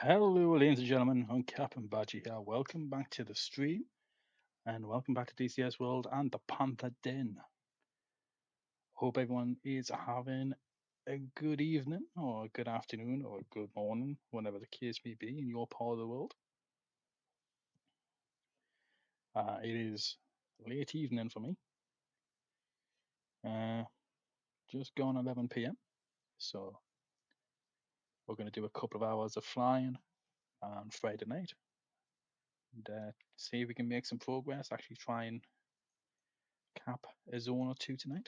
Hello, ladies and gentlemen. Uncappingbadger here. Welcome back to the stream, and welcome back to DCS World and the Panther Den. Hope everyone is having a good evening, or a good afternoon, or a good morning, whatever the case may be in your part of the world. It is late evening for me, uh, just gone 11 p.m. So we're going to do a couple of hours of flying on Friday night and see if we can make some progress. Actually, try and cap a zone or two tonight.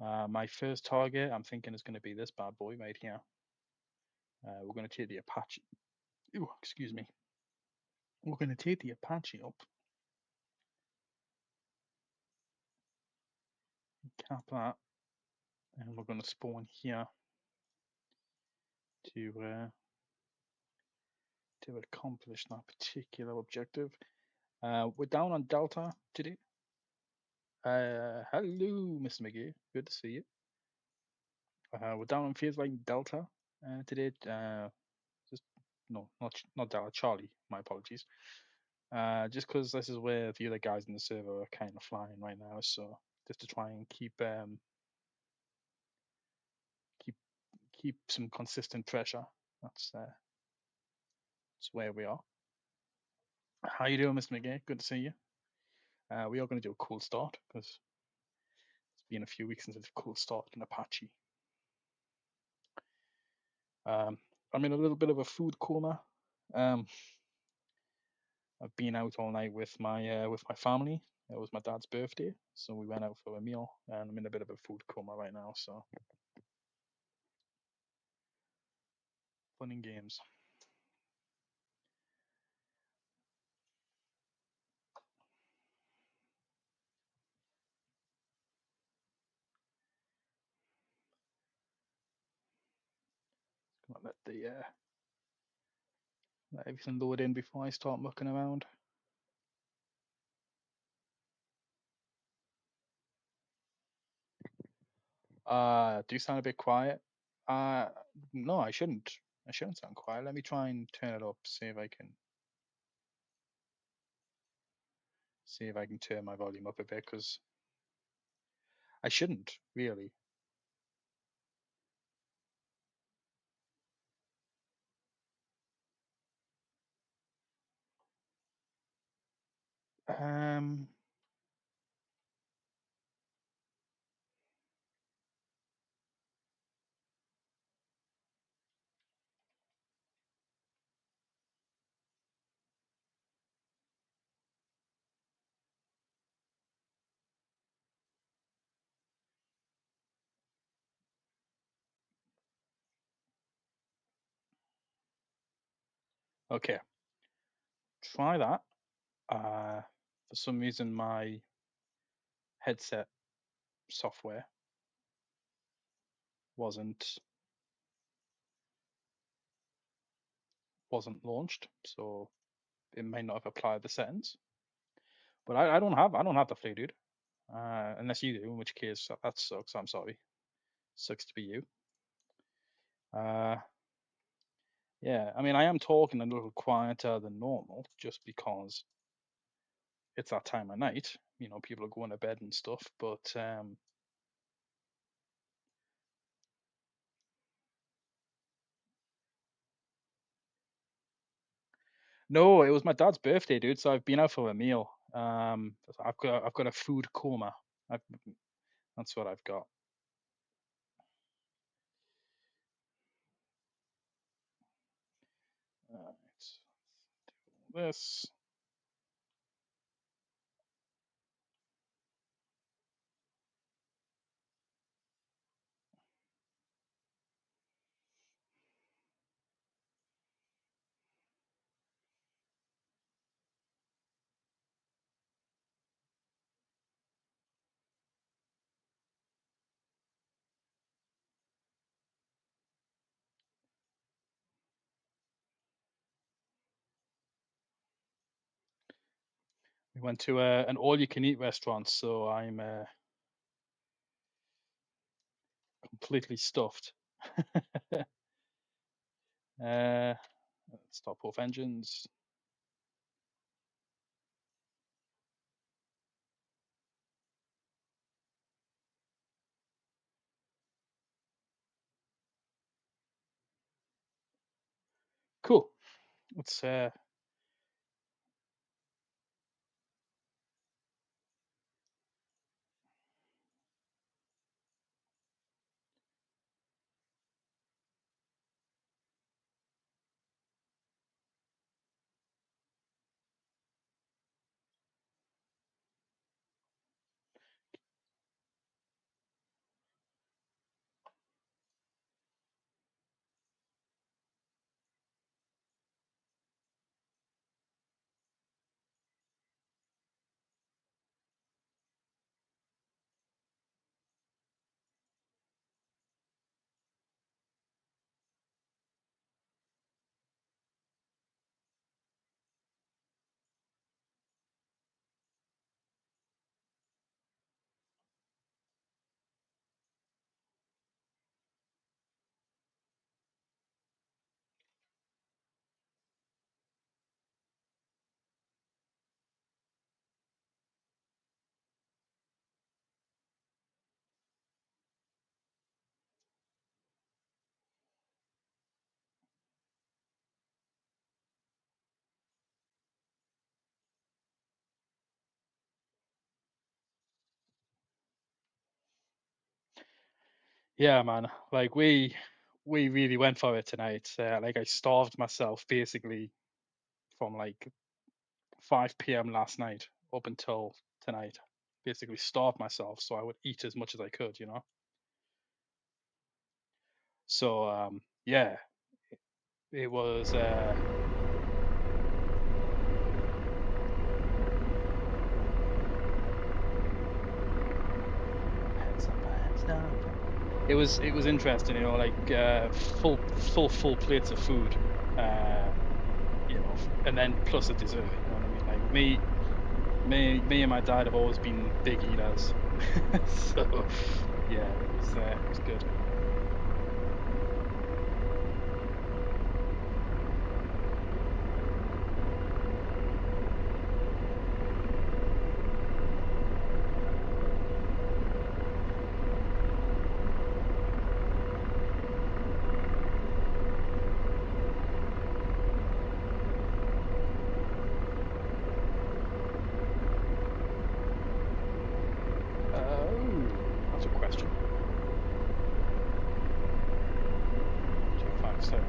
My first target, I'm thinking, is going to be this bad boy right here. We're going to take the Apache. Ooh, excuse me. We're going to take the Apache up, cap that, and we're going to spawn here to accomplish that particular objective. We're down on Delta today. Hello, Mr. McGee. Good to see you. We're down on Feels Like Delta today. Just no, not Delta. Charlie. My apologies. Just because this is where the other guys in the server are kind of flying right now, so just to try and keep keep some consistent pressure. That's where we are. How you doing, Mr. McGee? Good to see you. We are going to do a cool start because it's been a few weeks since a cool start in Apache. I'm in a little bit of a food coma. Um, I've been out all night with my family. It was my dad's birthday, so we went out for a meal, and I'm in a bit of a food coma right now. So fun and games. Gonna let everything load in before I start mucking around. Do you sound a bit quiet? Uh, no, I shouldn't. I shouldn't sound quiet. Let me try and turn it up. See if I can turn my volume up a bit because I shouldn't really. Um, okay, try that. For some reason my headset software wasn't wasn't launched, so it may not have applied the settings. But I don't have the flu, dude. Unless you do, in which case that sucks. I'm sorry. Sucks to be you. Uh, yeah, I mean, I am talking a little quieter than normal just because it's that time of night. You know, people are going to bed and stuff. But no, it was my dad's birthday, dude. So I've been out for a meal. I've got a food coma. I've, that's what I've got. Right, this. We went to an all-you-can-eat restaurant, so I'm completely stuffed. Let's stop both engines. Cool. Let's yeah, man. Like we really went for it tonight. Like I starved myself basically from like 5 p.m. last night up until tonight. Basically starved myself so I would eat as much as I could, you know. So yeah, it was it was interesting, you know, like full plates of food, you know, and then plus a dessert. You know what I mean? Like me and my dad have always been big eaters, so yeah, it was good. That's a question. 257.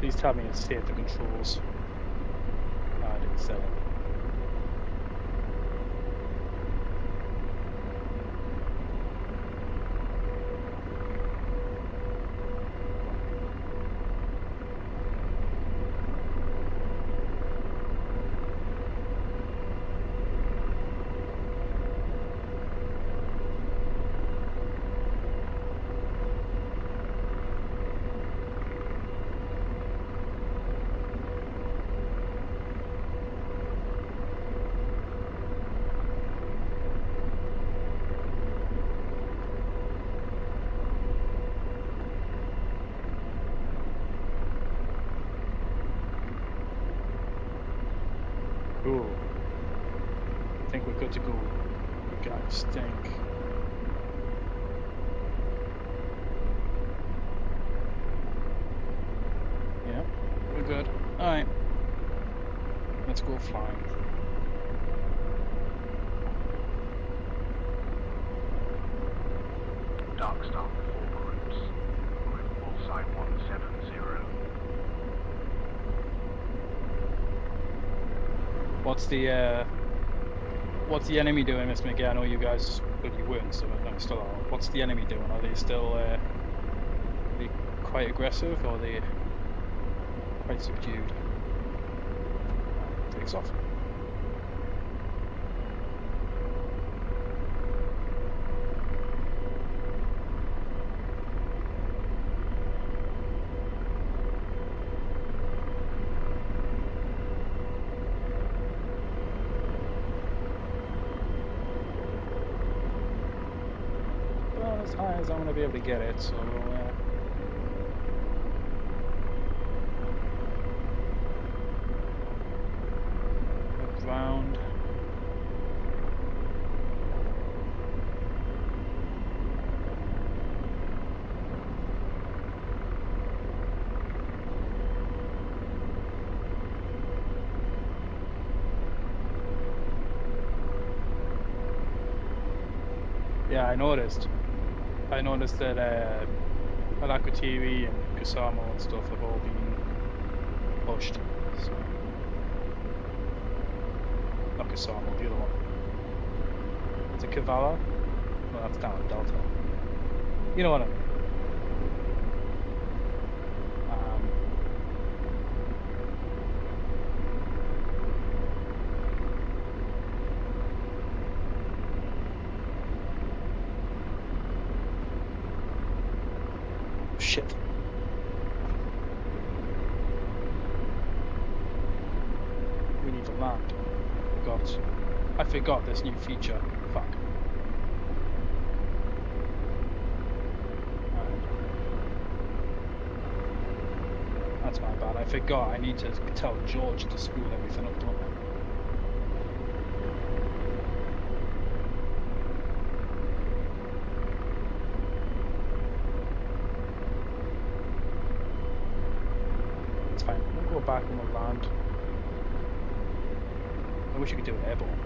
Please tell me it's safe the controls. No, I didn't set it. Cool. I think we're good to go. You guys stink. Yeah, we're good. Alright. Let's go flying. Dark Star 4 groups. Group Bullseye 170. What's the enemy doing, Miss McGee? I know you guys, well, you weren't, so no, still are. What's the enemy doing? Are they still quite aggressive, or are they quite subdued? Takes off. Well, as high as I'm going to be able to get it, so look round. Yeah, I noticed that Alakotiri and Kusama and stuff have all been pushed. So. Not Kusama, the other one. Is it Kavala? No, that's down in Delta. You know what I mean. Shit. We need to land. I forgot this new feature. Fuck. That's my bad. I forgot. I need to tell George to spool everything up, don't I? It's fine. We'll go back and we'll land. I wish you could do an airborne.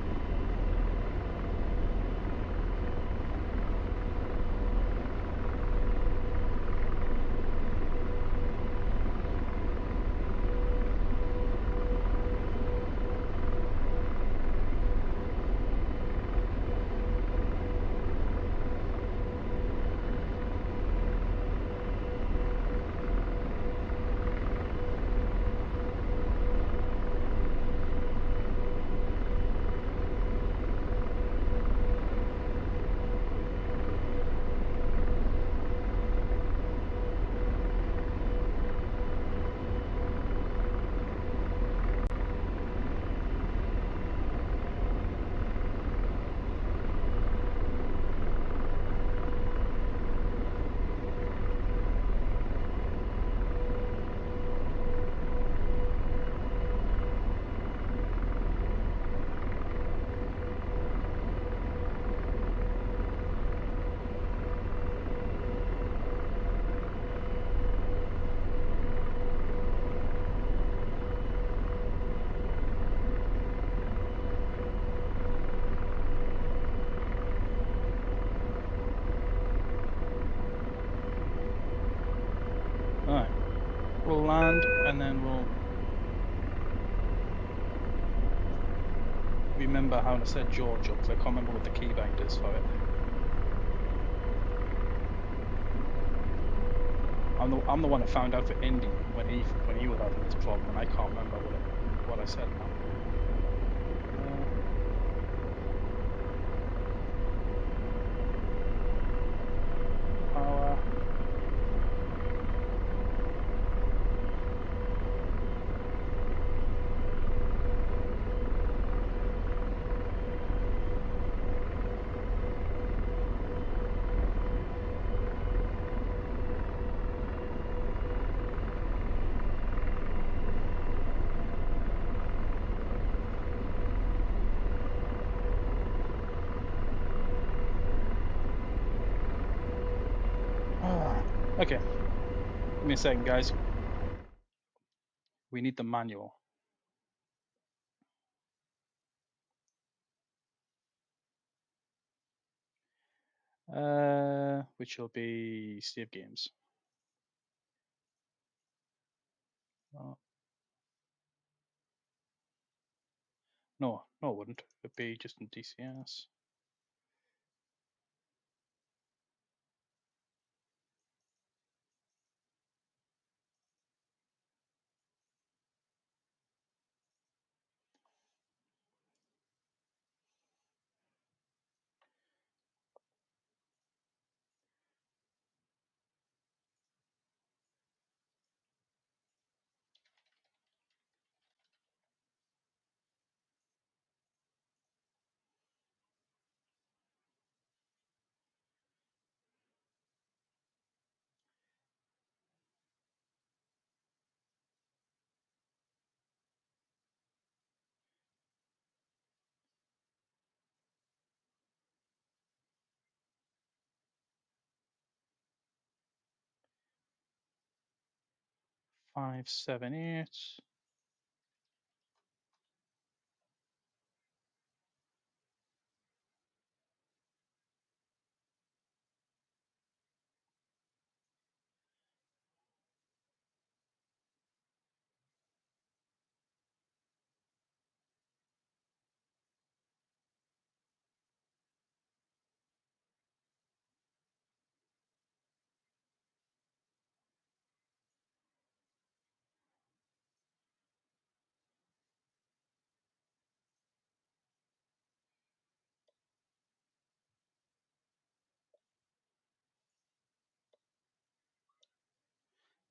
Alright. We'll land and then we'll remember how to set George up, because I can't remember what the keybind is for it. I'm the one that found out for Indy when he was having this problem, and I can't remember what I said now. Power. Okay. Give me a second, guys. We need the manual. Which will be save games. Oh. No, it wouldn't. It'd be just in DCS. Five, 7, 8.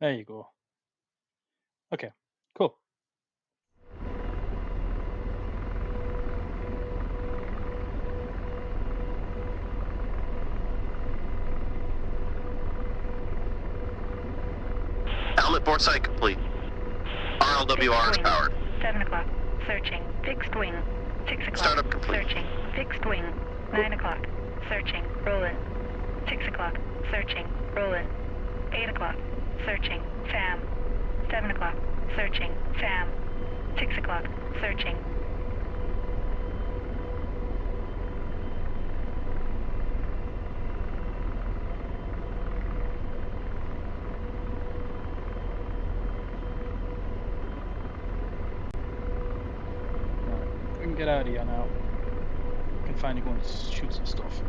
There you go. Okay, cool. Outlet port site complete. RLWR is powered. 7 o'clock. Searching. Fixed wing. 6 o'clock. Startup complete. Searching. Fixed wing. 9 o'clock. Searching. Rolling. 6 o'clock. Searching. Rolling. 8 o'clock. Searching. FAM. 7 o'clock. Searching. FAM. 6 o'clock. Searching. Right, we can get out of here now. We can finally go and shoot some stuff.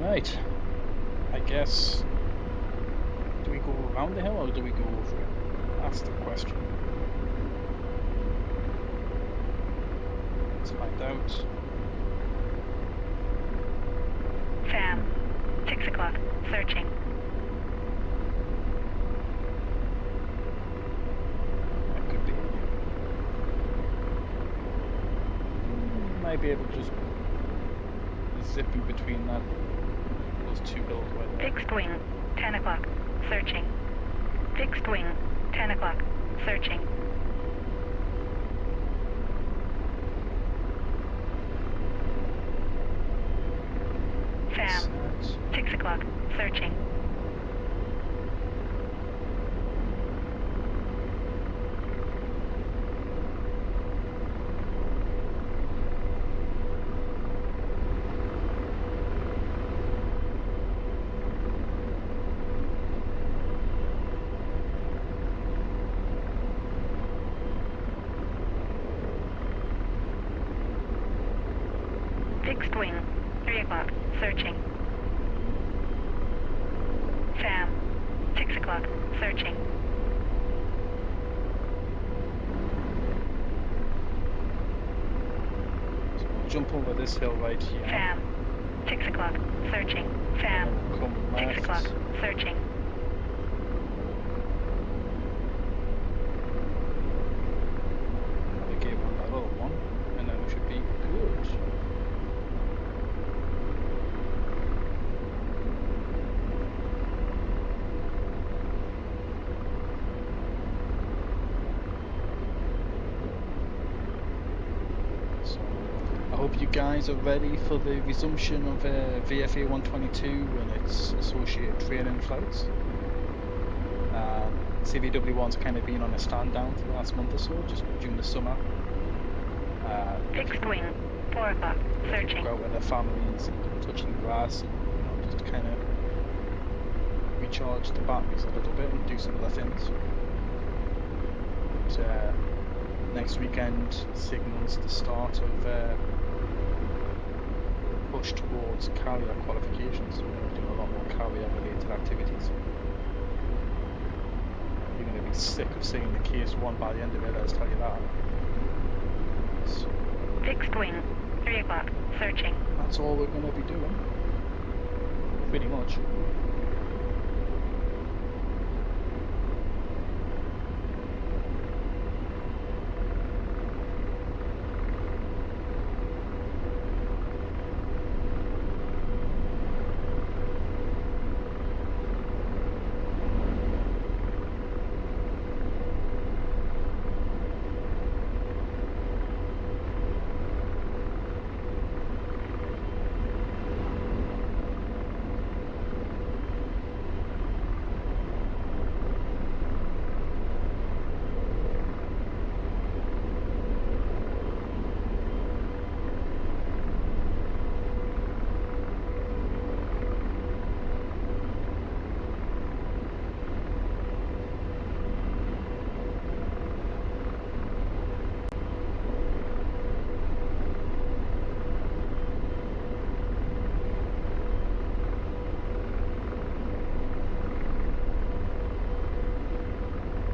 Right. I guess. Do we go around the hill or do we go over it? That's the question. Let's find out. FAM. 6 o'clock. Searching. That could be. Might be able to just zip in between those two hills right there. Fixed wing. 10 o'clock. Searching. Fixed wing. 10 o'clock. Searching. FAM. 6 o'clock. Searching. Fixed wing. 3 o'clock. Searching. FAM. 6 o'clock. Searching. So we'll jump over this hill right here. FAM. 6 o'clock. Searching. FAM. And we'll come 6 left. o'clock. Searching. Navigate on that other one, and then we should be good. hope you guys are ready for the resumption of VFA 122 and its associated training flights. CVW1's kind of been on a stand down for the last month or so, just during the summer. Fixed wing, 4 o'clock, searching. Go out with their families and touching grass and just kind of recharge the batteries a little bit and do some other things. But, next weekend signals the start of the push towards carrier qualifications. We're doing a lot more carrier related activities. You're going to be sick of seeing the Case 1 by the end of it, I'll tell you that. So, Fixed wing, 3 o'clock, searching. that's all we're going to be doing. Pretty much.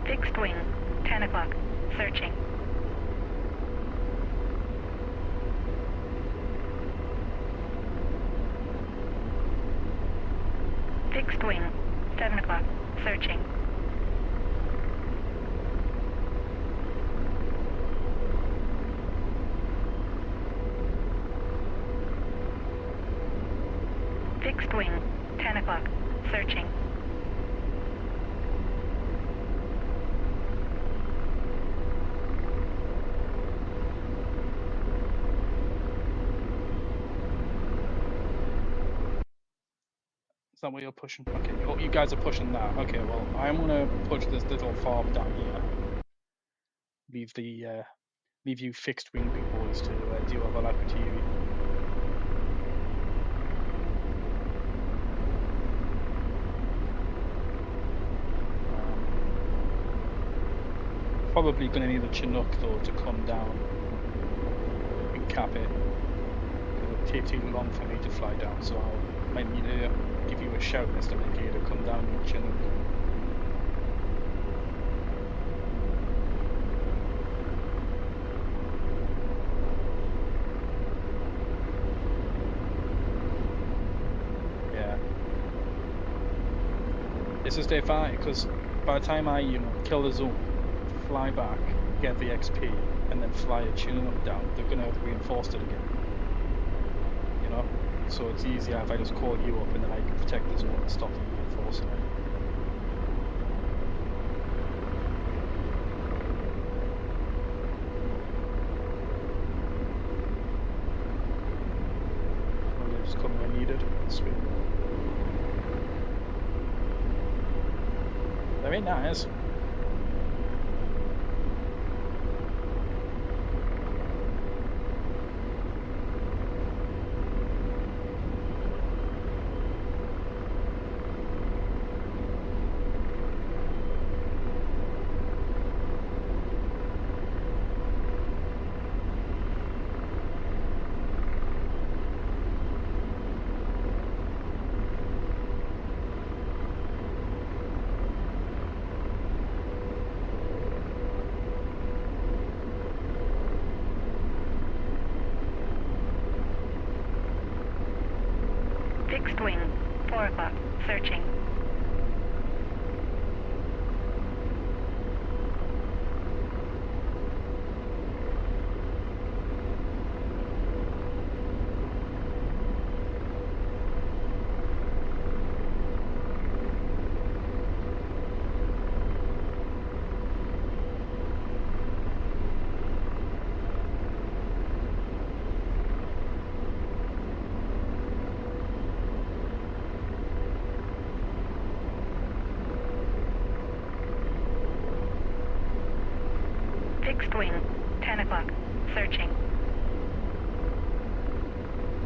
Fixed wing, 10 o'clock, searching. Fixed wing, 7 o'clock, searching. Fixed wing, 10 o'clock, searching. Is that what you're pushing? Okay, oh, you guys are pushing that. Okay, well, I'm gonna push this little farm down here. Leave you fixed wing big boys to deal with all that material. Probably gonna need a Chinook though to come down and cap it. It'll take too long for me to fly down, so I might need to give you a shout, Mr. Mickey, to come down with Chinook. Yeah. This is their fight, because by the time I, kill the zone, fly back, get the XP, and then fly a Chinook down, they're gonna have reinforced it again. So it's easier if I just call you up and then I can protect the zone and stop them reinforcing it. Well, they just come when needed. Sweet. Very nice. Fixed wing, 4 o'clock, searching. Fixed wing, 10 o'clock. Searching.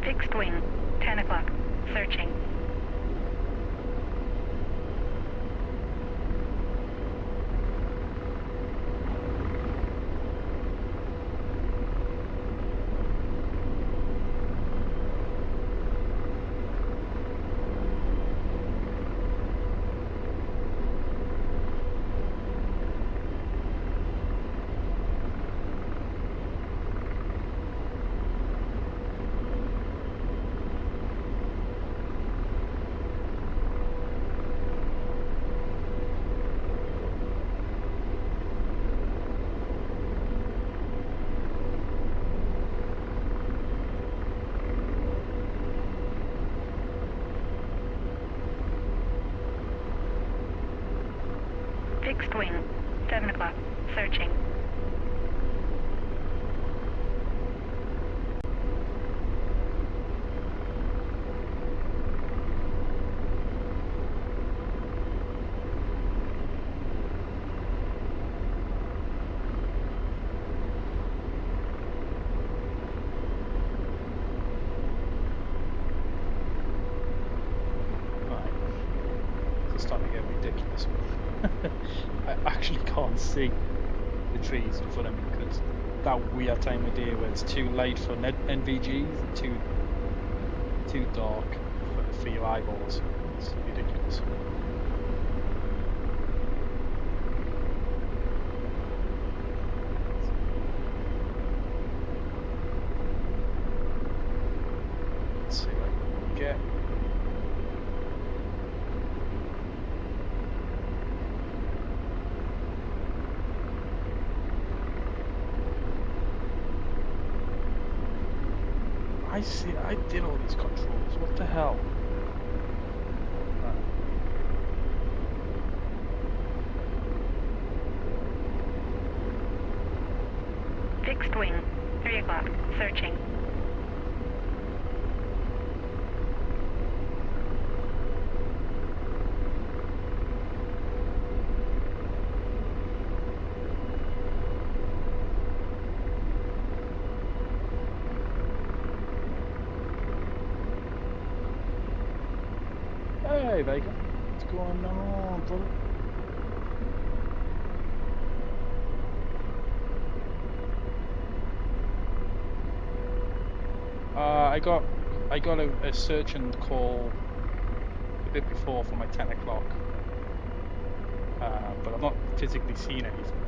Fixed wing, 10 o'clock. Searching. Fixed wing, 7 o'clock. Searching. Right. It's starting to get ridiculous. I actually can't see the trees in front of me because that weird time of day where it's too light for NVGs and too dark for your eyeballs. It's ridiculous. Let's see what I can get. I see, I did all these controls, what the hell? Fixed wing, 3 o'clock. Searching. Hey Vega, what's going on, brother? I got a search and call a bit before for my 10 o'clock, but I've not physically seen anything.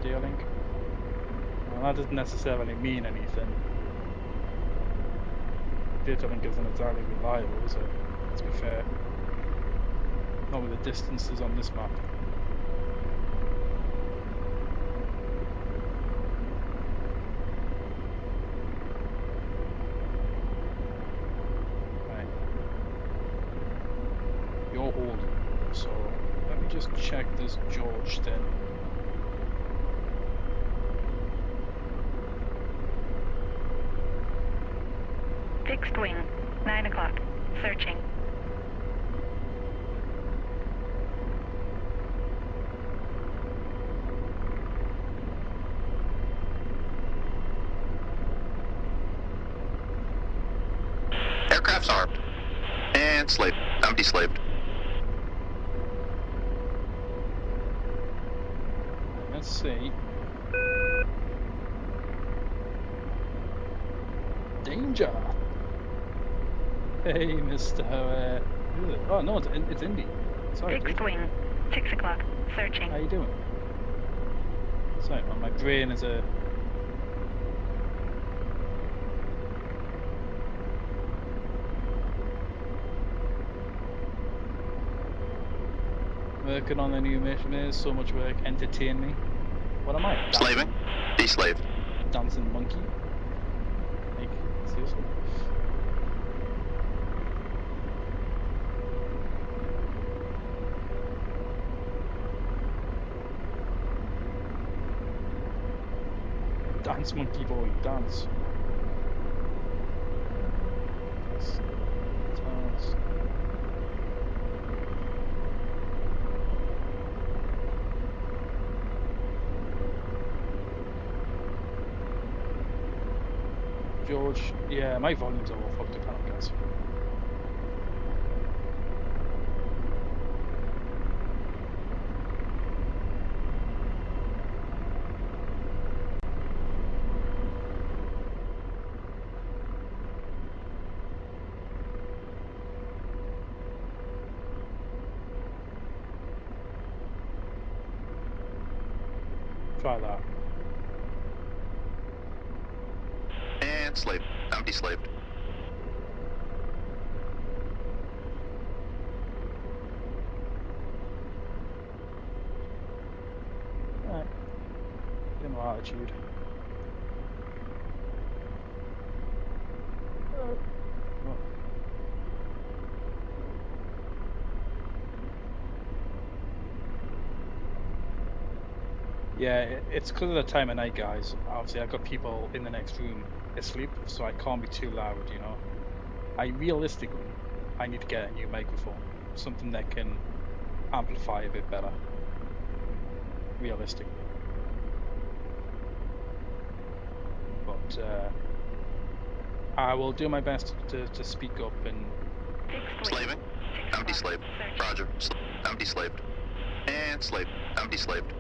Dealing. Well, that doesn't necessarily mean anything. Data link isn't entirely reliable, is it? Let's be fair. Not with the distances on this map. Right. You're holding. So let me just check this George then. Fixed wing, 9 o'clock. Searching. Aircraft's armed. And slaved. I'm deslaved. Let's see. Danger! Hey, Mr. Oh no, it's Indy. Sorry, Fixed dude. wing, 6 o'clock. Searching. How you doing? Sorry, man, my brain is a... Working on the new mission. There's so much work. Entertain me. What am I? Slaving. Deslaved. Dancing monkey? Like, seriously? Dance, monkey boy, dance. Dance. George, yeah, my volumes are all fucked up, guys. Try that. And slave. Empty slaved. Alright. Bit more attitude. Oh. Yeah, it's because of the time of night, guys. Obviously, I've got people in the next room asleep, so I can't be too loud, you know. Realistically, I need to get a new microphone, something that can amplify a bit better. Realistically. But I will do my best to speak up and... Slaving. Empty slaved. Roger. Empty slaved. And slaved. Empty slaved.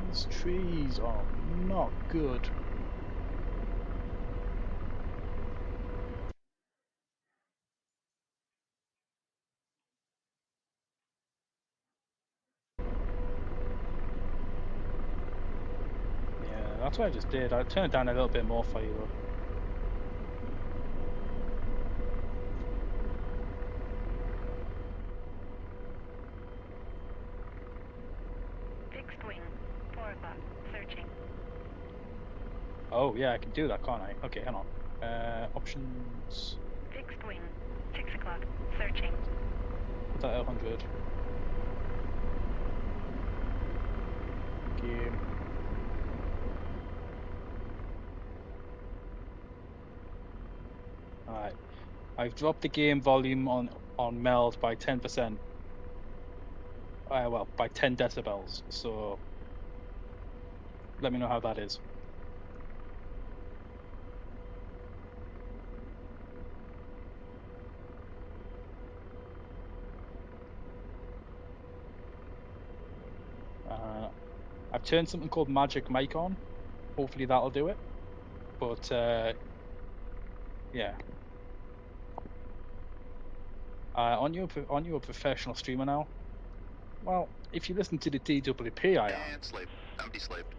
These trees are not good. Yeah, that's what I just did. I turned it down a little bit more for you though. Fixed wing, 4 o'clock, searching. Oh yeah, I can do that, can't I? Okay, hang on. Options. Fixed wing, 6 o'clock, searching. Put that at 100. Game. Alright. I've dropped the game volume on Meld by 10%. Well, by 10 decibels. So let me know how that is. I've turned something called Magic Mic on. Hopefully that'll do it. But yeah. Aren't you a professional streamer now? Well, if you listen to the DWP, I am. And slaved. Empty slaved.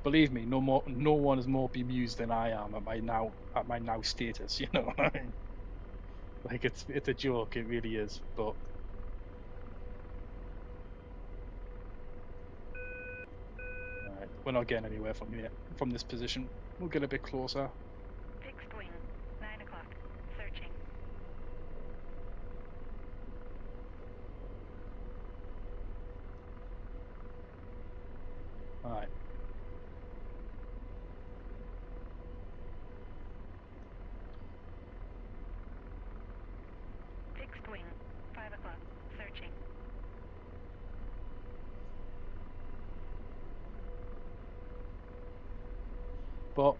Believe me, no one is more bemused than I am at my now status. You know, like it's a joke. It really is. But alright, we're not getting anywhere from here. From this position, we'll get a bit closer. Fixed wing, 9 o'clock, searching. Alright. Fixed wing, 5 o'clock, searching. But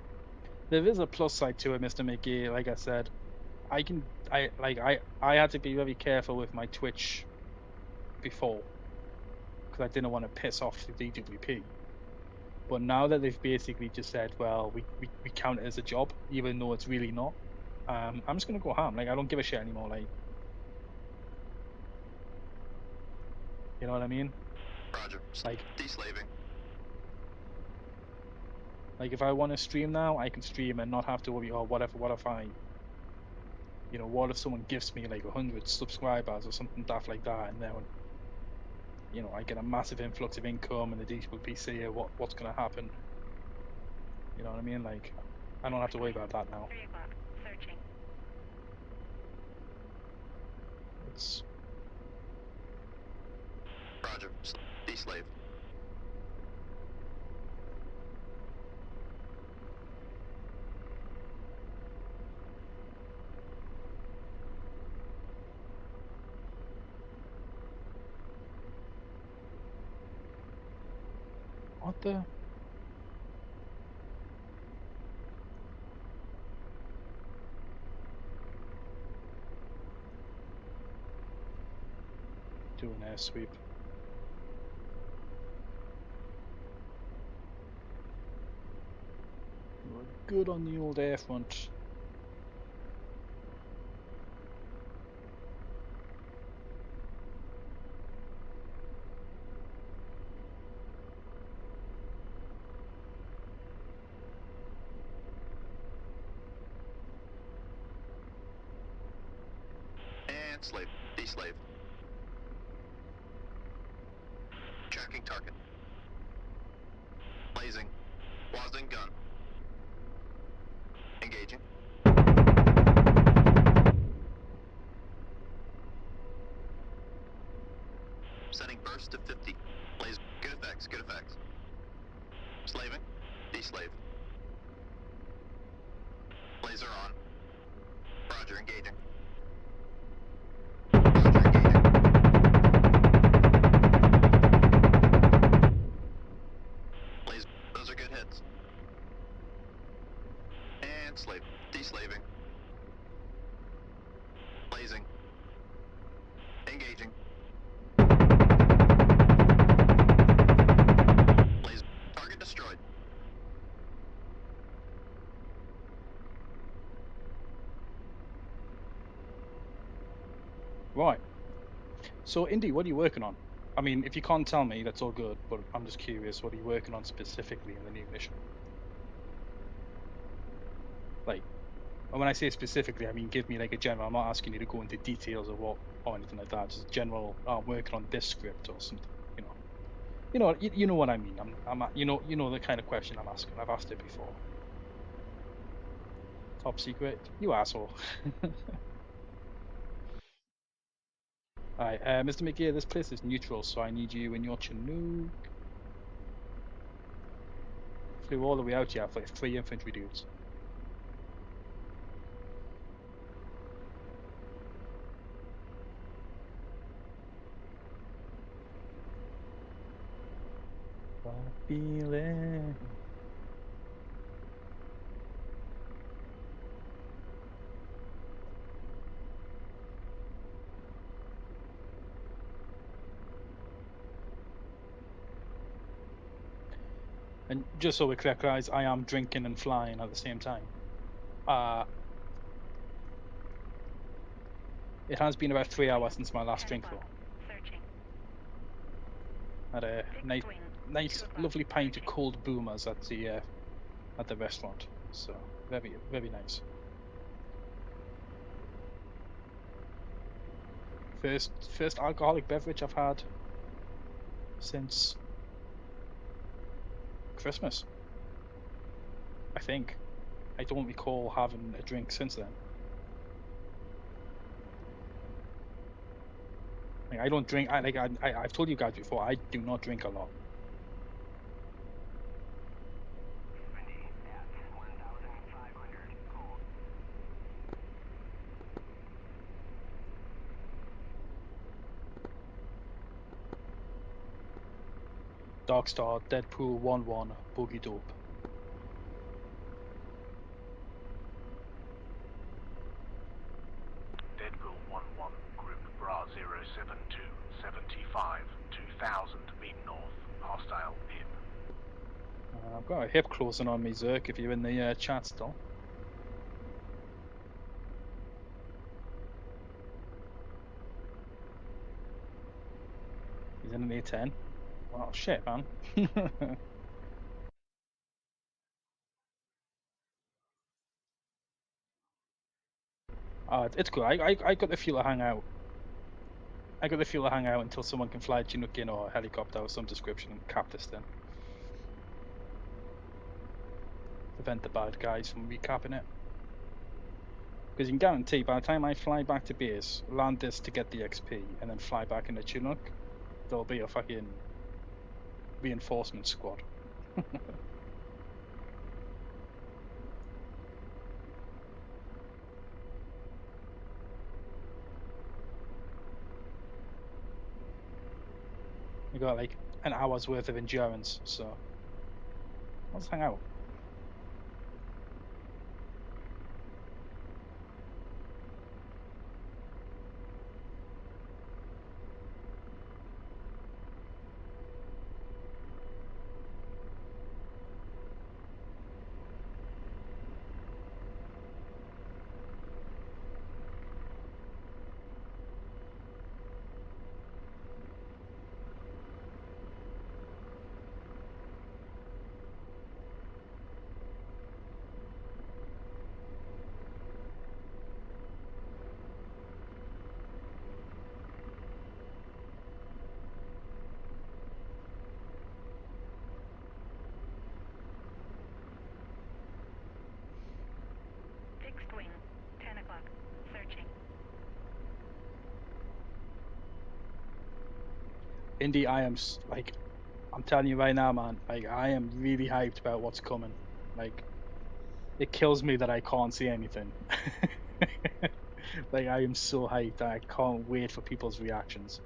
there is a plus side to it, Mr. McGee. Like I said, I had to be very careful with my Twitch before because I didn't want to piss off the DWP. But now that they've basically just said, well, we count it as a job, even though it's really not, I'm just gonna go ham. Like I don't give a shit anymore. Like, you know what I mean? Roger. Like, Deslaving. like if I want to stream now, I can stream and not have to worry. Oh, what if I, you know, what if someone gives me like 100 subscribers or something daft like that, and then, you know, I get a massive influx of income and the DWP see what's gonna happen. You know what I mean? Like, I don't have to worry about that now. 3 o'clock. Searching. It's Roger. D-slave. what the? Do an air sweep. We're good on the old air front. And slave. D-slave. Tracking target. Blazing. Wasden gun. Engaging. Setting burst to 50. Blaze. Good effects, good effects. Slaving. D-slave. Laser on. Roger, engaging. Roger, engaging. Blaze. Those are good hits. And slave. D-slaving. Blazing. Engaging. Blaze. Target destroyed. Right. So, Indy, what are you working on? I mean, if you can't tell me, that's all good, but I'm just curious, what are you working on specifically in the new mission? Like, and when I say specifically, I mean give me like a general. I'm not asking you to go into details of what or anything like that. Just general. Oh, I'm working on this script or something. You know what I mean. You know the kind of question I'm asking. I've asked it before. Top secret, you asshole. Alright, Mr. McGear, this place is neutral, so I need you in your Chinook. Flew all the way out here for 3 infantry dudes. Feeling. And just so we're clear, guys, I am drinking and flying at the same time. It has been about 3 hours since my last drink, though. Searching. Had a nice, lovely pint of cold boomers at the restaurant. So very, very nice. First alcoholic beverage I've had since Christmas, I think. I don't recall having a drink since then. Like, I don't drink. I've told you guys before. I do not drink a lot. Darkstar, Deadpool 1-1, Boogie Dope. Deadpool 1-1, Group Bra 072, 75, 2000 feet north, hostile hip. I've got a hip closing on me, Zerk, if you're in the chat still. He's in an A10. Oh, shit, man. It's good. I got the fuel to hang out. I got the fuel to hang out until someone can fly a Chinook in or a helicopter of some description and cap this thing. prevent the bad guys from recapping it. Because you can guarantee by the time I fly back to base, land this to get the XP, and then fly back in the Chinook, there'll be a fucking reinforcement squad. We got like an hour's worth of endurance, so let's hang out. Fixed wing, 10 o'clock. Searching. Indy, I am like, I'm telling you right now, man. Like, I am really hyped about what's coming. Like, it kills me that I can't see anything. Like, I am so hyped. I can't wait for people's reactions.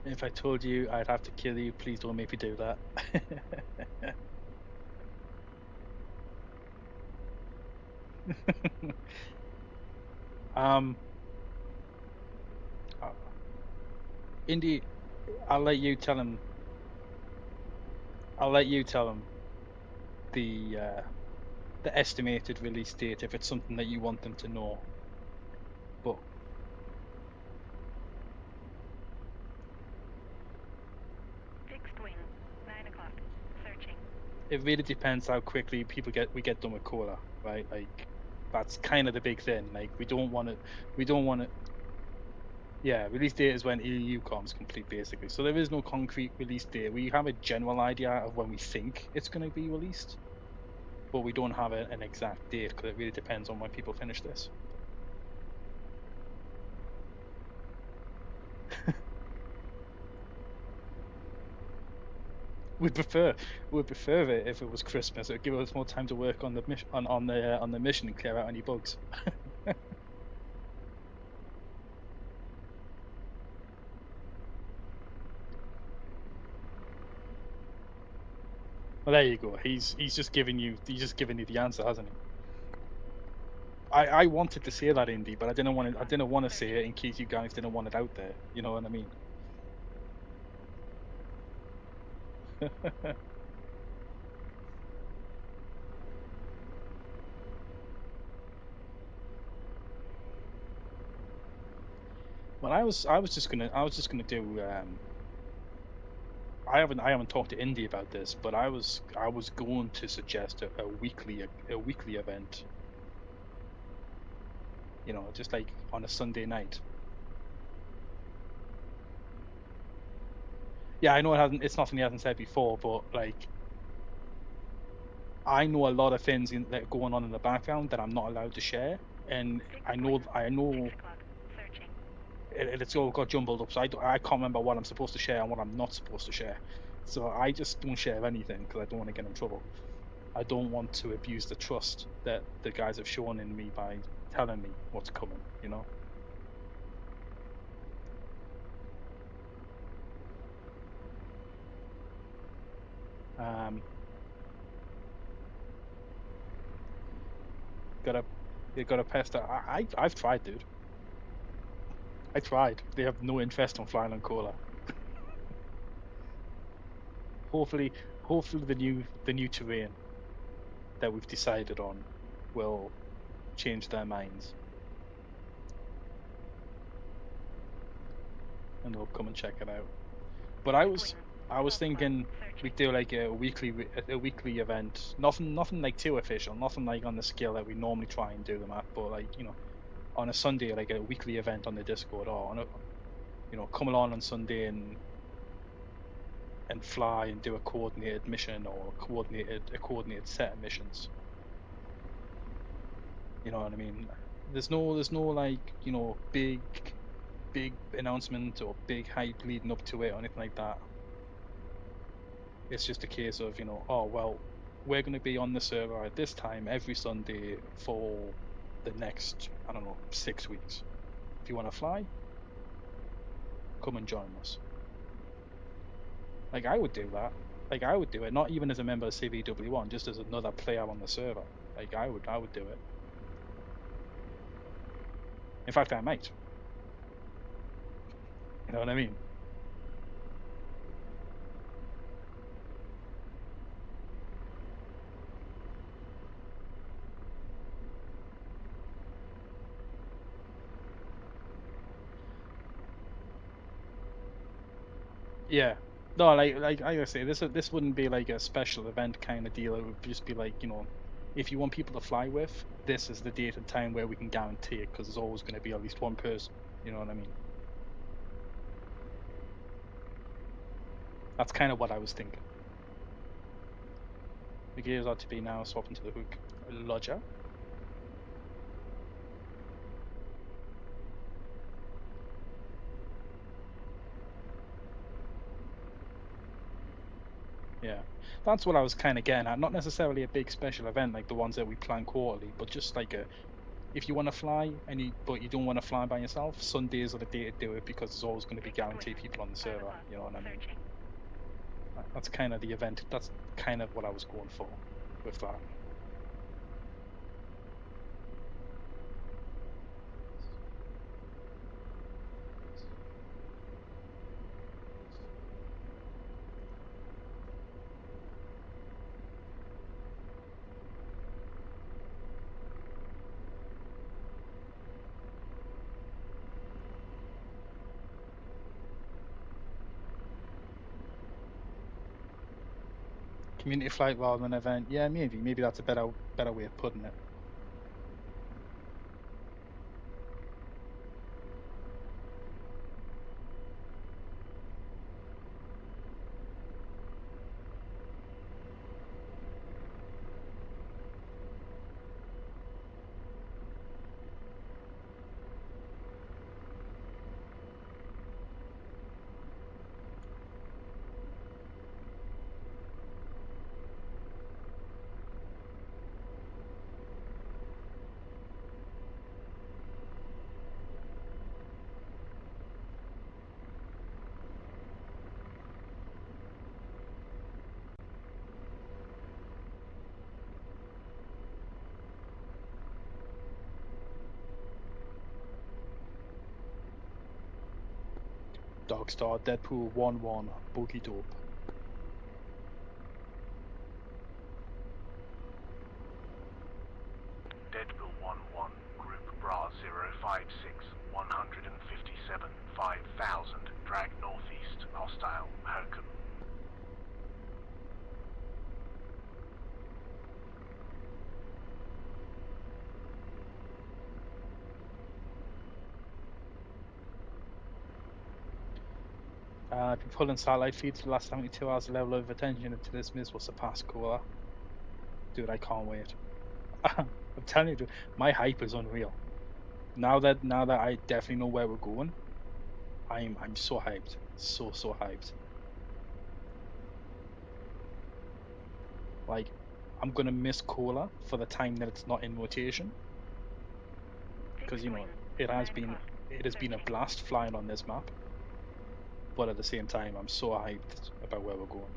If I told you I'd have to kill you, please don't make me do that. um, Indy, I'll let you tell him. I'll let you tell him the estimated release date if it's something that you want them to know. But Fixed wing, 9 o'clock. Searching. it really depends how quickly we get done with Kola, right? Like, that's kind of the big thing. Like, we don't want it. Yeah, release date is when EU comes complete, basically. So there is no concrete release date. We have a general idea of when we think it's going to be released, but we don't have an exact date because it really depends on when people finish this. We'd prefer it if it was Christmas. It'd give us more time to work on the mission on the mission and clear out any bugs. Well, there you go. He's just giving you the answer, hasn't he? I wanted to say that, Indy, but I didn't want to say it in case you guys didn't want it out there. You know what I mean? Well, I was just gonna do. I haven't talked to Indy about this, but I was going to suggest a weekly event. You know, just like on a Sunday night. Yeah, I know it's nothing he hasn't said before, but like, I know a lot of things that are going on in the background that I'm not allowed to share, and I know 6 o'clock. Searching. it's all got jumbled up, so I can't remember what I'm supposed to share and what I'm not supposed to share. So I just don't share anything because I don't want to get in trouble. I don't want to abuse the trust that the guys have shown in me by telling me what's coming, you know. Gotta pester. I've tried, dude. I tried. They have no interest in flying on Kola. Hopefully hopefully the new terrain that we've decided on will change their minds, and they'll come and check it out. But I was thinking we'd do like a weekly event, nothing like too official, nothing like on the scale that we normally try and do them at, but like, you know, on a Sunday, like a weekly event on the Discord, or on a, you know, come along on Sunday and fly and do a coordinated mission, or a coordinated set of missions. You know what I mean? There's no like, you know, big announcement or big hype leading up to it or anything like that. It's just a case of, you know, oh well, we're going to be on the server at this time every Sunday for the next, I don't know, 6 weeks. If you want to fly, come and join us. Like, I would do that. Like, I would do it, not even as a member of CVW1, just as another player on the server. Like, I would do it. In fact, I might. You know what I mean? Yeah. No, like I say, this wouldn't be like a special event kind of deal. It would just be like, you know, if you want people to fly with, this is the date and time where we can guarantee it, because there's always going to be at least one person. You know what I mean? That's kind of what I was thinking. The gears ought to be now swapping to the hook. Lodger. Yeah, that's what I was kind of getting at. Not necessarily a big special event like the ones that we plan quarterly, but just like a, if you want to fly but you don't want to fly by yourself, Sundays are the day to do it, because there's always going to be guaranteed people on the server. You know what I mean? That's kind of the event. That's kind of what I was going for with that. Community flight rather than event. Yeah, maybe that's a better way of putting it. Dogstar, Deadpool 1-1, Boogie Dope. Deadpool 1-1, Group Bra 056, 157, 5000, drag northeast, hostile, Hokum. I've been pulling satellite feeds for the last 72 hours. The level of attention to this miss will surpass Kola. Dude, I can't wait. I'm telling you, dude, my hype is unreal. Now that I definitely know where we're going, I'm so hyped. So hyped. Like, I'm gonna miss Kola for the time that it's not in rotation, because, you know, it has been a blast flying on this map. But at the same time, I'm so hyped about where we're going.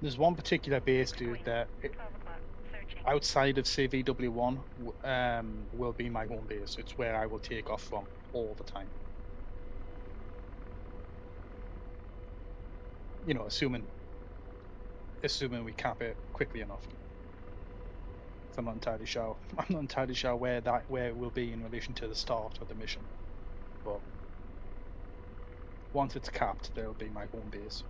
There's one particular base, dude, that 12 o'clock. Searching. outside of CVW1 will be my home base. It's where I will take off from all the time. You know, assuming we cap it quickly enough. So I'm not entirely sure. I'm not entirely sure where it will be in relation to the start of the mission. But once it's capped, there'll be my home base.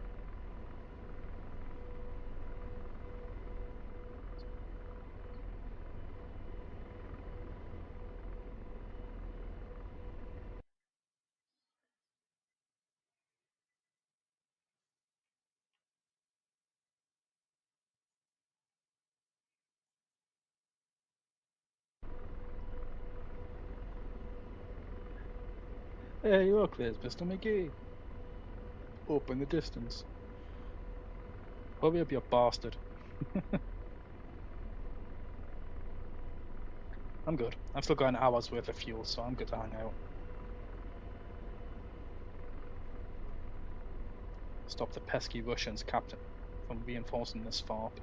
Hey, look, there's Mr. McGee. Open the distance. Hurry up, you bastard. I'm good. I've still got an hour's worth of fuel, so I'm good to hang out. Stop the pesky Russians, Captain, from reinforcing this FARP.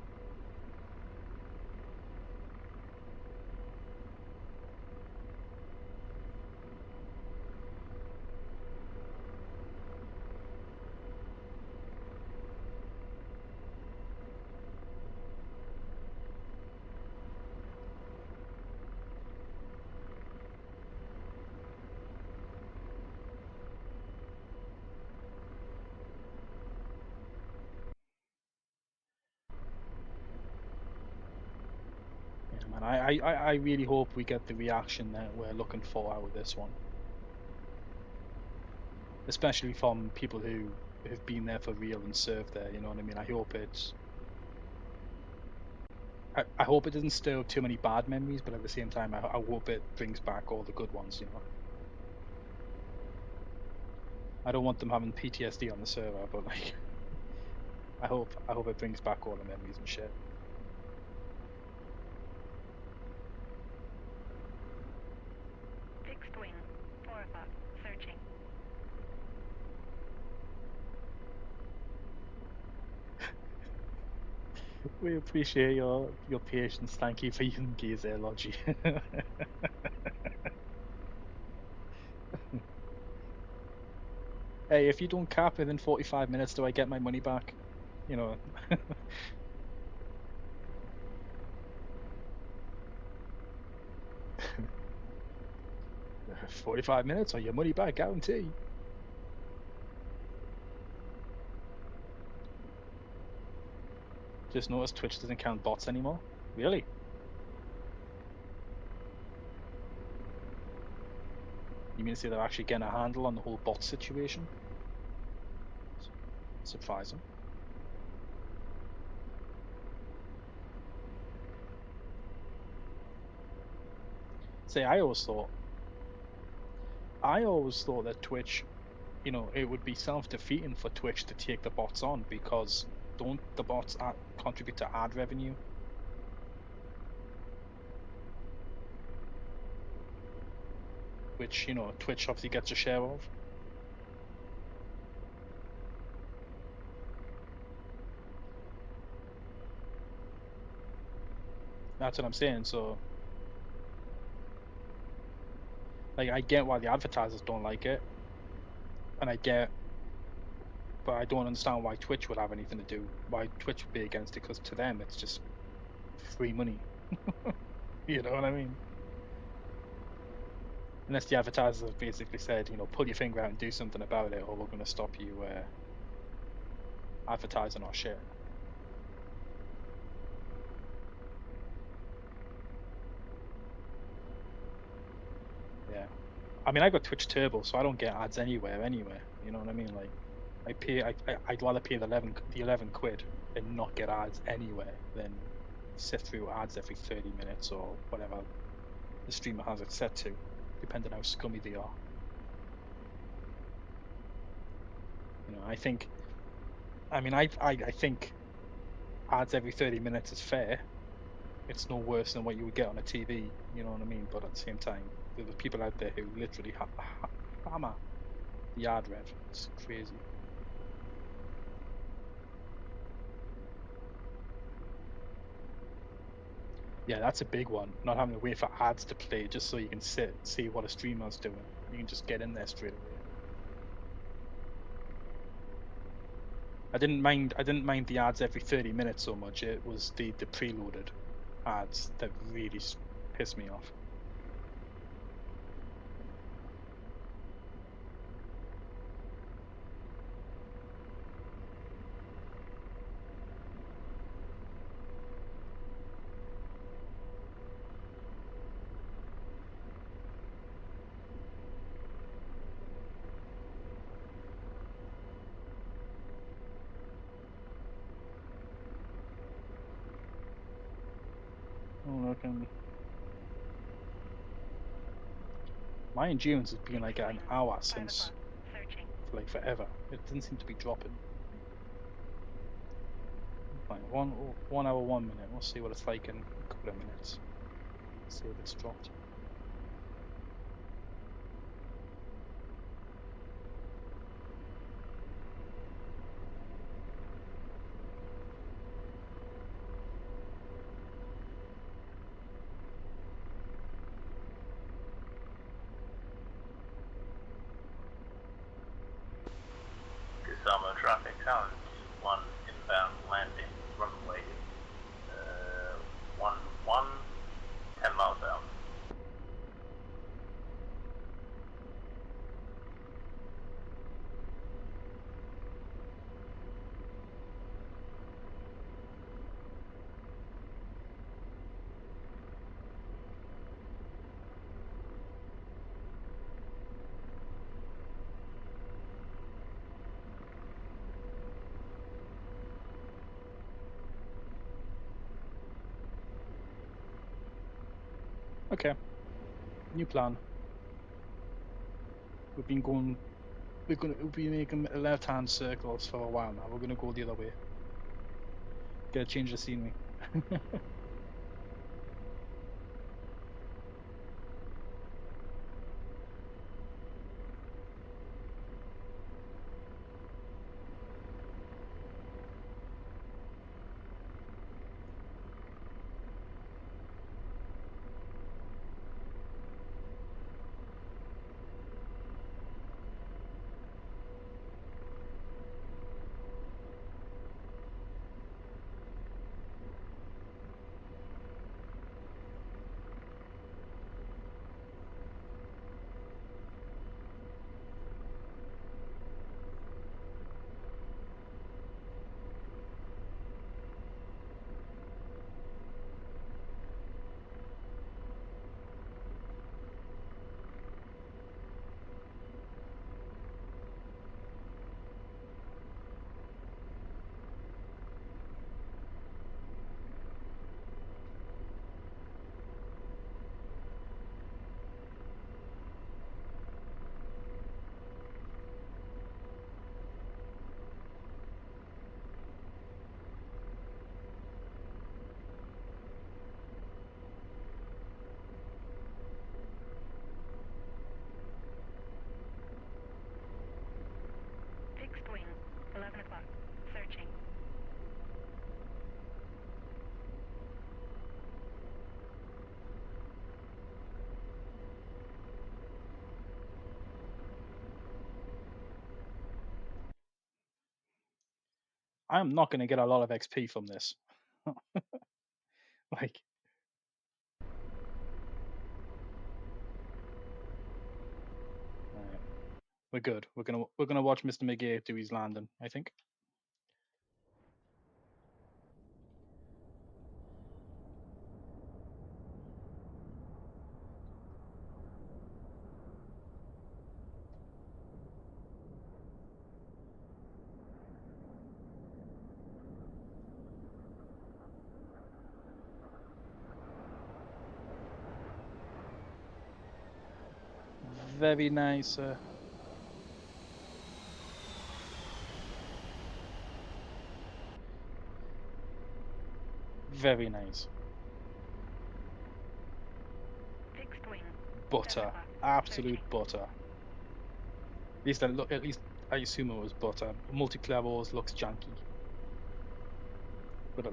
Man, I really hope we get the reaction that we're looking for out of this one. Especially from people who have been there for real and served there, you know what I mean? I hope it's... I hope it doesn't stir up too many bad memories, but at the same time, I hope it brings back all the good ones, you know? I don't want them having PTSD on the server, but like... I hope it brings back all the memories and shit. Fixed wing. 4 o'clock. Searching. We appreciate your patience. Thank you for using Gear's logic. Hey, if you don't cap within 45 minutes, do I get my money back? You know. 45 minutes or your money back guarantee. Just noticed Twitch doesn't count bots anymore. Really? You mean to say they're actually getting a handle on the whole bot situation? Surprising. See, I always thought that Twitch, you know, it would be self-defeating for Twitch to take the bots on, because don't the bots contribute to ad revenue? Which, you know, Twitch obviously gets a share of. That's what I'm saying, so... Like, I get why the advertisers don't like it. And I get... But I don't understand why Twitch would have anything to do. Why Twitch would be against it, because to them it's just free money. You know what I mean? Unless the advertisers have basically said, you know, pull your finger out and do something about it, or we're going to stop you advertising our shit. Yeah. I mean, I got Twitch Turbo, so I don't get ads anywhere. You know what I mean? Like, I'd rather pay the 11 quid and not get ads anywhere than sift through ads every 30 minutes or whatever the streamer has it set to, depending on how scummy they are. You know, I think ads every 30 minutes is fair. It's no worse than what you would get on a TV, you know what I mean? But at the same time, there are people out there who literally hammer the ad rev. It's crazy. Yeah, that's a big one. Not having to wait for ads to play just so you can see what a streamer's doing. You can just get in there straight away. I didn't mind the ads every 30 minutes so much. It was the preloaded ads that really pissed me off. Oh, looking. My endurance has been like an hour since, for like forever. It doesn't seem to be dropping. Fine, 1 hour 1 minute. We'll see what it's like in a couple of minutes. See if it's dropped. Disarmo traffic, current 1 inbound landing, runway 11, 10 miles out. Okay. New plan. We've been making left-hand circles for a while now. We're gonna go the other way. Gotta change the scenery. Fixed wing, 11 o'clock. Searching. I'm not gonna get a lot of XP from this. Like, alright. We're good. We're gonna watch Mr. McGee do his landing, I think. Very nice. Very nice. Fixed wing. Butter. Absolute butter. At least I assume it was butter. Multiplayer always looks janky. But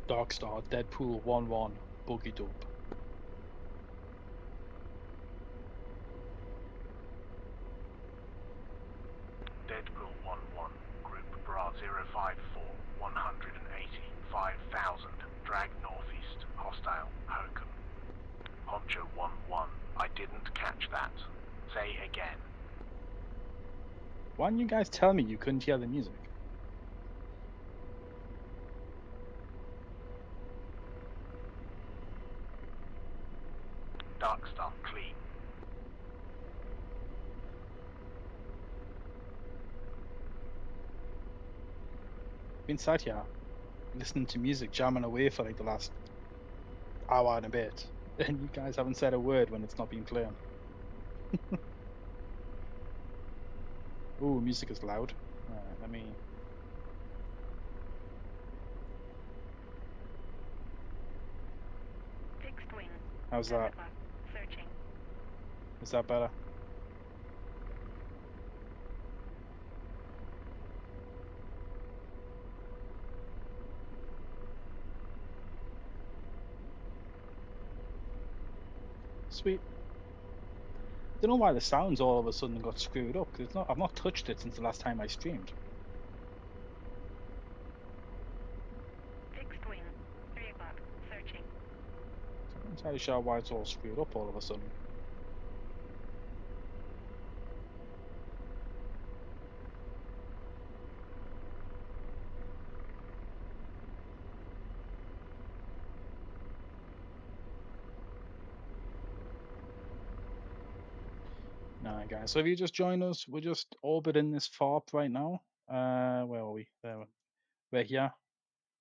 Darkstar, Deadpool 1-1, Boogie Dub. Deadpool 1-1, Group Bra 054, 180, 5000, drag northeast, hostile, Hokum. Honcho 1-1, I didn't catch that. Say again. Why didn't you guys tell me you couldn't hear the music? Darkstar, clean. Been sat here listening to music, jamming away for like the last hour and a bit, and you guys haven't said a word when it's not been playing. Ooh, music is loud. Alright, let me. Fixed wing. How's 7 that? o'clock. Searching. Is that better? Sweet. Don't know why the sounds all of a sudden got screwed up, because I've not touched it since the last time I streamed. Fixed wing. 3 o'clock. Searching. So I'm not entirely sure why it's all screwed up all of a sudden. Nah, guys. So if you just join us, we're just orbiting this FARP right now. Where are we? There. We're here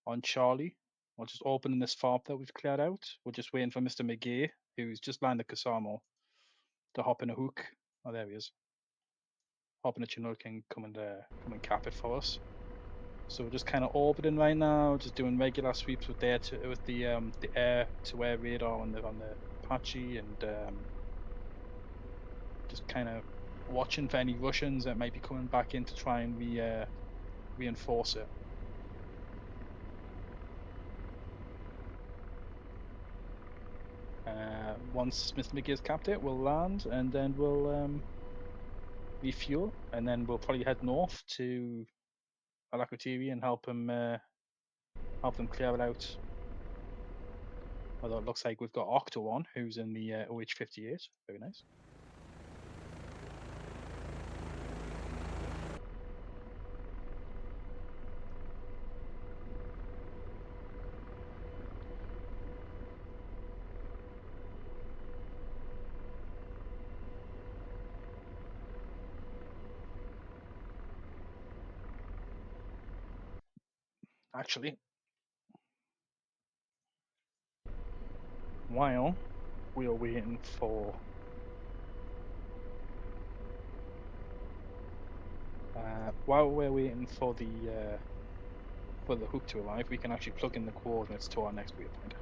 on Charlie. We're just opening this FARP that we've cleared out. We're just waiting for Mr. McGee, who's just landed Kasamo, to hop in a hook. Oh, there he is. Hopping a Chinook and come and cap it for us. So we're just kind of orbiting right now, just doing regular sweeps with the air to air radar on the Apache, and just kind of watching for any Russians that might be coming back in to try and reinforce it. Once Mr. McGee's capped it, we'll land and then we'll refuel, and then we'll probably head north to Alakotiri and help them clear it out. Although it looks like we've got Octo on, who's in the OH-58. Very nice. Actually, while we are waiting for the hook to arrive, we can actually plug in the coordinates to our next waypoint.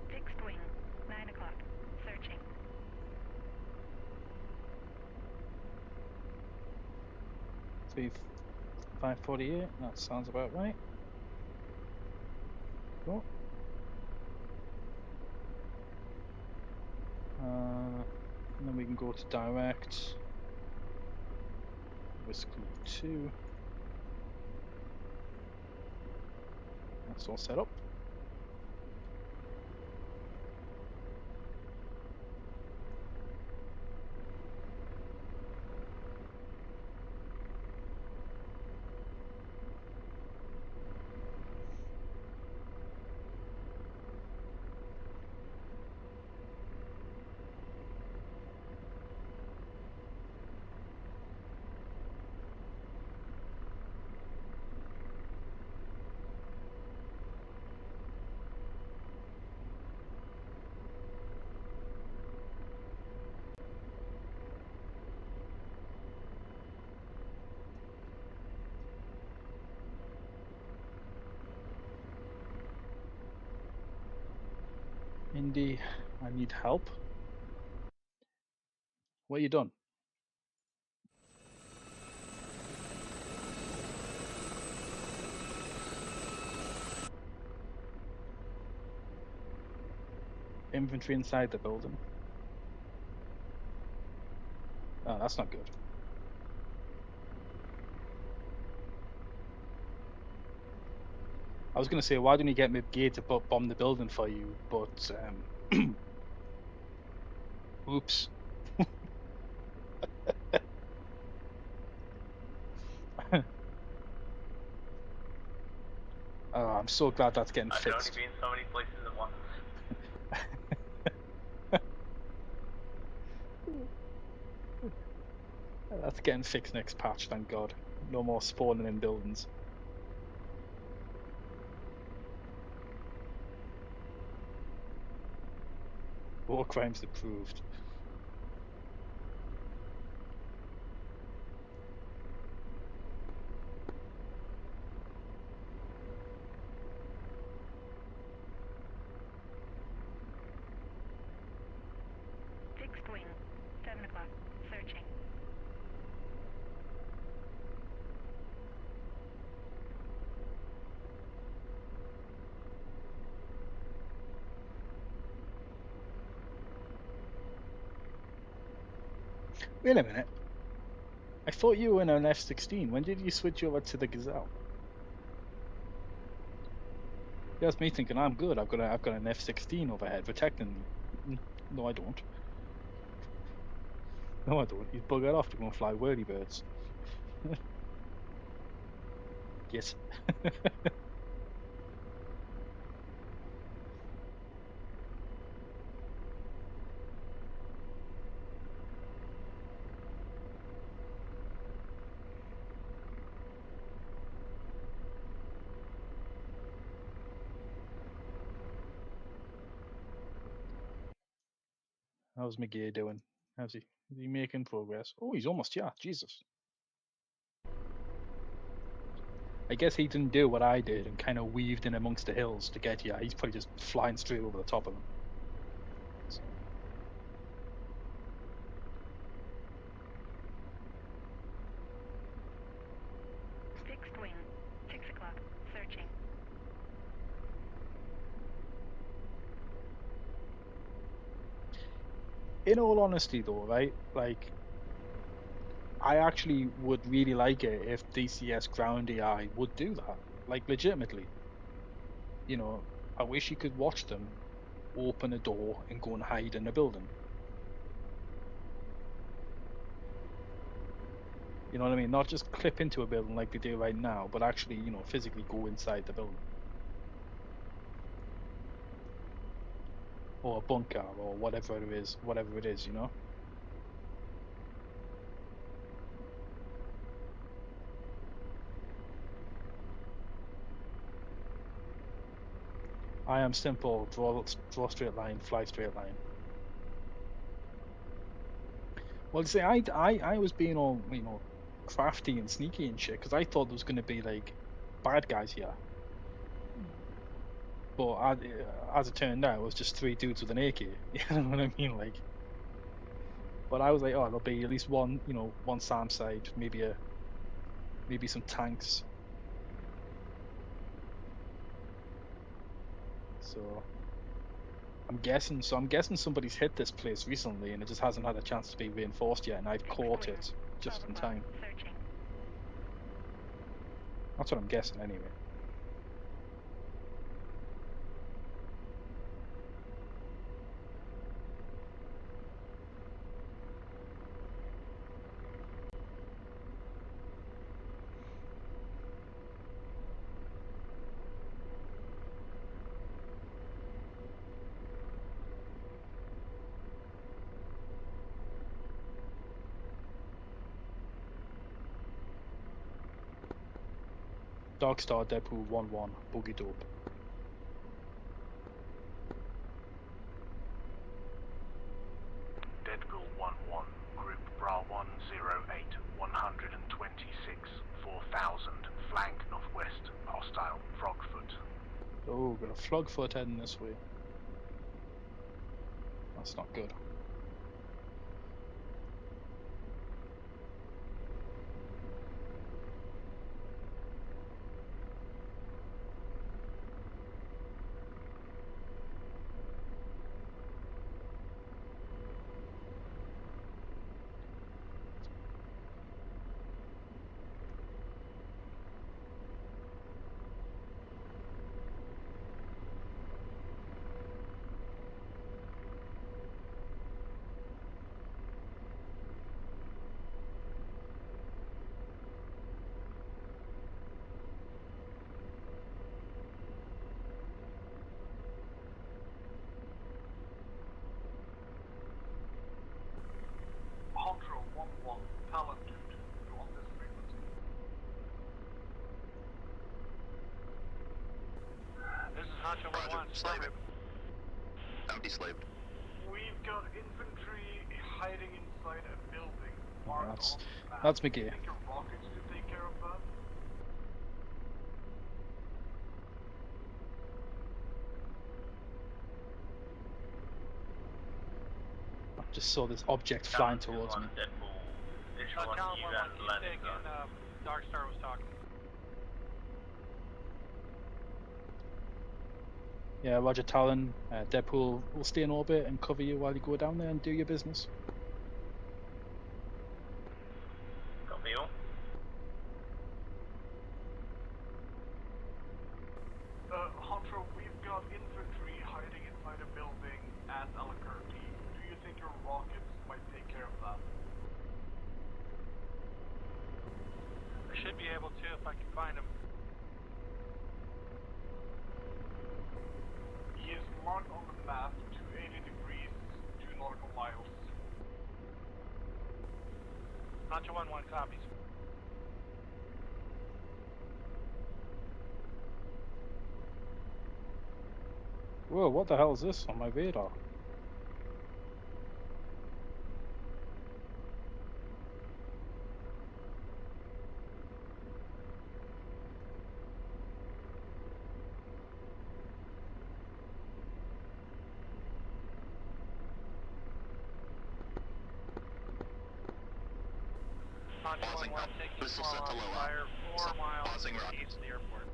Fixed wing. 9 o'clock. Searching. 548. That sounds about right. Cool. And then we can go to direct. Risk group 2. That's all set up. Indy, I need help. What you done? Infantry inside the building. Oh, that's not good. I was going to say, why didn't you get McGee to bomb the building for you? But, oops. Oh, I'm so glad that's getting I can only fixed. be in so many places at once. That's getting fixed next patch, thank God. No more spawning in buildings. War crimes approved. Fixed wing. 7 o'clock. Searching. Wait a minute. I thought you were in an F-16. When did you switch over to the Gazelle? That's me thinking I'm good. I've got an F-16 overhead protecting me. No, I don't. No, I don't. He's buggered off to go and fly whirlybirds. Yes. How's McGee doing? How's he? Is he making progress? Oh, he's almost here. Jesus. I guess he didn't do what I did and kind of weaved in amongst the hills to get here. He's probably just flying straight over the top of them. So. Fixed wing. 6 o'clock. Searching. In all honesty, though, right? Like, I actually would really like it if DCS Ground AI would do that. Like, legitimately. You know, I wish you could watch them open a door and go and hide in a building. You know what I mean? Not just clip into a building like they do right now, but actually, you know, physically go inside the building. Or a bunker or whatever it is, you know? I am simple, draw straight line, fly straight line. Well, see, I was being all, you know, crafty and sneaky and shit, because I thought there was going to be, like, bad guys here. But as it turned out, it was just 3 dudes with an AK. You know what I mean? Like, but I was like, oh, there'll be at least one, you know, one SAM side, maybe some tanks. So I'm guessing somebody's hit this place recently, and it just hasn't had a chance to be reinforced yet, and I've caught it just in time. Searching. That's what I'm guessing, anyway. Darkstar Deadpool 1-1, Boogie Dope. Deadpool 1-1, Group Bra 108, 126, 4000, flank northwest, hostile, Frogfoot. Oh, got a Frogfoot heading this way. That's not good. Control 1-1, Talon 2-2, you're on this frequency. This is Honcho Roger, 1-1, slaving. Empty slaved. We've got infantry hiding inside a building. Oh, Marked that's- on the map. that's Do you McGee. think your rockets could take care of that? I just saw this object flying towards me. Deadpool, issue on Talon you 1-1, and keep landing thinking zone. Dark Star was talking. Yeah, Roger Talon. Deadpool will stay in orbit and cover you while you go down there and do your business. Copy all. Hunter, we've got infantry hiding inside a building at Albuquerque. Do you think your rockets might take care of that? I should be able to if I can find him. He is marked on the map to 80 degrees, 2 nautical miles. Honcho 1-1 copies. Whoa, what the hell is this on my radar? Honcho Pausing 1-1 up. taking Missile small set to low fire 4 Set- miles pausing east rockets. of the airport.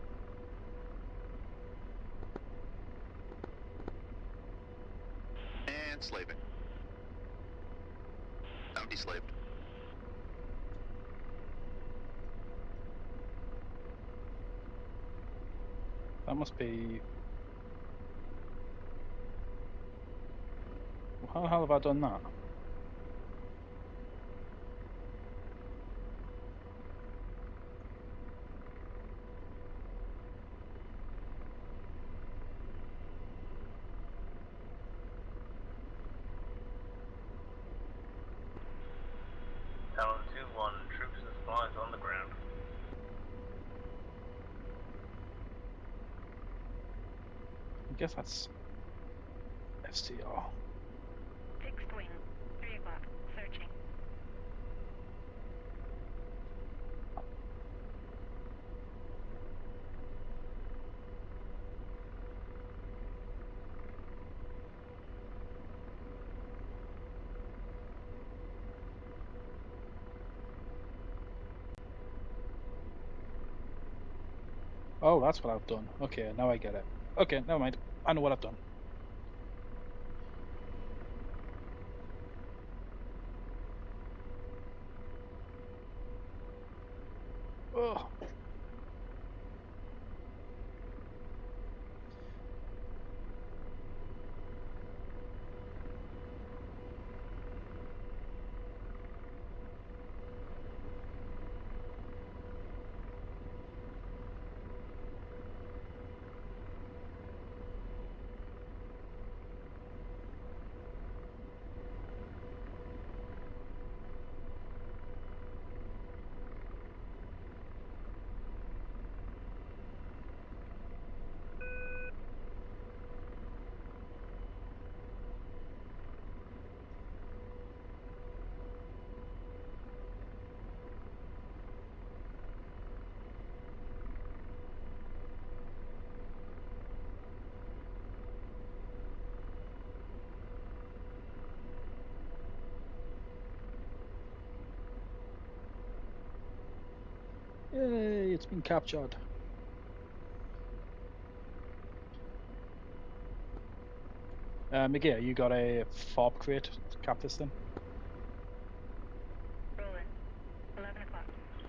And slaving. Empty slaved. That must be... How the hell have I done that? Talon 2-1, troops and spies on the ground. I guess that's FCR. Fixed wing. 3 o'clock. Searching. Oh, that's what I've done. Okay, now I get it. Okay, never mind. I know what I've done. Oh. Yay, it's been captured. McGee, you got a fob crate to cap this thing? Roland. 11 o'clock.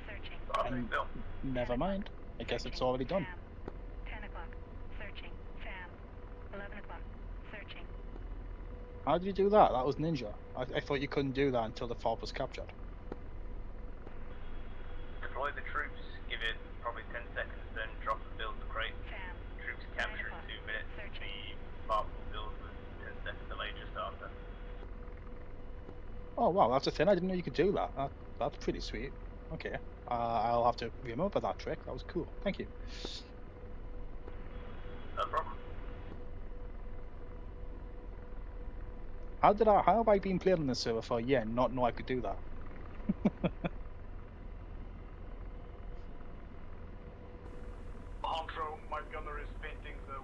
Searching. Bottom bill. Never mind. I guess it's Searching. already done. Sam. 10 o'clock. Searching. Sam. 11 o'clock. Searching. How did you do that? That was ninja. I thought you couldn't do that until the fob was captured. Deploy the troops, give it probably 10 seconds, then drop and build the crate. Sam. Troops capture in 2 minutes. Searching. The FARP will build with 10 second delay just after. Oh wow, that's a thing. I didn't know you could do that. That's pretty sweet. Okay. I'll have to remember that trick. That was cool. Thank you. No problem. How have I been playing on this server for a year and not know I could do that? Hantro, my gunner is painting the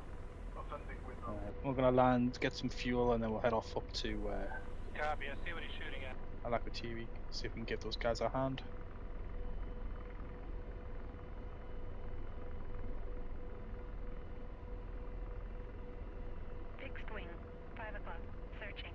offending window. We're gonna land, get some fuel, and then we'll head off up to Copy. I see what he's shooting at. Alaquatiri, see if we can give those guys a hand. Fixed wing. 5 o'clock. Searching.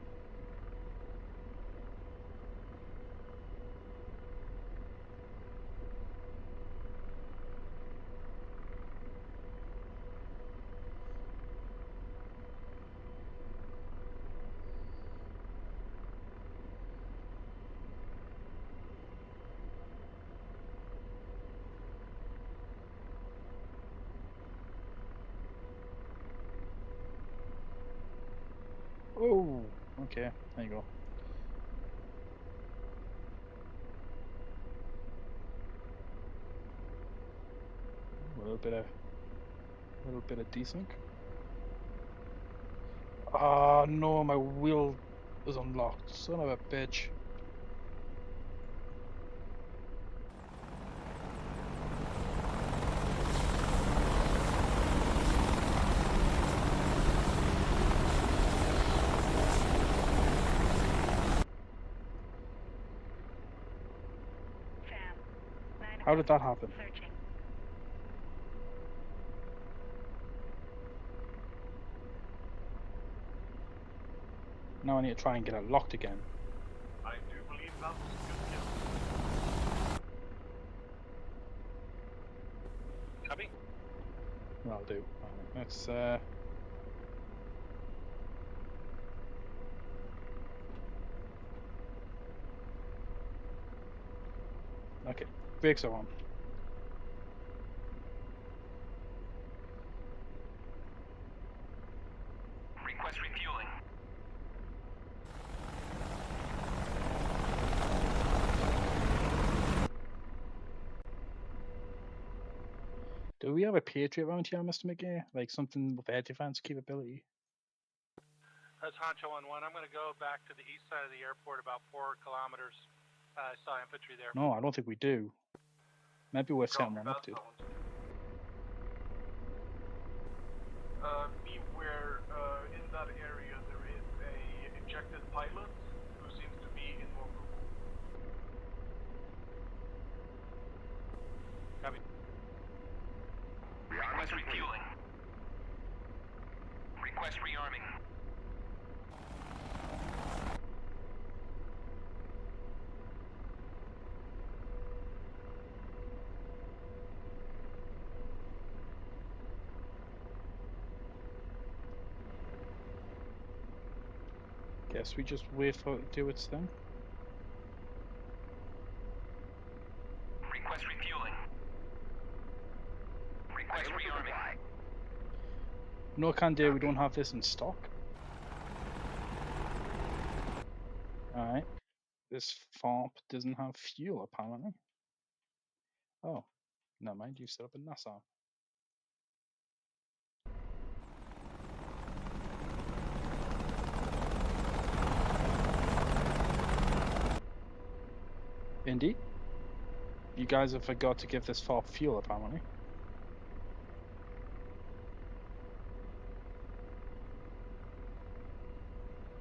Oh, okay. There you go. A little bit of desync. Ah, no, my wheel is unlocked. Son of a bitch. Sam. 9 o'clock. How did that happen? Searching. Now I need to try and get it locked again. I do believe that was a good kill. Copy. That'll do. Alright, let's okay, brakes are on. Request refueling. Do we have a Patriot around here, Mr. McGee? Like something with air defense capability? That's Honcho on 1. I'm going to go back to the east side of the airport about 4 kilometers. I saw infantry there. No, I don't think we do. Maybe we're setting one up, dude. Beware, in that area there is a ejected pilot who seems to be invulnerable. Copy. Request refueling. Request rearming. Guess we just wait for it to do its thing. Request refueling. Request rearming. No can do, we don't have this in stock. Alright. This FARP doesn't have fuel apparently. Oh, never mind, you set up a NASA. Indeed. You guys have forgot to give this FARP fuel apparently.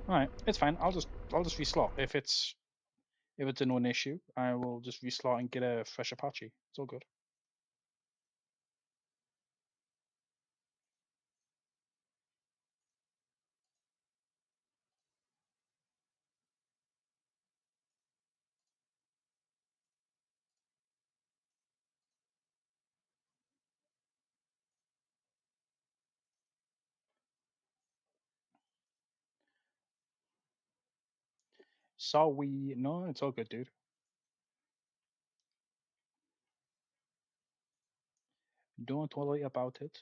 Alright, it's fine. I'll just reslot. If it's a known issue, I will just reslot and get a fresh Apache. It's all good. Sorry. No, it's all good, dude. Don't worry about it.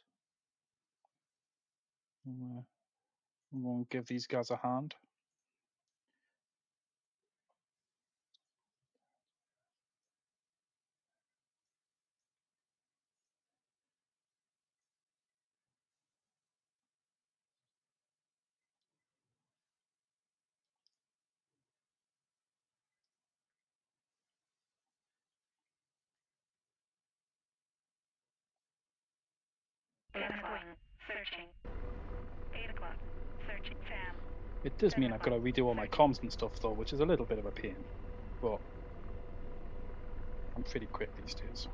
I'm gonna give these guys a hand. Searching. 8 o'clock. Searching. Sam. It does mean I've got to redo all my comms and stuff though, which is a little bit of a pain. But I'm pretty quick these days.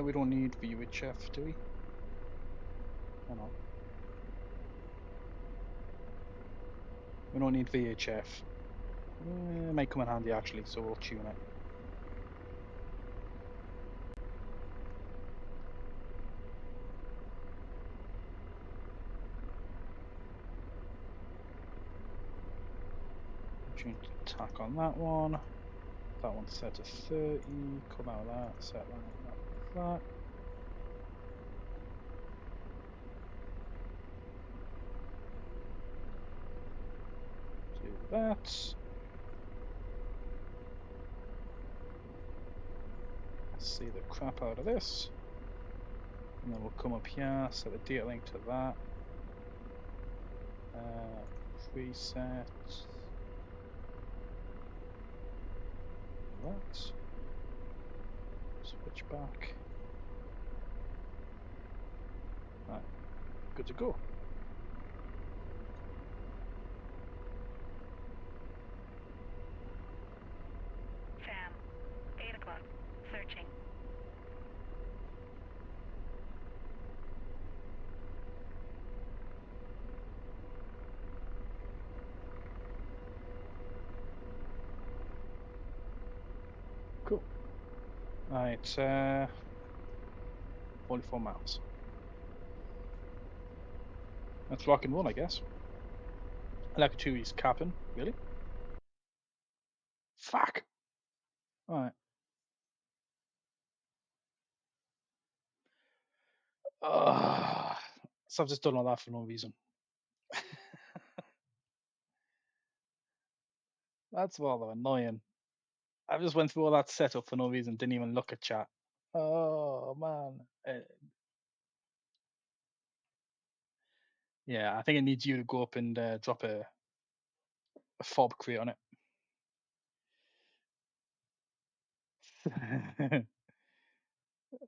We don't need VHF, do we? Oh no. We don't need VHF. It might come in handy actually, so we'll tune it. Change the tack on that one. That one's set to 30. Come out of that. Set that. Do that. Let's see the crap out of this. And then we'll come up here, set the data link to that. Preset. That. Switch back. Right. Good to go. Sam. 8 o'clock. Searching. Cool. Right, 44 miles. Let's rock and roll, I guess. Level 2 is capping, really? Fuck! Alright. So I've just done all that for no reason. That's rather annoying. I just went through all that setup for no reason, didn't even look at chat. Oh, man. Yeah, I think it needs you to go up and drop a fob crate on it.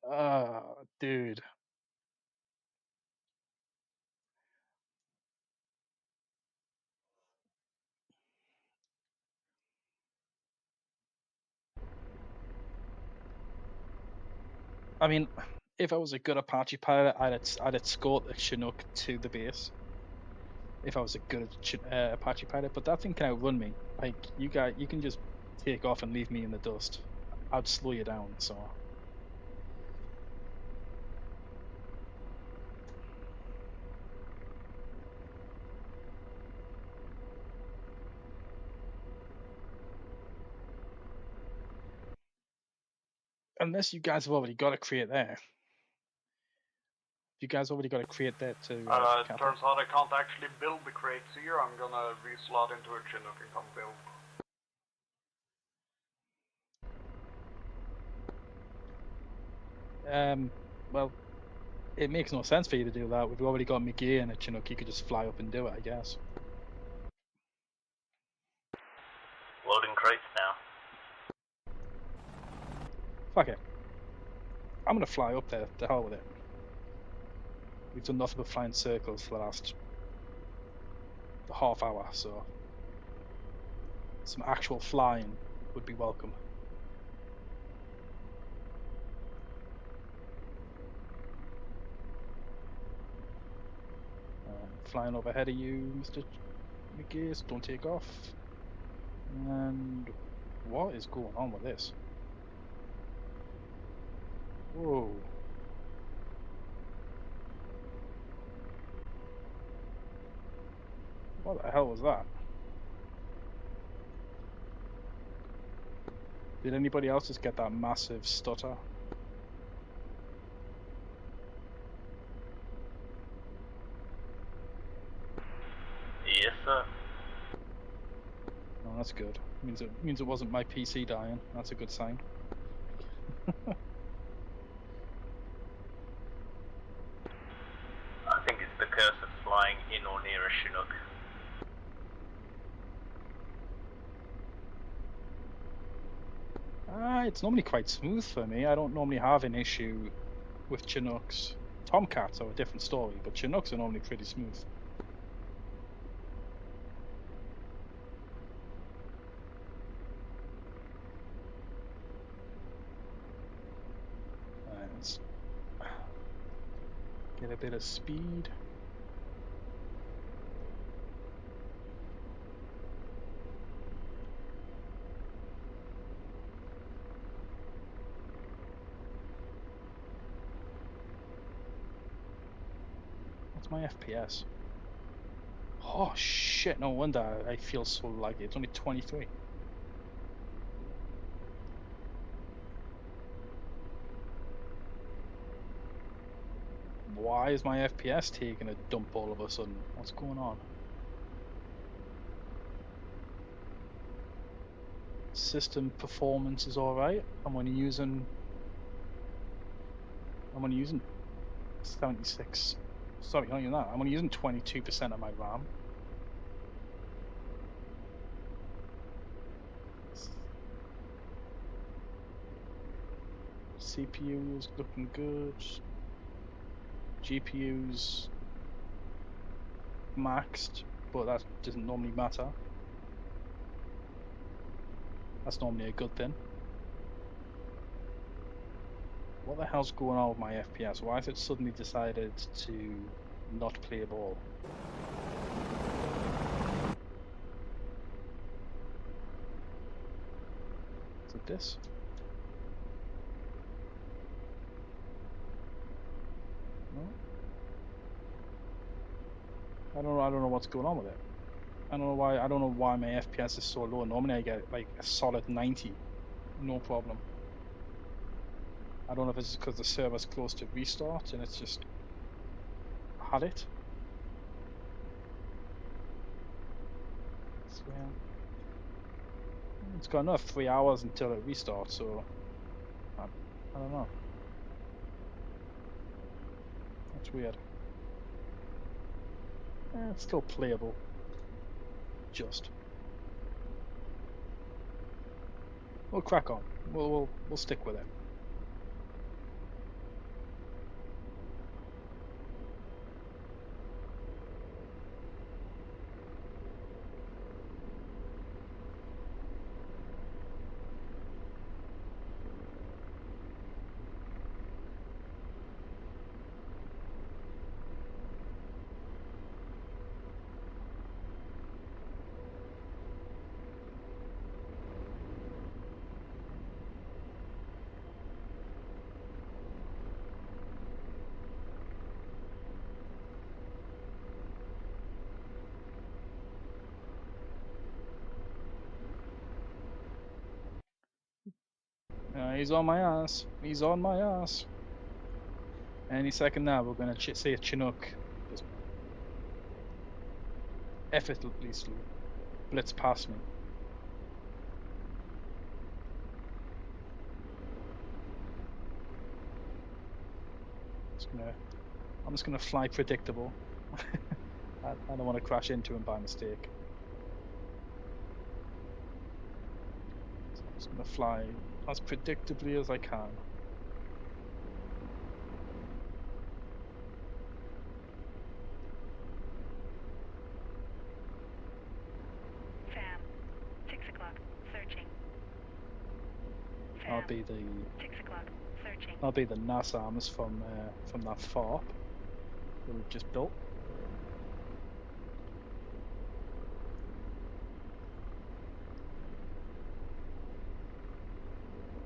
Oh, dude. I mean, if I was a good Apache pilot, I'd escort the Chinook to the base. If I was a good Apache pilot, but that thing can outrun me. Like you can just take off and leave me in the dust. I'd slow you down. So Unless you guys have already got a crate there. You guys already got a crate there to It cap turns out I can't actually build the crates here. I'm gonna reslot into a Chinook and come build. Well, it makes no sense for you to do that. We've already got McGee and a Chinook. You could just fly up and do it, I guess. Loading crates now. Fuck it. I'm gonna fly up there. To hell with it. We've done nothing but fly in circles for the last half hour, so some actual flying would be welcome. Flying overhead of you, Mr. McGee, so don't take off. And what is going on with this? Whoa. What the hell was that? Did anybody else just get that massive stutter? Yes, sir. Oh, that's good. Means it wasn't my PC dying. That's a good sign. I think it's the curse of flying in or near a Chinook. It's normally quite smooth for me. I don't normally have an issue with Chinooks. Tomcats are a different story, but Chinooks are normally pretty smooth. Let's get a bit of speed. What's my FPS? Oh shit, no wonder I feel so laggy. It's only 23. Why is my FPS taking a dump all of a sudden? What's going on? System performance is alright. I'm only using 76. Sorry, not even that. I'm only using 22% of my RAM. CPU is looking good. GPU's maxed, but that doesn't normally matter. That's normally a good thing. What the hell's going on with my FPS? Why has it suddenly decided to not play ball? Is it this? No? I don't know what's going on with it. I don't know why my FPS is so low. Normally I get like a solid 90, no problem. I don't know if it's because the server's close to restart and it's just had it. Well, it's got another 3 hours until it restarts, so I don't know. That's weird. It's still playable. Just. We'll crack on. We'll stick with it. He's on my ass. He's on my ass. Any second now, we're gonna see a Chinook just effortlessly blitz past me. I'm just gonna fly predictable. I don't want to crash into him by mistake. So I'm just gonna fly as predictably as I can. Sam, 6 o'clock, searching. I'll Sam, be the 6 o'clock, searching. I'll be the NAS arms from that FARP that we've just built.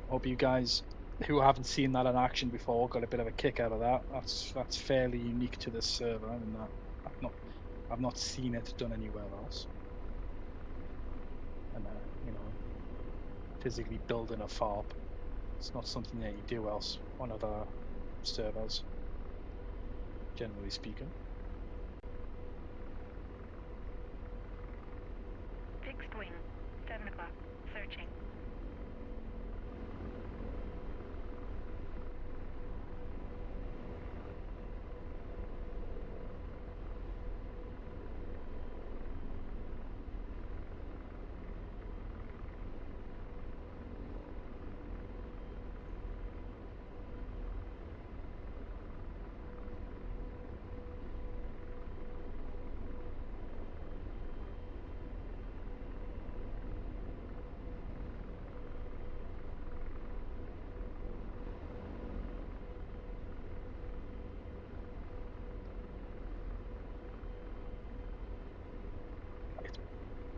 Hope you guys who haven't seen that in action before got a bit of a kick out of that. That's fairly unique to this server, in that I've not seen it done anywhere else. And you know, physically building a FARP, it's not something that you do else on other servers, generally speaking. Fixed wing, 7 o'clock, searching.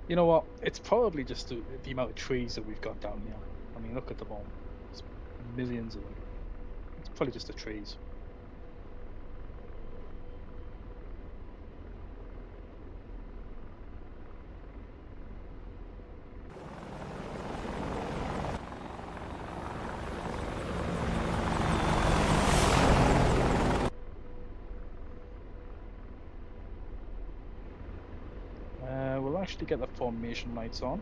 You know what? It's probably just the amount of trees that we've got down here. I mean, look at them all. There's millions of them. It's probably just the trees. We'll actually get the formation lights on.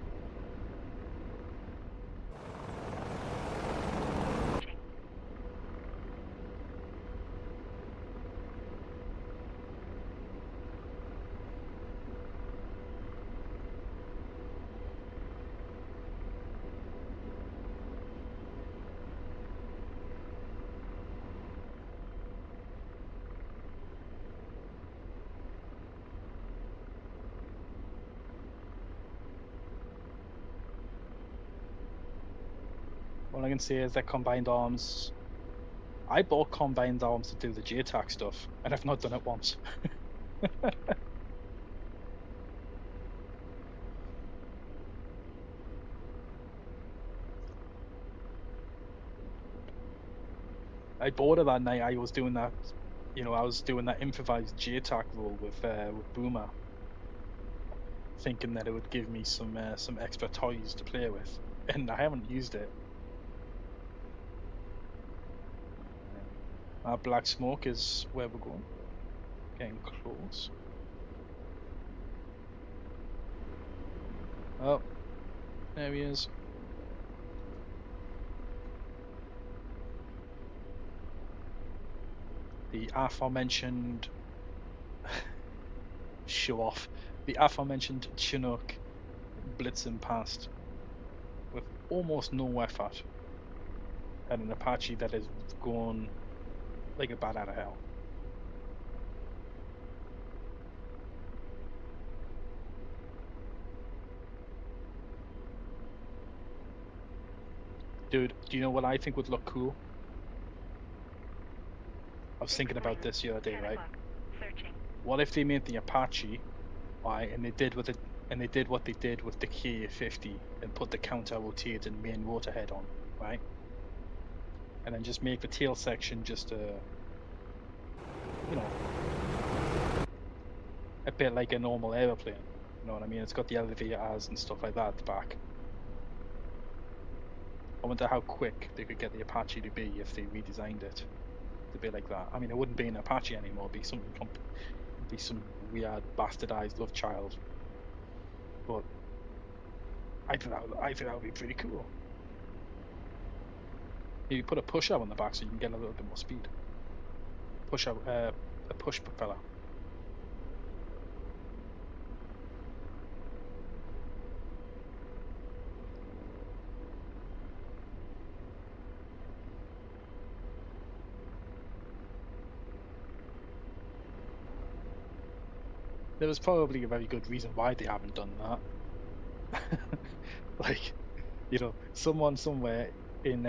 All I can say is that combined arms. I bought combined arms to do the JTAC stuff, and I've not done it once. I bought it that night. I was doing that, I was doing that improvised JTAC roll with Boomer, thinking that it would give me some extra toys to play with, and I haven't used it. Our black smoke is where we're going. Getting close. Oh, there he is. The aforementioned show off. The aforementioned Chinook blitzing past with almost no effort, and an Apache that is going like a bat out of hell. Dude, do you know what I think would look cool? I was thinking about this the other day, right? What if they made the Apache, right, and they did what they did with the K50 and put the counter-rotated main rotor head on, right? And then just make the tail section just a bit like a normal aeroplane. You know what I mean? It's got the elevators and stuff like that at the back. I wonder how quick they could get the Apache to be if they redesigned it to be like that. I mean, it wouldn't be an Apache anymore. It'd be something it'd be some weird bastardized love child. But I think that would be pretty cool. You put a push out on the back so you can get a little bit more speed. Push out a push propeller. There was probably a very good reason why they haven't done that. Like, you know, someone somewhere in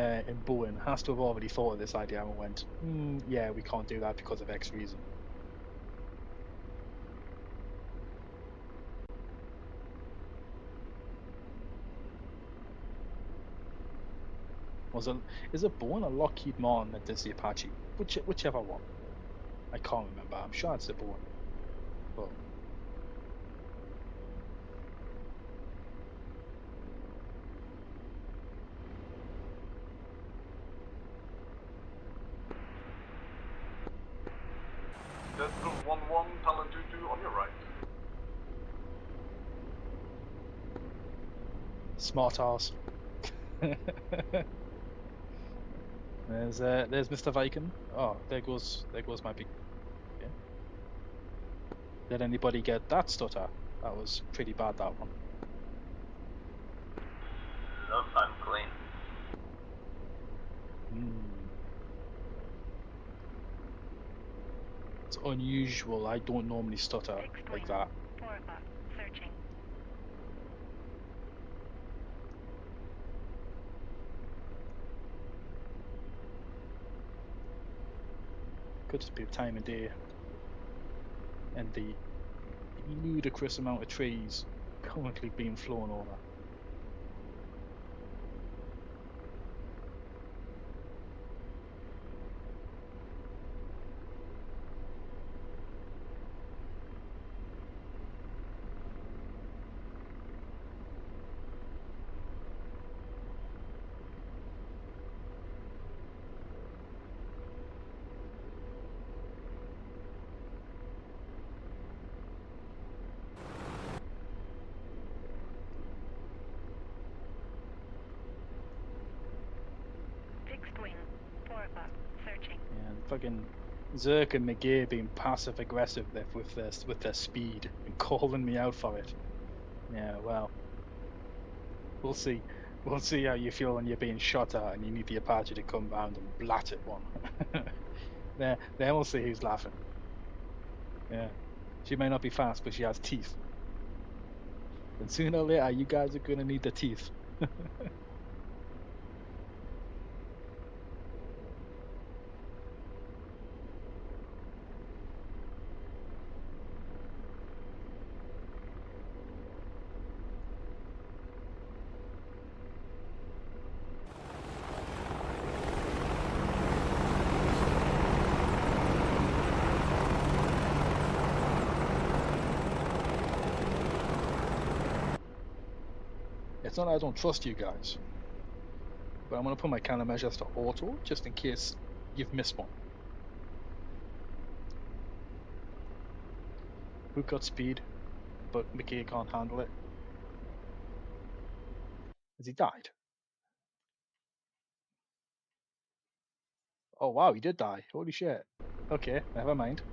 Bowen has to have already thought of this idea and went, yeah, we can't do that because of X reason. Is it Bowen or Lockheed Martin that does the Apache? Whichever one. I can't remember. I'm sure it's the Bowen. But That's the 1-1 Palantutu on your right. smart ass. There's Mr. Viking. Oh, there goes my big. Yeah. Did anybody get that stutter? That was pretty bad, that one. Nope, I'm clean. It's unusual. I don't normally stutter like that. 4 o'clock. Searching. Could just be the time of day and the ludicrous amount of trees currently being flown over. Fixed wing. 4 o'clock. Searching. And fucking Zerk and McGee being passive aggressive with their speed and calling me out for it. Yeah, well, we'll see. We'll see how you feel when you're being shot at and you need the Apache to come round and blat at one. Then we'll see who's laughing. Yeah, she may not be fast, but she has teeth. And sooner or later, you guys are gonna need the teeth. It's not that I don't trust you guys, but I'm going to put my countermeasures to auto just in case you've missed one. We've got speed, but McKay can't handle it. Has he died? Oh wow, he did die. Holy shit. Okay, never mind.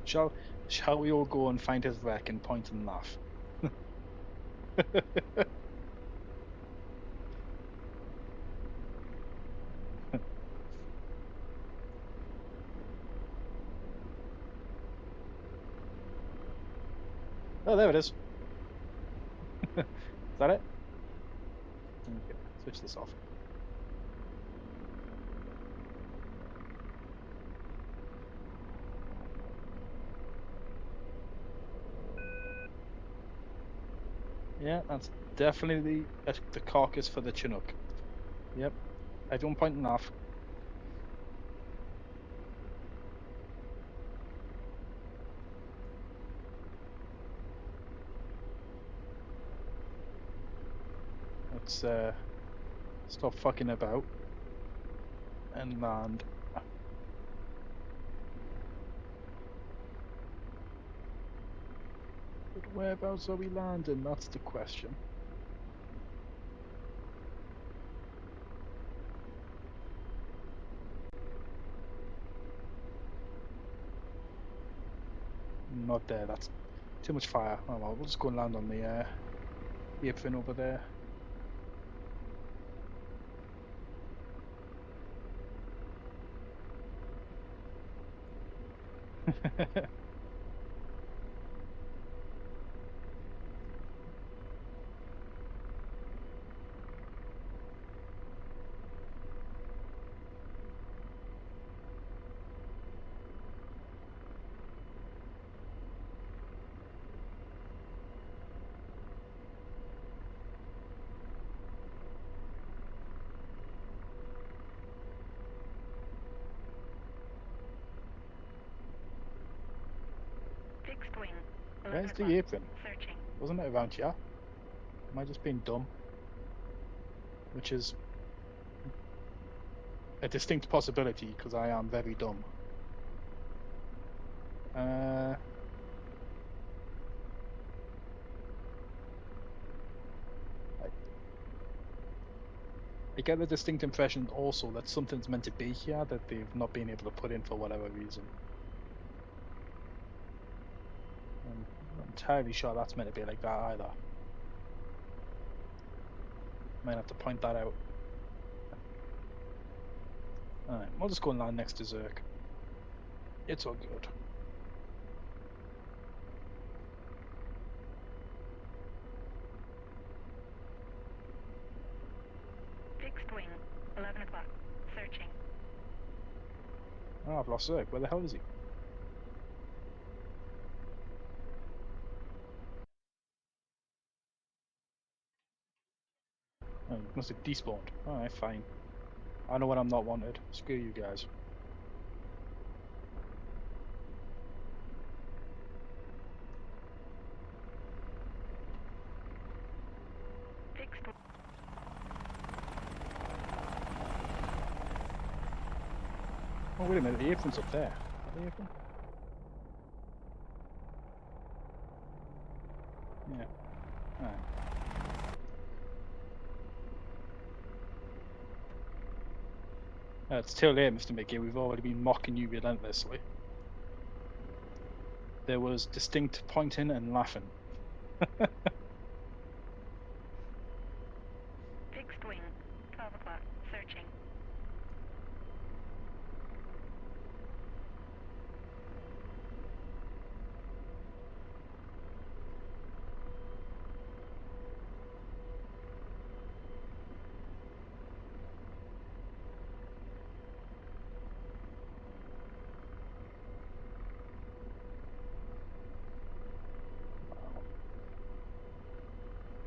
Shall we all go and find his wreck and point and laugh? Oh, there it is. Is that it? Okay, switch this off. Yeah, that's definitely the carcass for the Chinook. Yep, I don't point and laugh. Let's stop fucking about and land. But whereabouts are we landing? That's the question. Not there, that's too much fire. Oh well, we'll just go and land on the apron over there. Fixed wing. Where's 11 the o'clock. apron? Searching. Wasn't it around here? Am I just being dumb? Which is a distinct possibility because I am very dumb. I get the distinct impression also that something's meant to be here that they've not been able to put in for whatever reason. I'm not entirely sure that's meant to be like that either. Might have to point that out. Alright, we'll just go and land next to Zerk. It's all good. Fixed wing. 11 o'clock. Searching. Oh, I've lost Zerk. Where the hell is he? Oh, he must have despawned. Alright, fine. I know when I'm not wanted. Screw you guys. Fixed. Oh, wait a minute. The apron's up there. The apron? Yeah. Alright. It's too late, Mr. Mickey. We've already been mocking you relentlessly. There was distinct pointing and laughing. Fixed wing. 12 o'clock. Searching.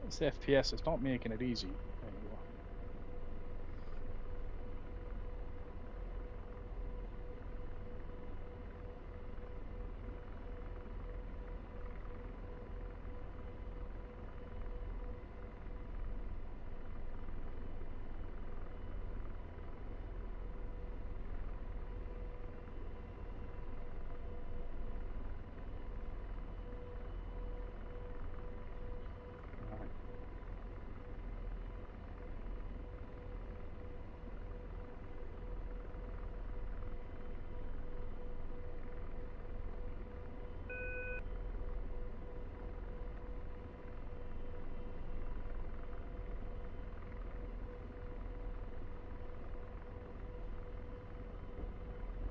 This FPS is not making it easy. There you go. Alright.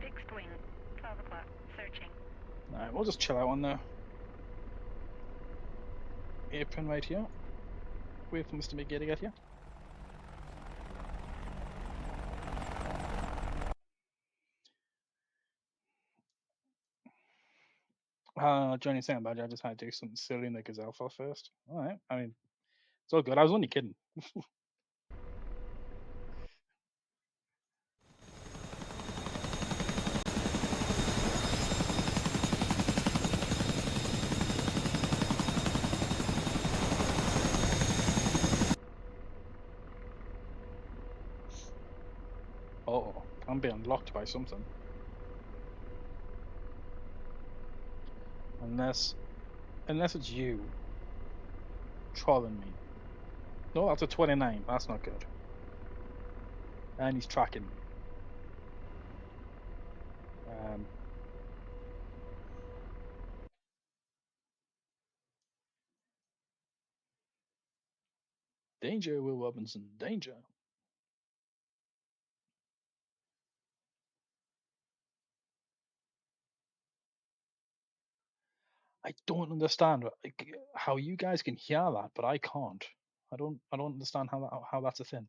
Fixed wing. 12 o'clock. Searching. Alright, we'll just chill out on the apron right here. Wait for Mr. Mickey to get here. Johnny saying about I just had to do something silly in the Gazelle first. Alright, I mean, it's all good. I was only kidding. I'm being locked by something. Unless it's you trolling me. No, that's a 29. That's not good. And he's tracking me. Danger, Will Robinson, danger. I don't understand how you guys can hear that, but I can't. I don't understand how that's a thing.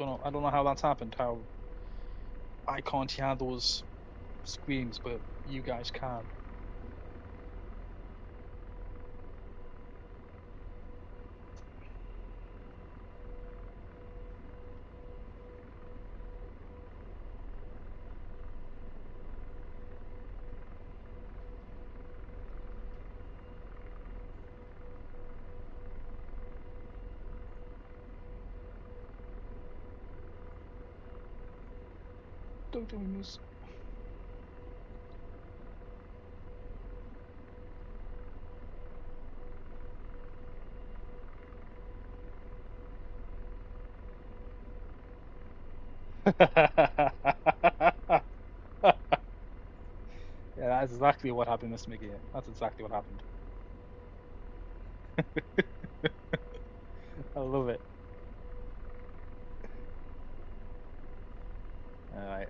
I don't know how that's happened. How I can't hear those screams, but you guys can. Don't do me, miss. Yeah, that's exactly what happened, Mr. McGee. That's exactly what happened. I love it. All right,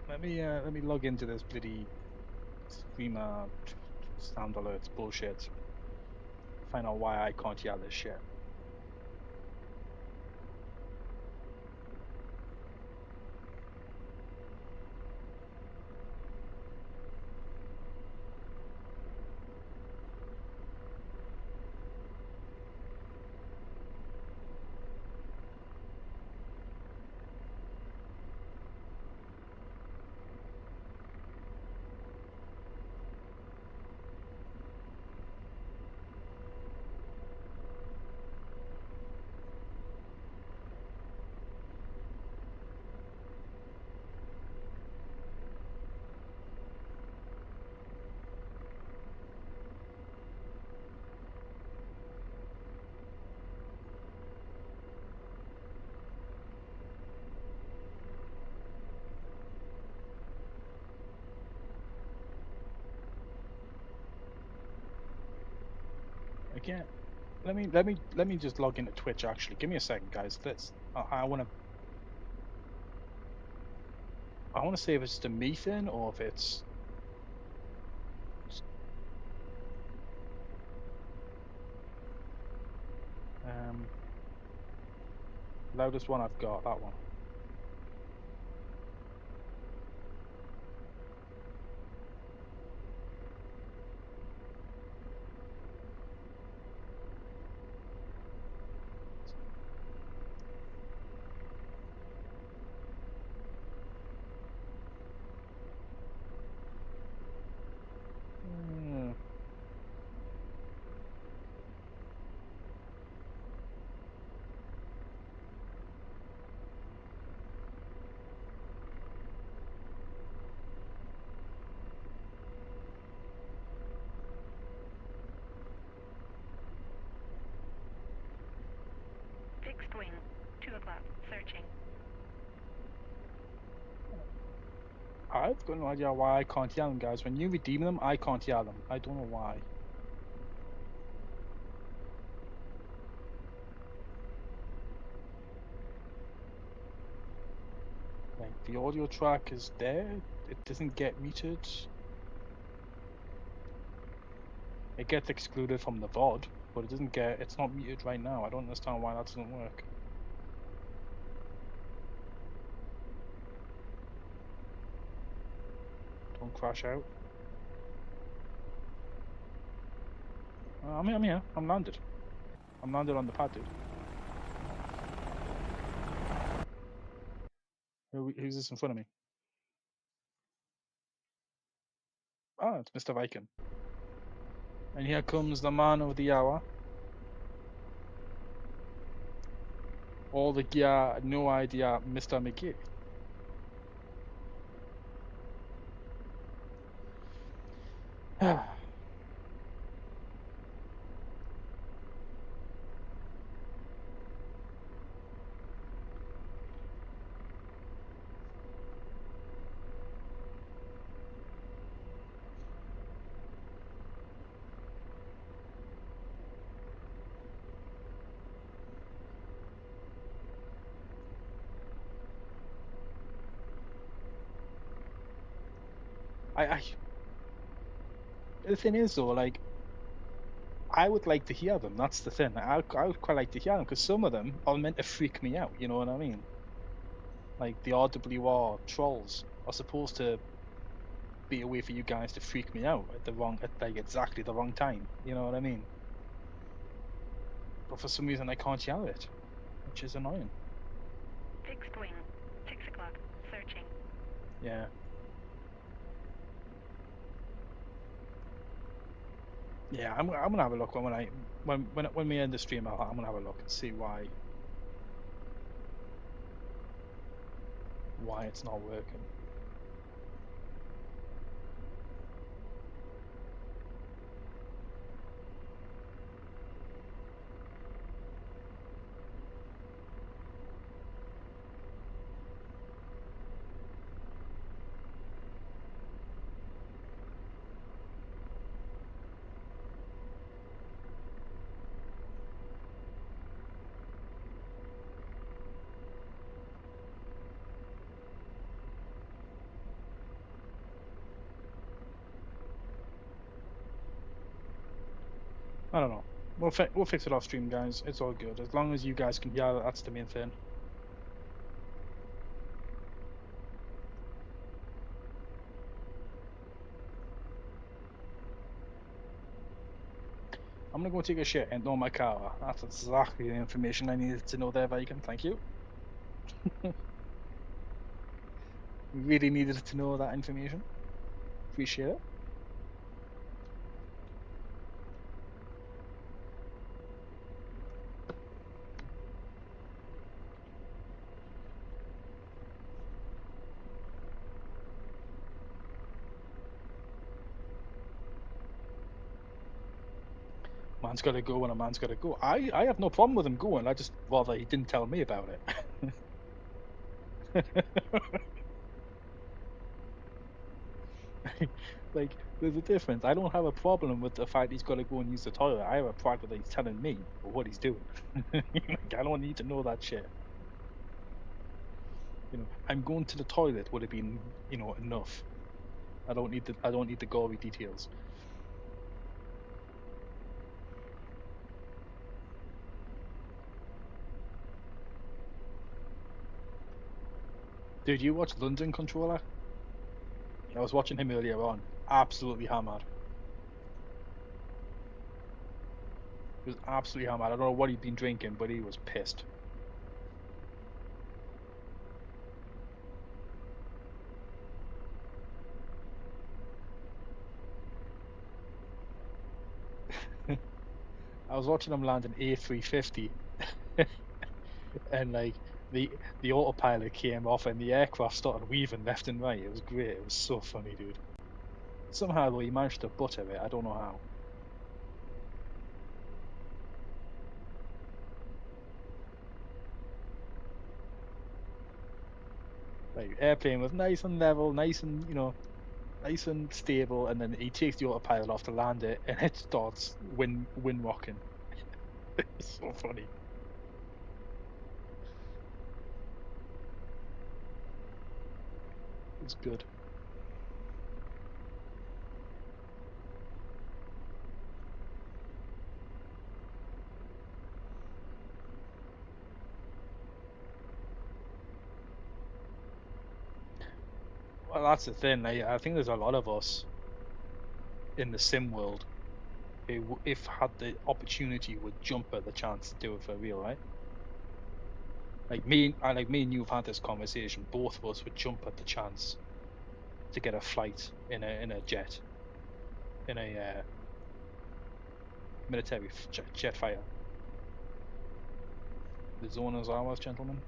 let me log into this bloody streamer sound alerts bullshit. Find out why I can't hear this shit. Again, let me just log into Twitch. Actually, give me a second, guys. I want to see if it's the me thing or if it's loudest one I've got. That one. Fixed wing, 2 o'clock, searching. I've got no idea why I can't hear them, guys. When you redeem them, I can't hear them. I don't know why. Like, the audio track is there. It doesn't get muted. It gets excluded from the VOD, but it's not muted right now. I don't understand why that doesn't work. Don't crash out. I'm here. I'm landed. I'm landed on the pad, dude. Who's this in front of me? Ah, it's Mr. Viking. And here comes the man of the hour. All the gear, no idea, Mr. McGee. The thing is though, like, I would like to hear them. That's the thing. I would quite like to hear them because some of them are meant to freak me out. You know what I mean? Like the RWR trolls are supposed to be a way for you guys to freak me out at like exactly the wrong time. You know what I mean? But for some reason I can't hear it, which is annoying. Fixed wing. 6 o'clock. Searching. Yeah. Yeah, I'm gonna have a look when we end the stream. I'm gonna have a look and see why it's not working. I don't know. We'll fix it off stream, guys. It's all good as long as you guys can hear. That's the main thing. I'm gonna go take a shit and know my car. That's exactly the information I needed to know there, Viking. Thank you. Really needed to know that information. Appreciate it. Man's gotta go when a man's gotta go. I have no problem with him going. I just rather he didn't tell me about it. Like, there's a difference. I don't have a problem with the fact he's got to go and use the toilet. I have a problem that he's telling me what he's doing. Like, I don't need to know that shit. You know, I'm going to the toilet would have been, you know, enough. I don't need the gory details. Did you watch London Controller? I was watching him earlier on. Absolutely hammered. He was absolutely hammered. I don't know what he'd been drinking, but he was pissed. I was watching him land an A350, and like the autopilot came off, and the aircraft started weaving left and right. It was great. It was so funny, dude. Somehow though, he managed to butter it. I don't know how. Like, airplane was nice and level, nice and, you know, nice and stable, and then he takes the autopilot off to land it, and it starts wind rocking. It's so funny. It's good. Well, that's the thing. I think there's a lot of us in the sim world who, if had the opportunity, would jump at the chance to do it for real, right? Like me and you have had this conversation. Both of us would jump at the chance to get a flight in a jet, in a military jet fighter. The zone is ours, gentlemen.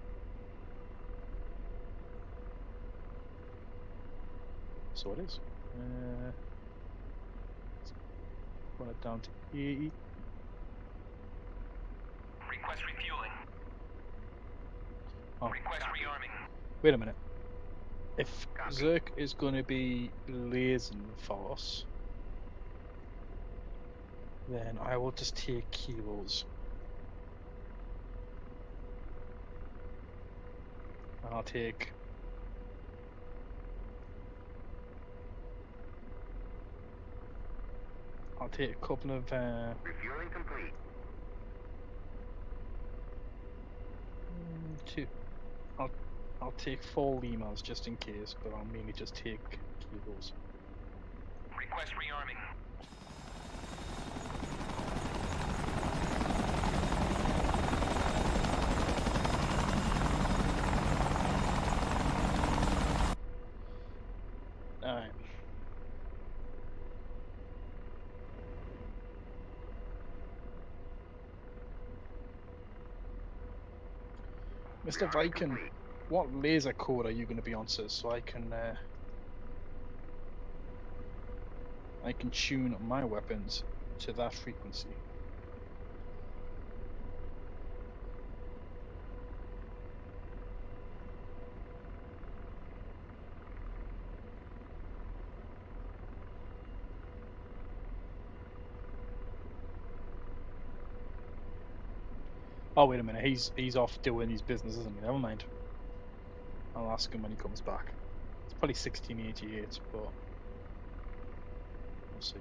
So it is. Let's run it down to 80. Request refueling. Oh, Request rearming. wait a minute. If Zerk is going to be lasing for us, then I will just take kilos. And I'll take a couple of Refueling complete. two. I'll take 4 lemurs just in case, but I'll mainly just take kilos. Request rearming. Alright. Mr. Viking, what laser code are you going to be on, sir, so I can tune my weapons to that frequency? Oh, wait a minute. He's off doing his business, isn't he? Never mind. I'll ask him when he comes back. It's probably 1688, but we'll see.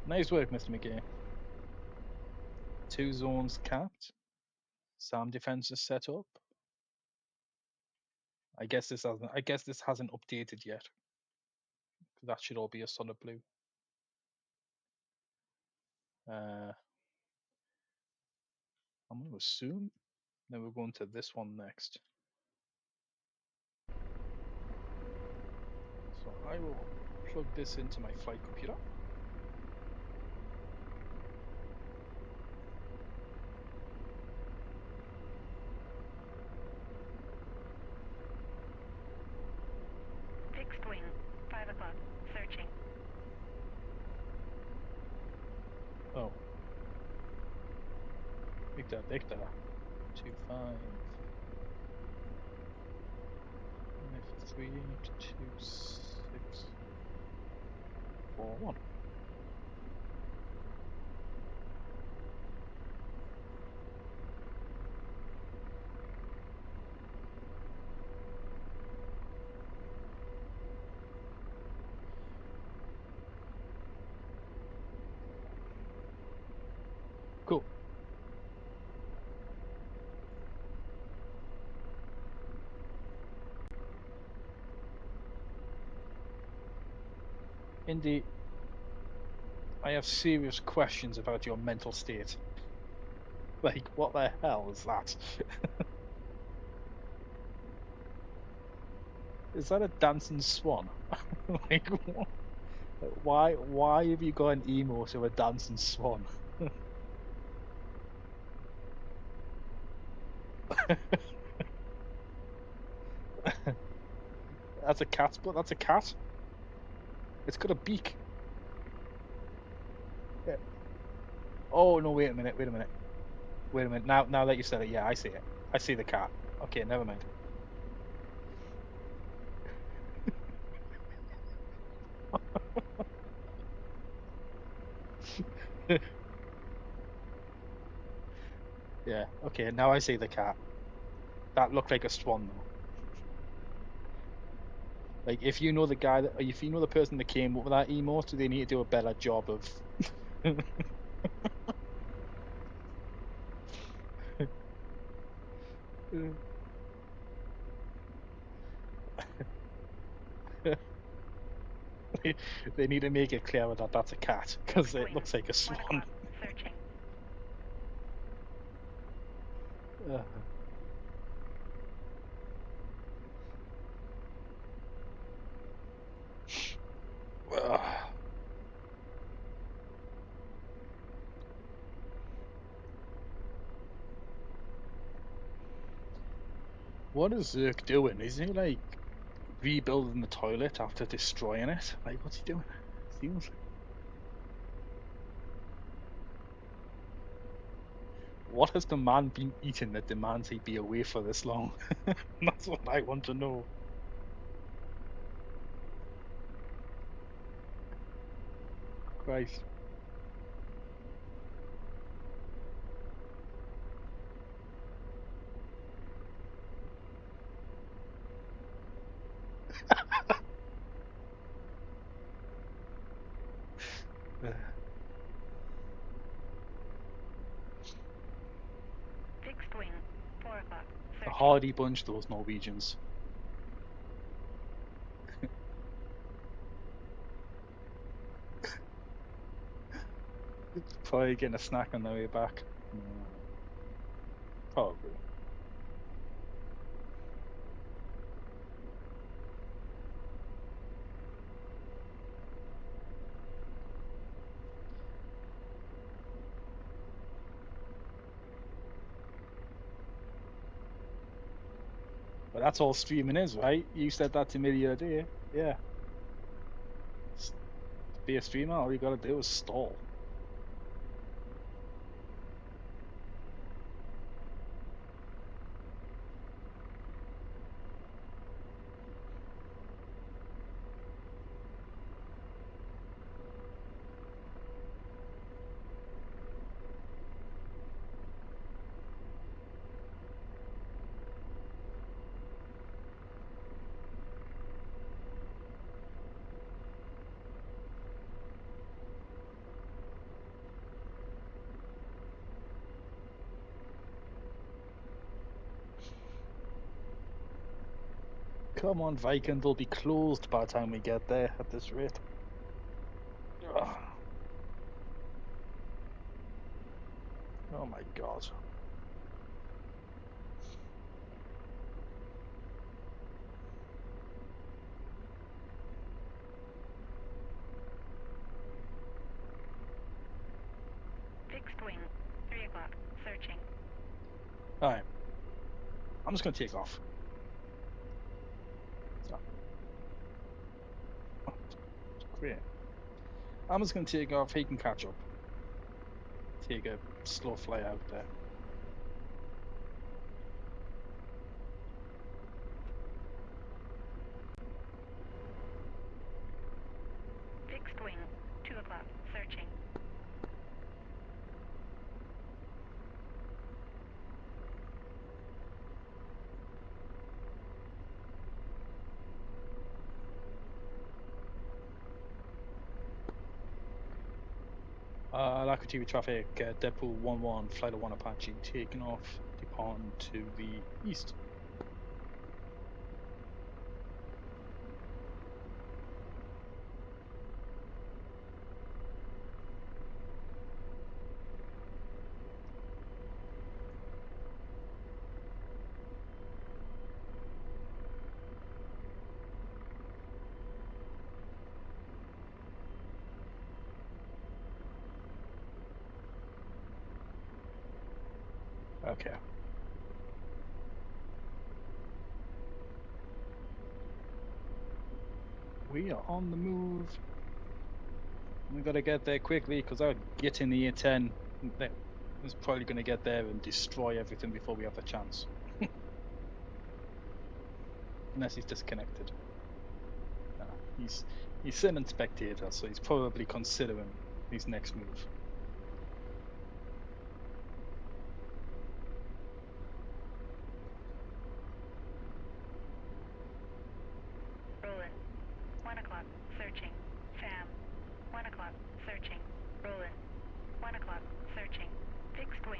Nice work, Mr. McGee. 2 zones capped. SAM defense is set up. I guess this hasn't updated yet. That should all be a solid blue. I'm going to assume. Then we're going to this one next. So I will plug this into my flight computer. Fixed wing, 5 o'clock, searching. Oh. Victor. 25. F382641. Cool. Indy, I have serious questions about your mental state. Like, what the hell is that? Is that a dancing swan? Like, what? Why have you got an emote of a dancing swan? That's a cat's butt. That's a cat. It's got a beak. Yeah. Oh no! Wait a minute. Now that you said it, yeah, I see it. I see the cat. Okay, never mind. Yeah. Okay, now I see the cat. That looked like a swan though. Like, if you know the person that came up with that emote, they need to do a better job of. They need to make it clearer that that's a cat, because it looks like a swan. Searching. What is Zerk doing? Is he like rebuilding the toilet after destroying it? Like, what's he doing? Seriously. What has the man been eating that demands he be away for this long? That's what I want to know. Christ. Fixed wing, 4 o'clock. A Searching. hardy bunch, those Norwegians. Probably getting a snack on their way back. Probably. But that's all streaming is, right? You said that to me the other day. Yeah. To be a streamer, all you gotta do is stall. Come on, Viking, they'll be closed by the time we get there at this rate. Ugh. Oh my god. Fixed wing, 3 o'clock. Searching. Alright. I'm just gonna take off. So. Oh, great. I'm just gonna take off, he can catch up. Take a slow flight out there. Fixed wing, 2 o'clock. Searching. Alacrity with traffic, Deadpool 1-1, Flight of 1 Apache, taking off, departing to the east. Okay. We are on the move. We gotta get there quickly because I'll get in the A10. He's probably gonna get there and destroy everything before we have a chance. Unless he's disconnected. No, he's sitting in spectator, so he's probably considering his next move. Roland. 1 o'clock. Searching. Sam. 1 o'clock. Searching. Roland. 1 o'clock. Searching. Fixed wing,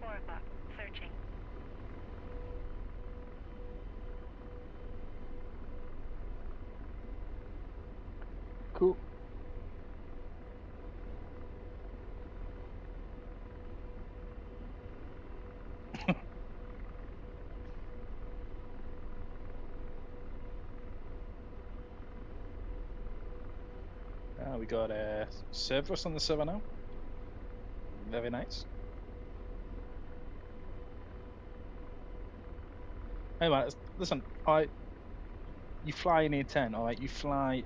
4 o'clock. Searching. Cool. We got Cerberus on the server now. Very nice. Anyway, listen, you fly an A10, all right? You fly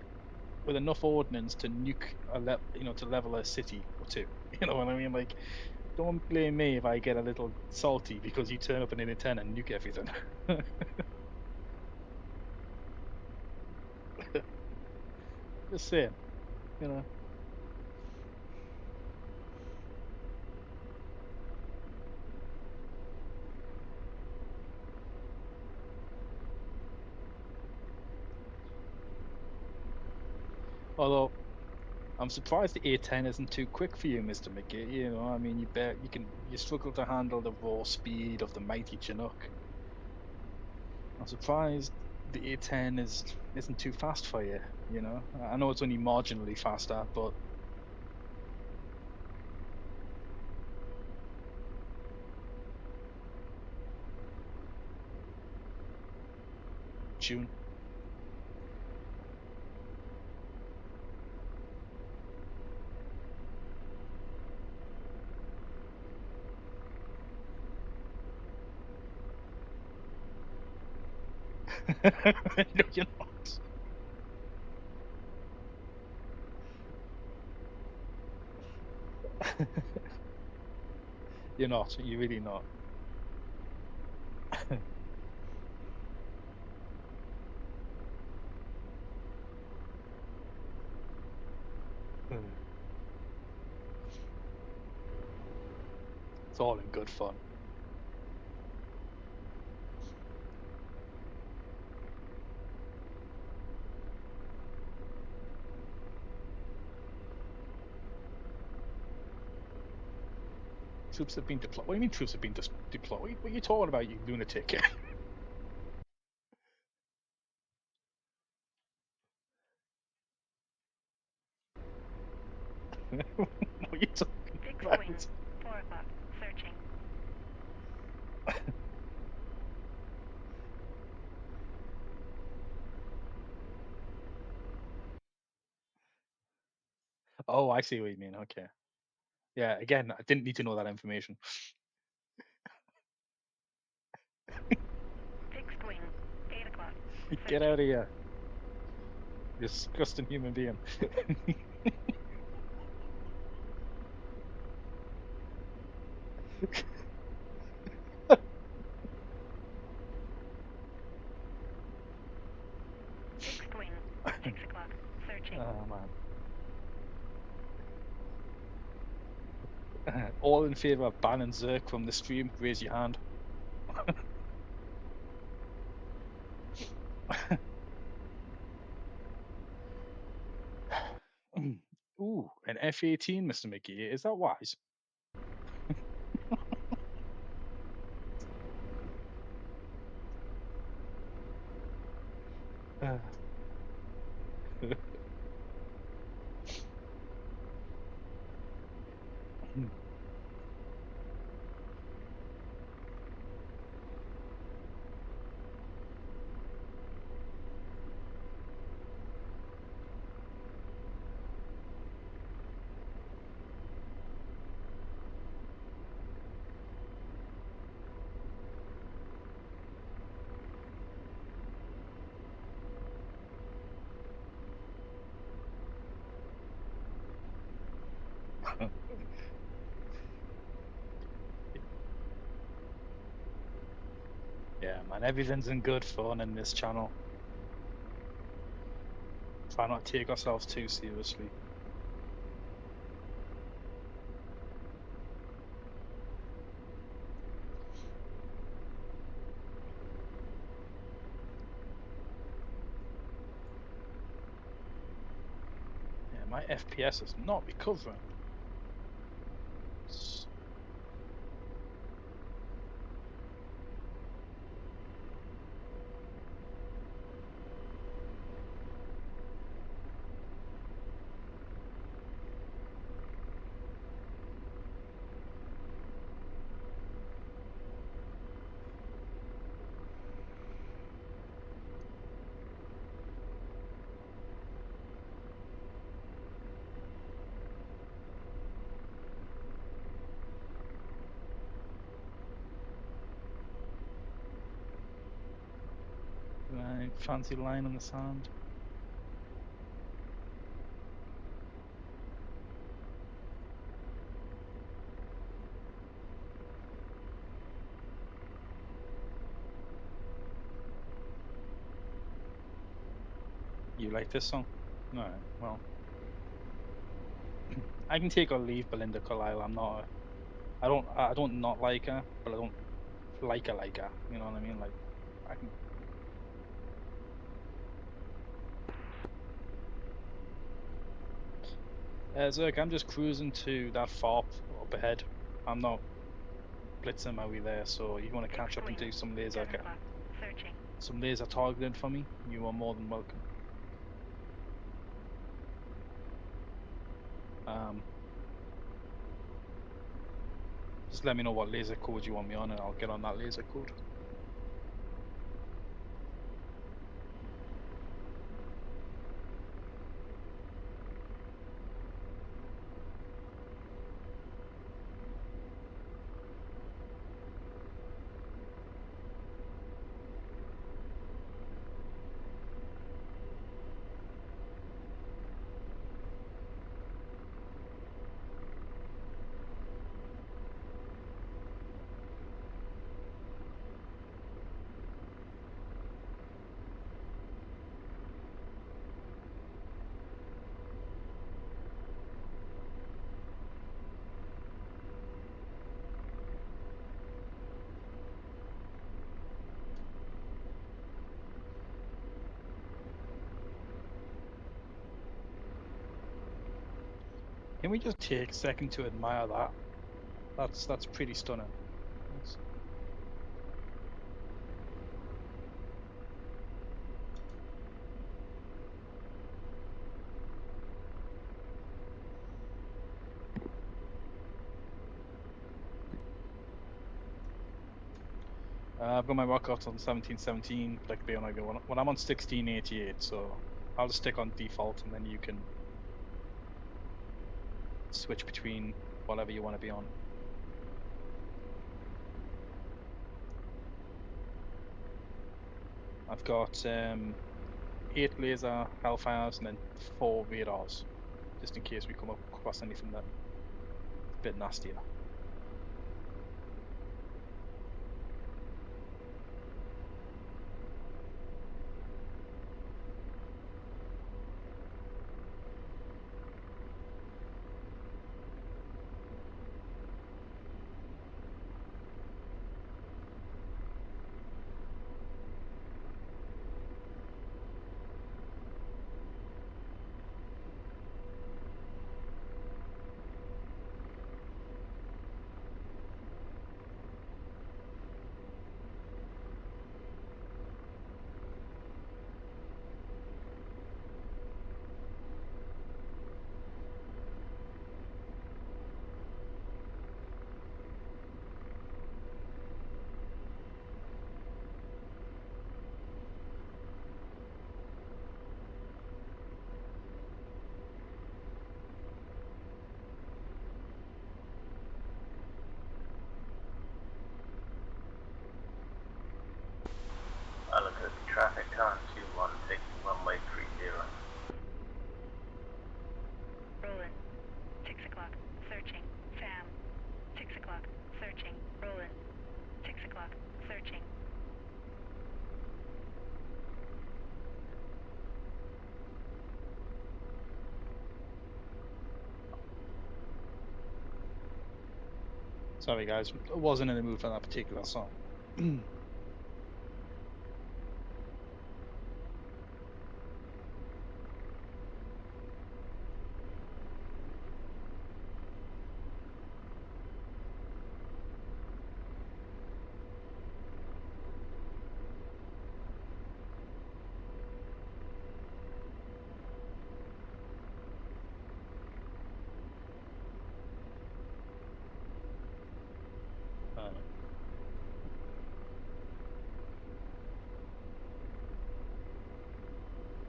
with enough ordnance to nuke to level a city or two. You know what I mean? Like, don't blame me if I get a little salty because you turn up in an A10 and nuke everything. Just saying, you know. Although I'm surprised the A10 isn't too quick for you, Mr. McGee. You know, I mean, you struggle to handle the raw speed of the mighty Chinook. I'm surprised the A10 isn't too fast for you. You know, I know it's only marginally faster, but June. No, you're not. You're not. You're really not. It's all in good fun. Troops have been deployed. What do you mean troops have been deployed? What are you talking about, you lunatic? What are you talking Fixed about? wing. 4 o'clock. Searching. Oh, I see what you mean. Okay. Yeah, again, I didn't need to know that information. Fixed wing. 8 o'clock. Get out of here. Disgusting human being. Fixed wing. 6 o'clock. Searching. Oh, man. All in favor of banning Zerk from the stream, raise your hand. Ooh, an F-18, Mr. McGee. Is that wise? Yeah, man, everything's in good fun in this channel. Try not to take ourselves too seriously. Yeah, my FPS is not recovering. Fancy line on the sand. You like this song? Alright, well. I can take or leave Belinda Carlisle. I don't not like her, but I don't like her. You know what I mean? Like, I can. Zerk, I'm just cruising to that FARP up ahead. I'm not blitzing my way there, so you want to catch up and do some laser, Searching. some laser targeting for me, you are more than welcome. Just let me know what laser code you want me on, and I'll get on that laser code. Can we just take a second to admire that? That's pretty stunning. I've got my workouts on 1717, like when I'm on 1688, so I'll just stick on default, and then you can switch between whatever you want to be on. I've got 8 laser Hellfires and then 4 radars, just in case we come across anything that's a bit nastier. Alert traffic time 216 runway 30. Roland. 6 o'clock. Searching. Sam. 6 o'clock. Searching. Roland. 6 o'clock. Searching. Sorry guys, I wasn't in the mood for that particular song.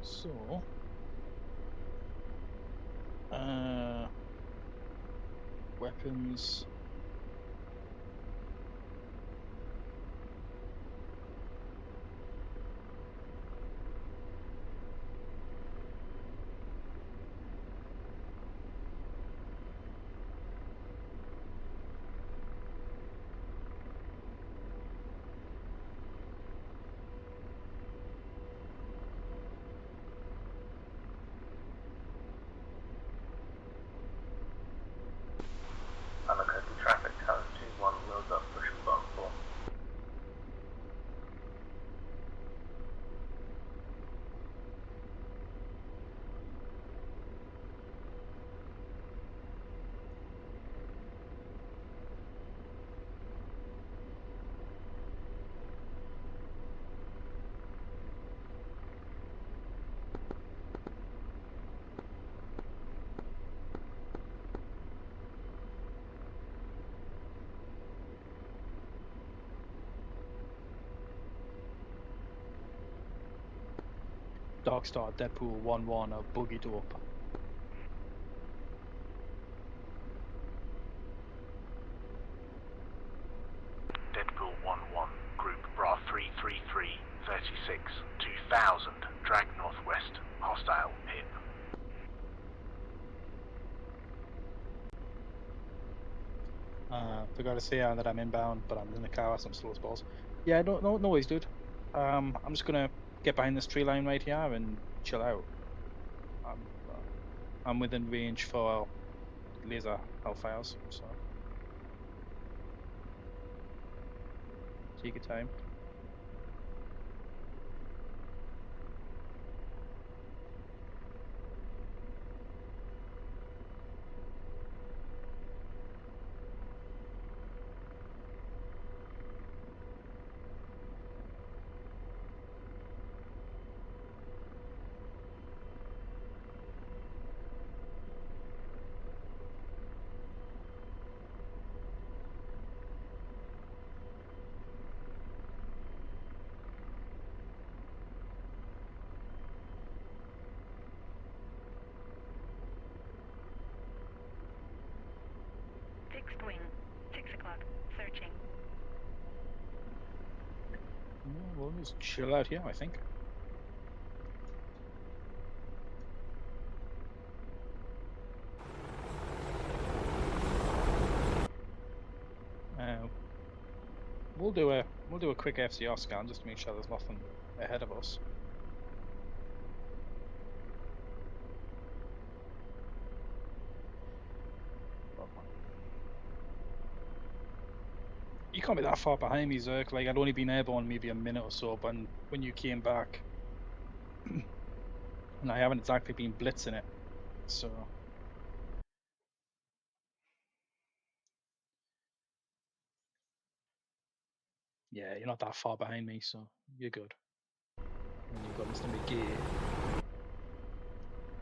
So, weapons. Darkstar, Deadpool 1-1 are buggied up. Deadpool 1-1, Group Bra 333, 36, 2000, drag northwest, hostile, hit. Forgot to say that I'm inbound, but I'm in the car with some slow balls. Yeah, no worries, dude. I'm just gonna get behind this tree line right here and chill out. I'm within range for laser hellfires, so take your time. Fixed wing. 6 o'clock. Searching. Yeah, we'll just chill out here, I think. We'll do a quick FCR scan just to make sure there's nothing ahead of us. You can't be that far behind me, Zerk. Like, I'd only been airborne maybe a minute or so, but when you came back, and I haven't exactly been blitzing it, so. Yeah, you're not that far behind me, so you're good. And you've got Mr. McGee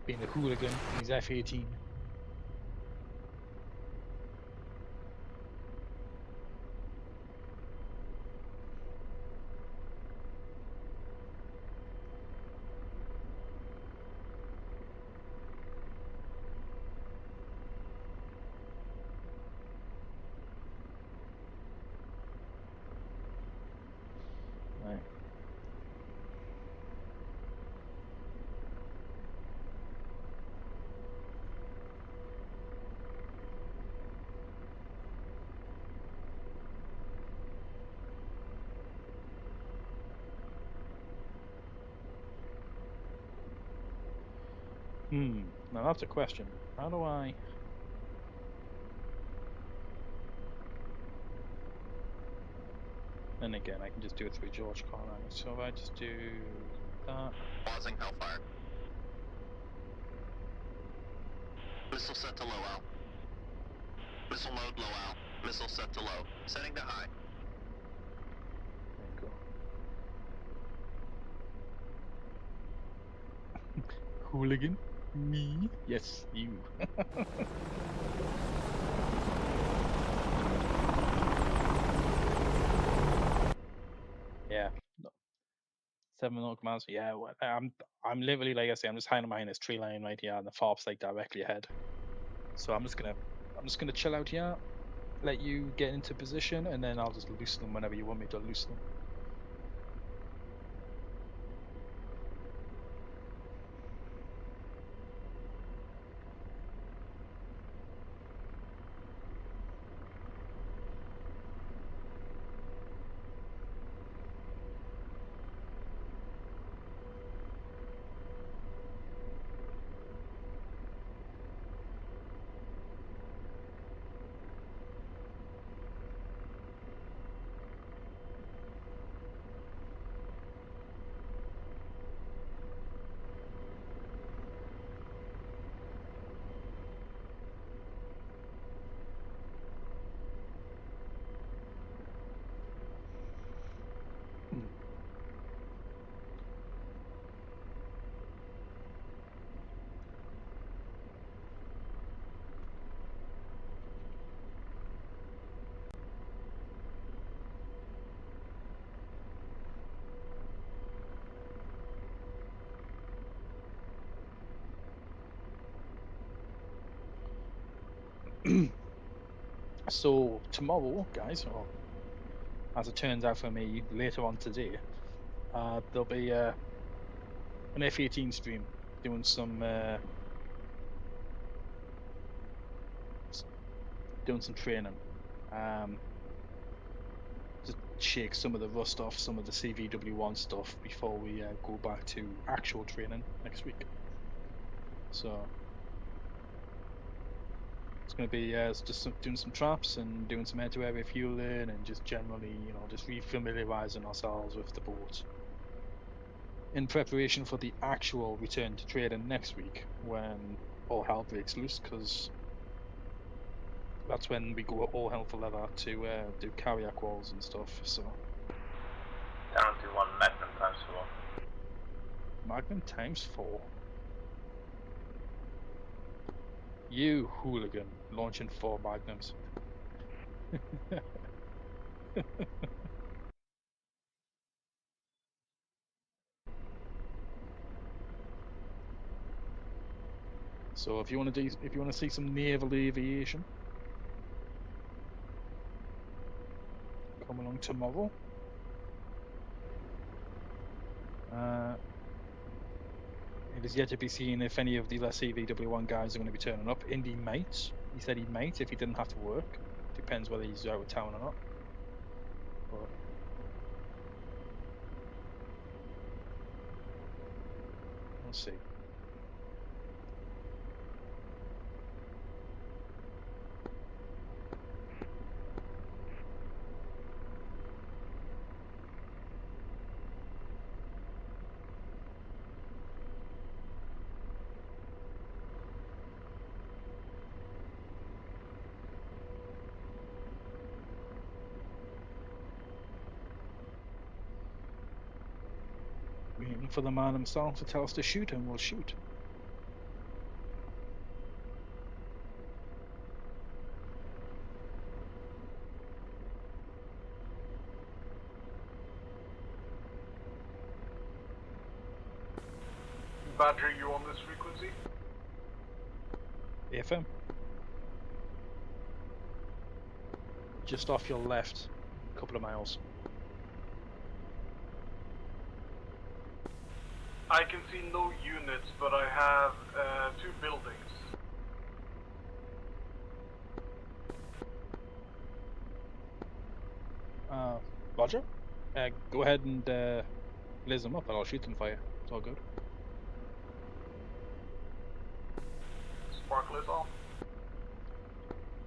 being a hooligan in his F-18. Right. Now that's a question. How do I... And again, I can just do it through George Carlin. So if I just do that... Pausing Hellfire. Missile set to low out. Missile mode low out. Missile set to low. Setting to high. There you go. Hooligan? Me? Yes, you. Yeah. 7 knock commands. Yeah, I'm literally, like I say, I'm just hiding behind this tree line right here, and the FOB's like directly ahead. So I'm just gonna chill out here, let you get into position, and then I'll just loosen them whenever you want me to loosen them. So tomorrow, guys, or as it turns out for me, later on today, there'll be an F-18 stream doing some training. Just shake some of the rust off some of the CVW1 stuff before we go back to actual training next week. So it's going to be just doing some traps and doing some air-to-air refueling and just generally, just refamiliarizing ourselves with the boat in preparation for the actual return to trading next week when all hell breaks loose, because that's when we go all hell for leather to do carrier calls and stuff. So Down to 1 Magnum times 4. Magnum times 4. You hooligan launching 4 Magnums. So if you want to see some naval aviation, come along tomorrow. It is yet to be seen if any of the less CVW1 guys are going to be turning up. Indy might. He said he might if he didn't have to work. Depends whether he's out of town or not. But we'll see. Waiting for the man himself to tell us to shoot, and we'll shoot. Badger, you on this frequency? FM. Just off your left, a couple of miles. I can see no units, but I have 2 buildings. Roger. Go ahead and blaze them up, and I'll shoot them for you. It's all good. Sparkle is on.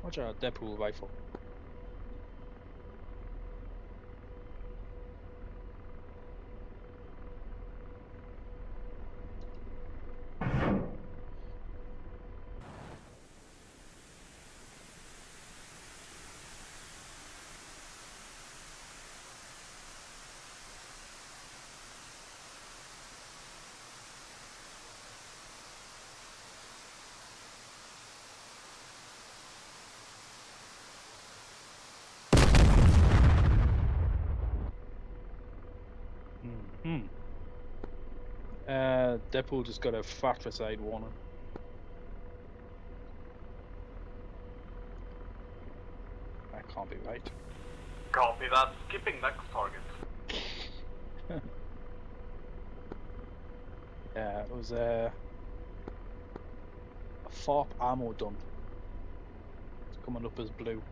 Roger, Deadpool rifle. Deadpool just got a fratricide warning. That can't be right. Copy that. Skipping next target. Yeah, it was a FARP ammo dump. It's coming up as blue.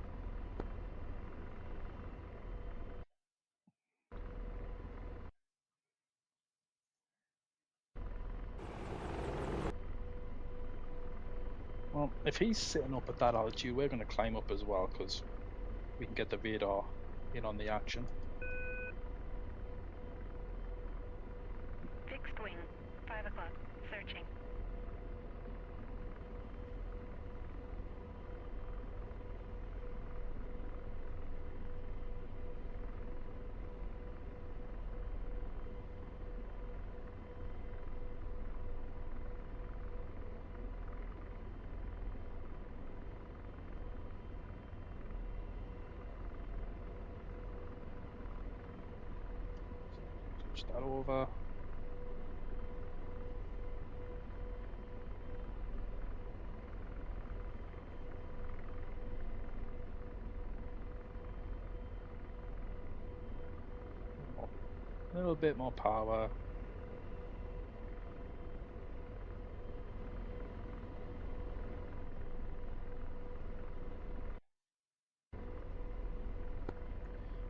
Well, if he's sitting up at that altitude, we're going to climb up as well, because we can get the radar in on the action. Fixed wing, 5 o'clock, searching. Switch that over. little bit more power.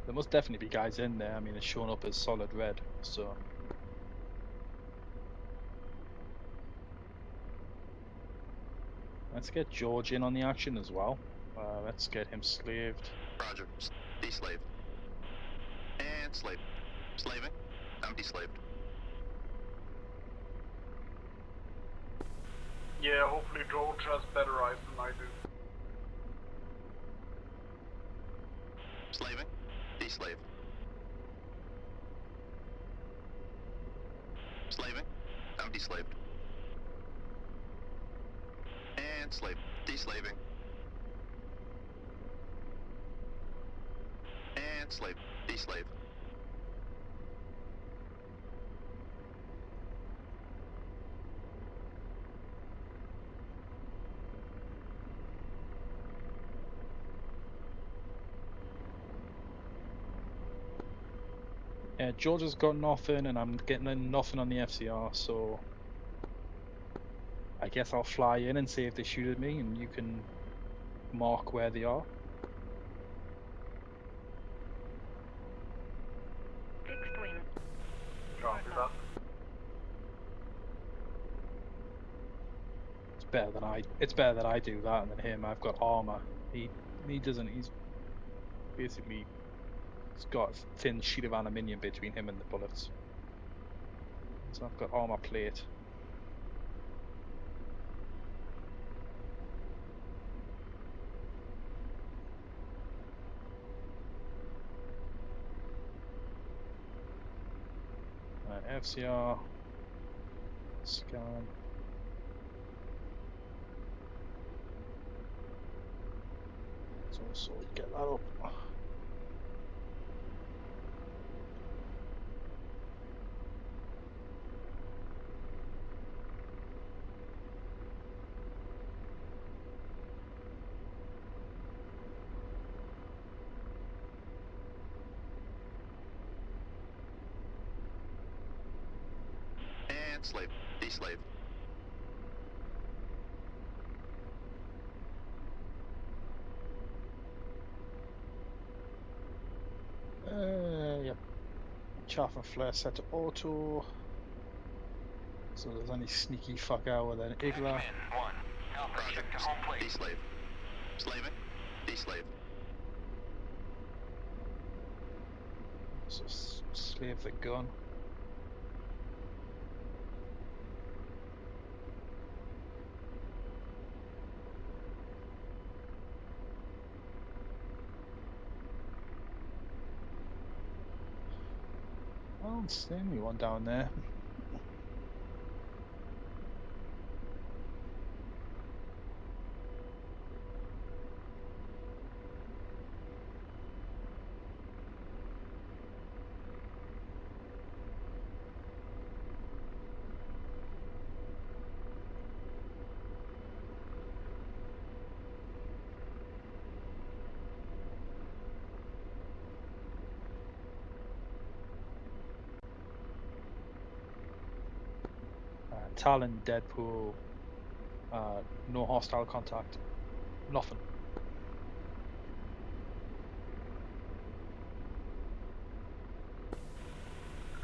There must definitely be guys in there. I mean, it's shown up as solid red, so. Let's get George in on the action as well. Let's get him slaved. Roger. Deslaved. And slaved. Slaving. I'm deslaved. Yeah, hopefully George has better eyes than I do. Slaving. Deslaved. Slaving. I'm deslaved. And slaved. Deslaving. And slaved. Deslaved. Yeah, George has got nothing, and I'm getting nothing on the FCR, so I guess I'll fly in and see if they shoot at me, and you can mark where they are. Fixed wing. Copy that. It's better that I do that than him. I've got armor. He doesn't. He's basically got a thin sheet of aluminium between him and the bullets. So I've got armor plate. FCR scan. So get that up. And slave. Deslave. Yep. Chaff and flare set to auto. So there's any sneaky fucker with an Igla. Command 1. Alpha, Roger. check to home plate. Deslave. Slaving. Deslave. So slave the gun. I don't see anyone down there. Talon, Deadpool, no hostile contact, nothing.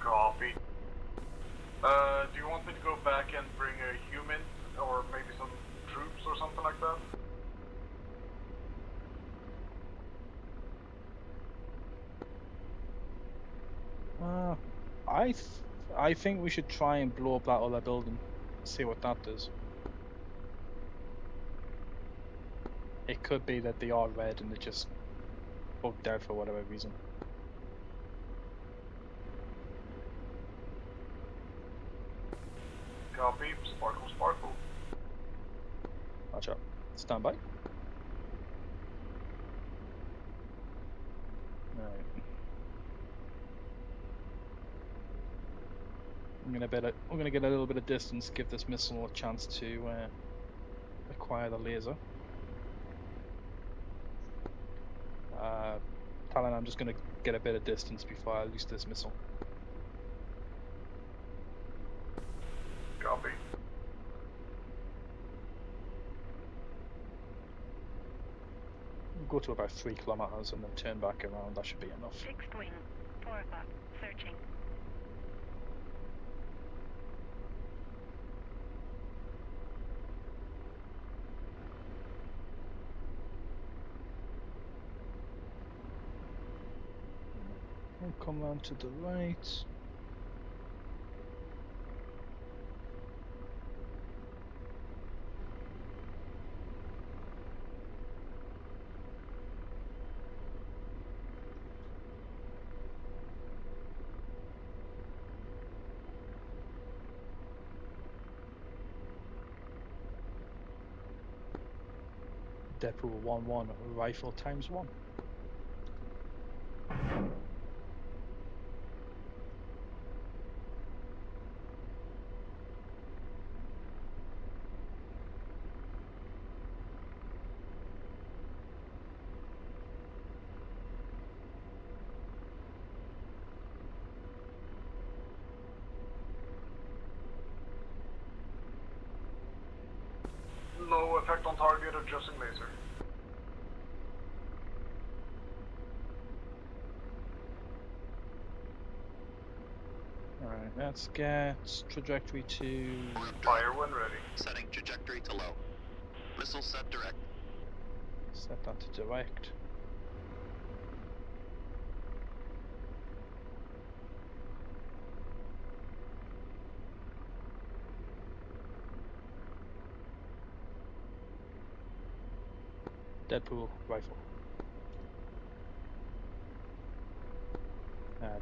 Copy. Do you want me to go back and bring a human, or maybe some troops or something like that? I think we should try and blow up that other building, see what that does. It could be that they are red and they're just bugged out for whatever reason. Copy. Sparkle, sparkle. Watch out. Stand by. Alright. We're gonna get a little bit of distance, give this missile a chance to acquire the laser. Talon, I'm just gonna get a bit of distance before I release this missile. go to about 3 kilometers and then turn back around. That should be enough. Fixed wing, 4 o'clock, searching. We'll come round to the right. Deadpool 1-1 rifle times 1. Low effect on target, adjusting laser. Alright, let's get trajectory to... Fire when ready. Setting trajectory to low. Missile set direct. set that to direct. Deadpool rifle.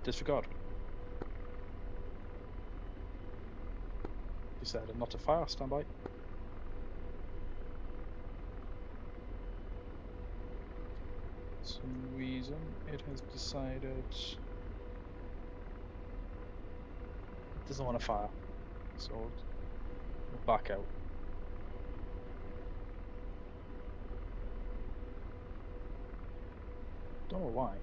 Disregard. Decided not to fire, standby. For some reason it has decided it doesn't want to fire, so we'll back out. Don't know why.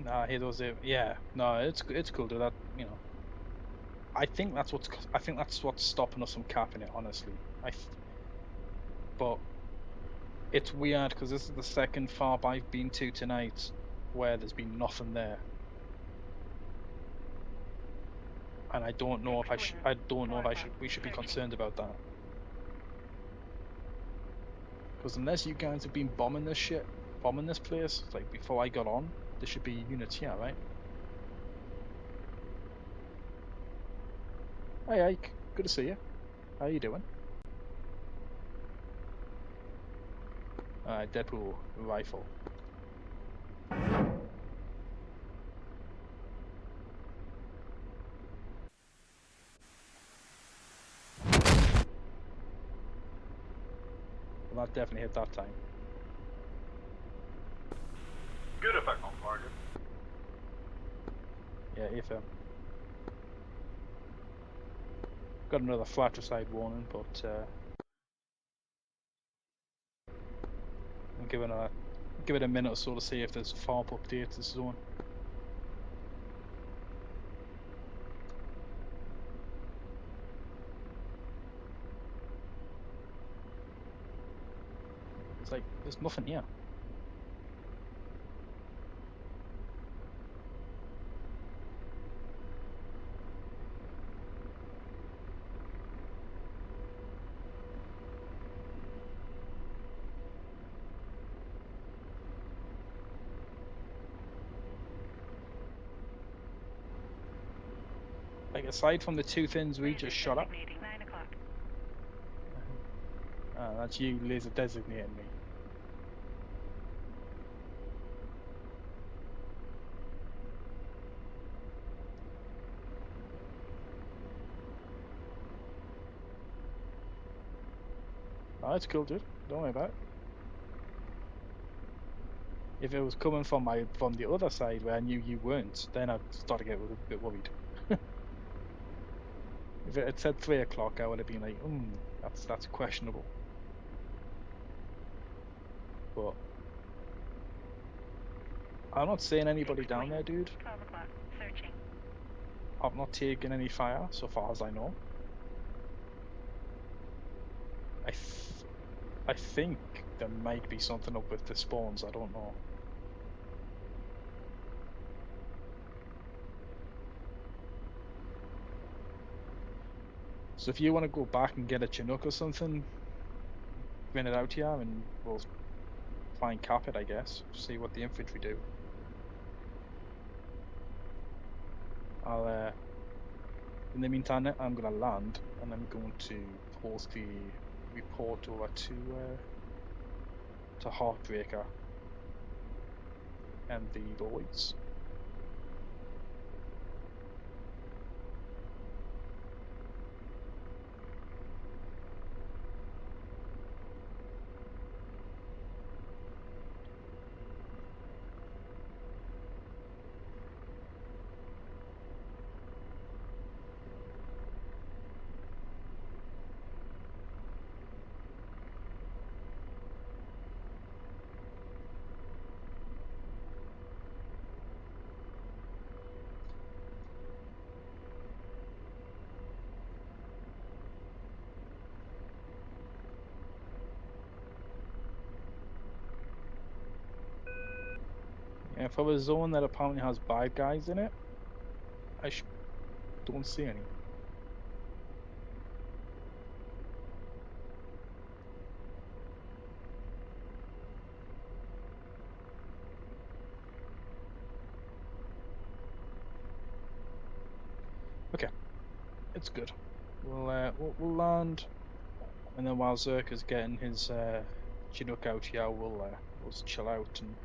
Nah, he does it. Yeah, no, it's cool, dude. That, you know, I think that's what's stopping us from capping it. Honestly, but it's weird because this is the second farm I've been to tonight where there's been nothing there, and I don't know if we should be concerned about that. Because unless you guys have been bombing this place, like before I got on, there should be units here, right? Hey Ike, good to see you. How you doing? Deadpool rifle. Well, that definitely hit that time. Good effect on target. Yeah, if got another fratricide warning, but I'll give it a minute or so to see if there's farm updates this zone. It's like there's nothing here. Like aside from the two things we just shot at. 9 o'clock. That's you laser designating me. Oh, that's cool, dude. Don't worry about it. If it was coming from the other side where I knew you weren't, then I'd start to get a bit worried. If it had said 3 o'clock, I would have been like, that's questionable. But I'm not seeing anybody down there, dude. 12 o'clock. Searching. I've not taken any fire so far as I know. I think there might be something up with the spawns. I don't know. So if you want to go back and get a Chinook or something, bring it out here and we'll try and cap it, I guess. See what the infantry do. I'll in the meantime, I'm gonna land and I'm going to post the report over to Heartbreaker and the Lloyds. Yeah, for a zone that apparently has bad guys in it, I don't see any. Okay, it's good. We'll land, and then while Zerka's getting his Chinook out here, we'll just chill out and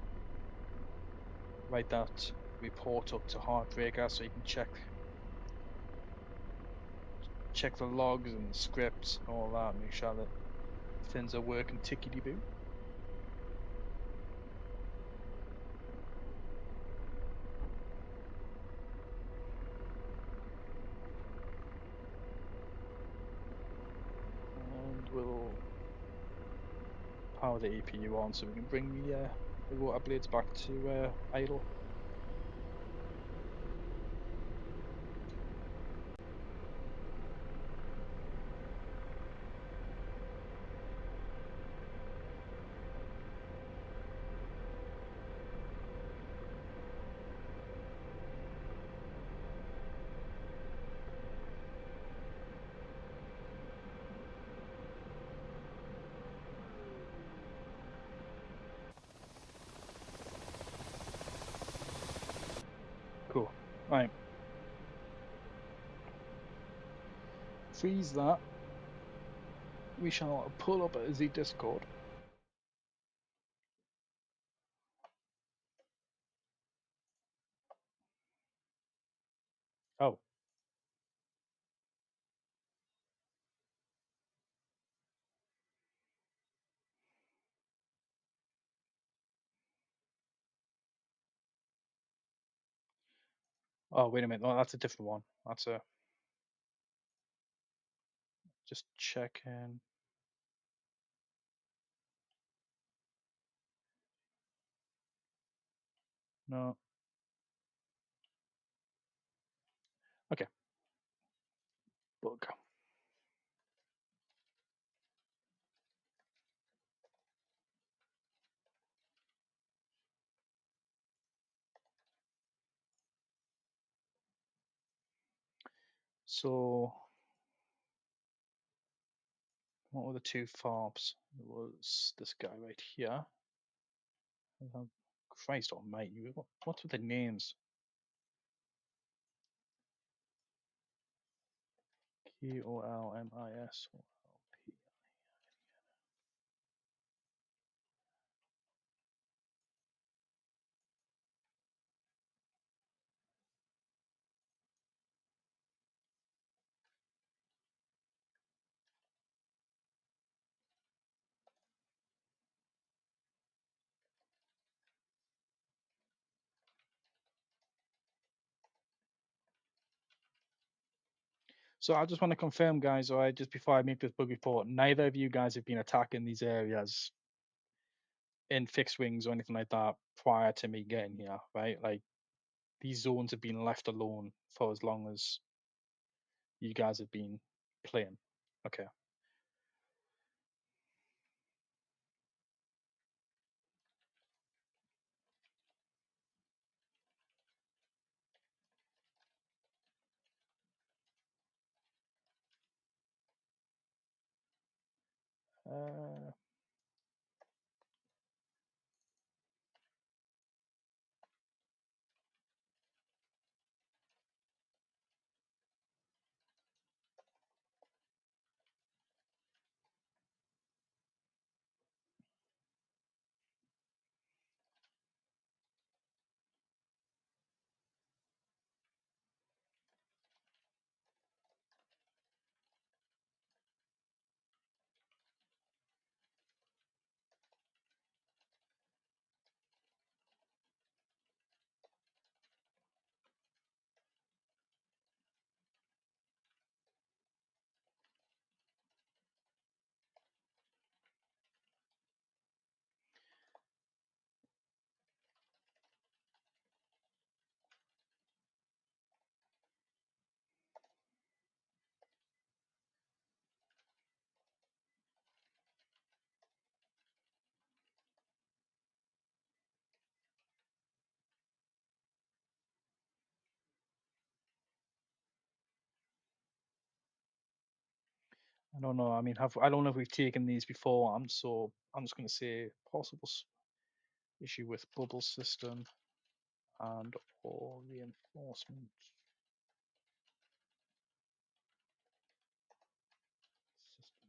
write that report up to Heartbreaker so you can check the logs and the scripts and all that, make sure that things are working tickety-boo. And we'll power the APU on so we can bring the water blades back to idle. Cool. Right. Freeze that. We shall pull up the Discord. Oh. Oh, wait a minute. No, that's a different one. That's a... Just checking. No. Okay. Bug. So, what were the two farbs? It was this guy right here. Christ almighty, what's with the names? Kolmis. So I just want to confirm, guys, all right, just before I make this bug report, neither of you guys have been attacking these areas in fixed wings or anything like that prior to me getting here, right? Like, these zones have been left alone for as long as you guys have been playing. Okay. I don't know. I mean, I don't know if we've taken these before. I'm just going to say possible issue with bubble system and or reinforcement system.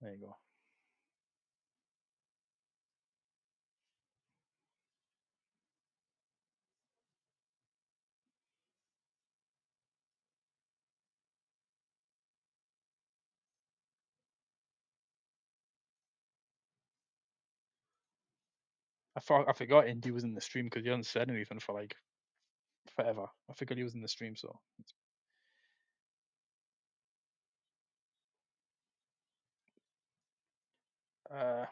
There you go. I forgot Indy was in the stream because he hasn't said anything for like forever. I forgot he was in the stream, so uh,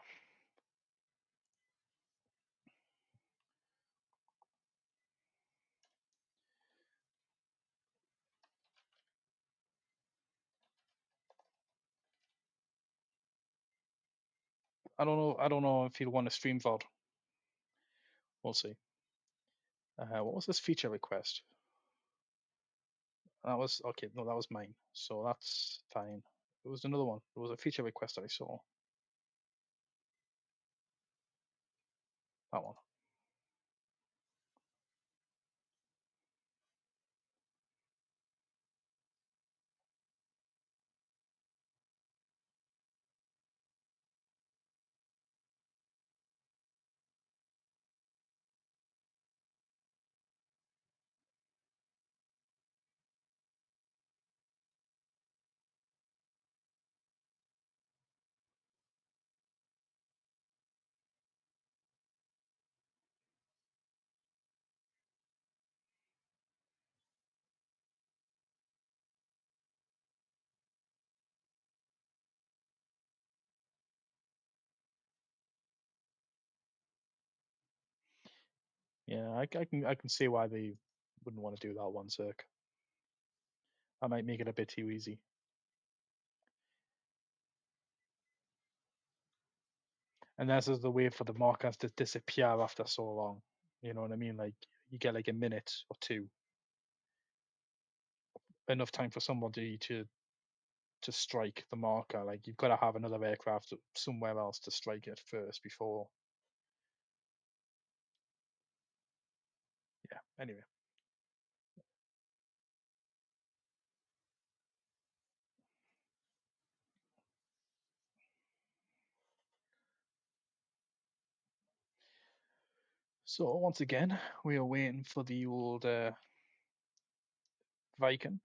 I don't know. I don't know if he'll want to stream VOD. We'll see. What was this feature request? That was okay. No, that was mine. So that's fine. There was another one. There was a feature request that I saw. That one. Yeah, I can see why they wouldn't want to do that one, Zerk. I might make it a bit too easy. And this is the way for the markers to disappear after so long. You know what I mean? Like you get like a minute or two, enough time for somebody to strike the marker. Like you've got to have another aircraft somewhere else to strike it first before. Yeah. Anyway. So once again, we are waiting for the old Viking.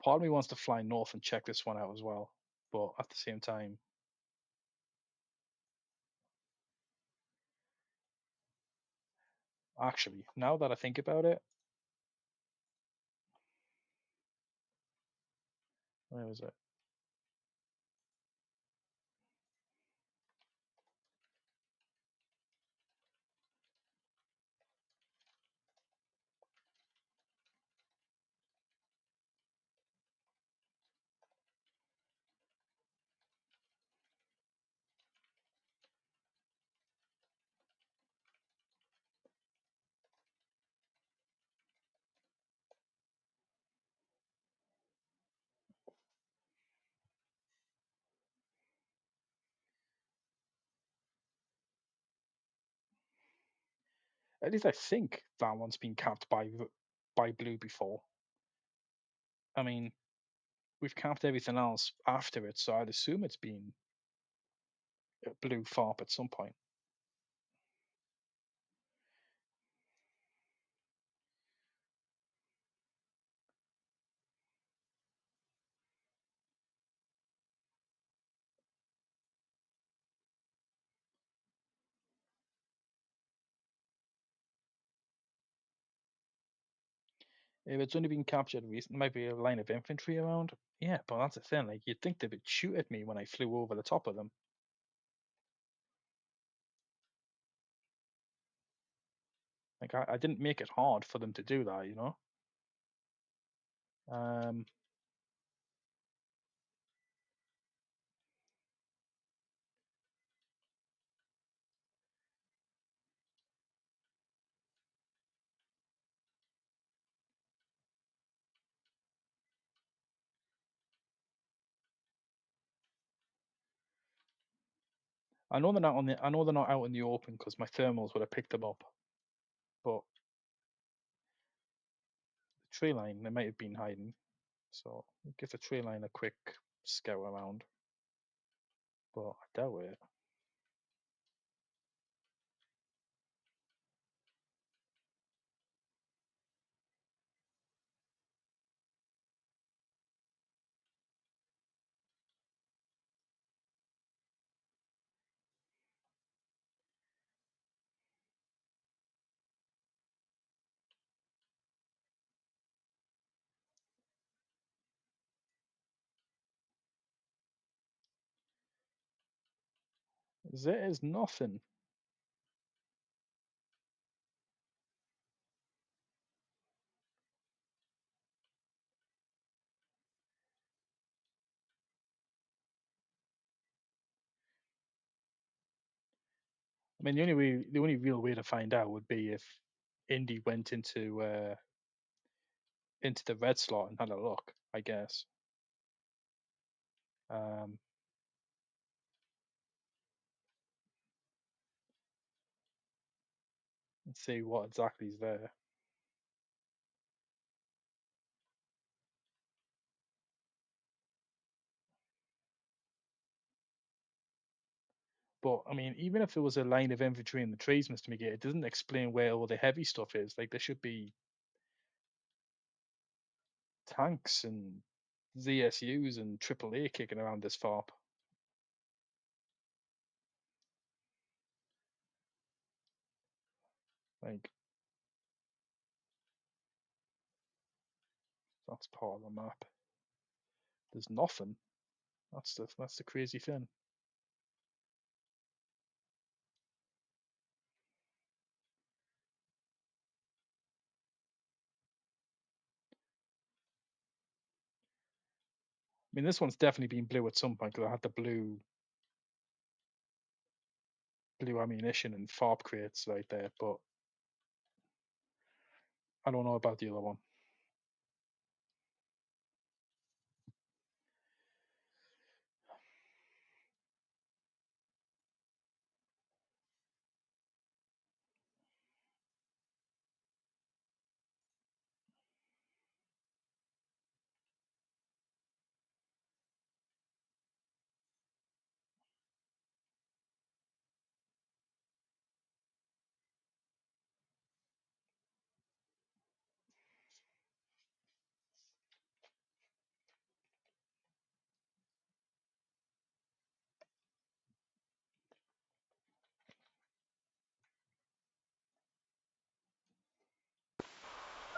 Part of me wants to fly north and check this one out as well, but at the same time, actually, now that I think about it, where was it? At least I think that one's been capped by blue before. I mean, we've capped everything else after it, so I'd assume it's been a blue FARP at some point. If it's only been captured recently, maybe a line of infantry around. Yeah, but that's the thing. Like, you'd think they would shoot at me when I flew over the top of them. Like, I didn't make it hard for them to do that, you know. I know they're not on the. I know they're not out in the open because my thermals would have picked them up. But the tree line, they might have been hiding. So give the tree line a quick scout around. But I doubt it. There is nothing. I mean, the only real way to find out would be if Indy went into the red slot and had a look, I guess. And see what exactly is there. But I mean, even if there was a line of infantry in the trees, Mr. McGee, it doesn't explain where all the heavy stuff is. Like, there should be tanks and ZSUs and AAA kicking around this FARP. Like, that's part of the map. There's nothing. That's the crazy thing. I mean, this one's definitely been blue at some point because I had the blue ammunition and FARP crates right there, but I don't know about the other one.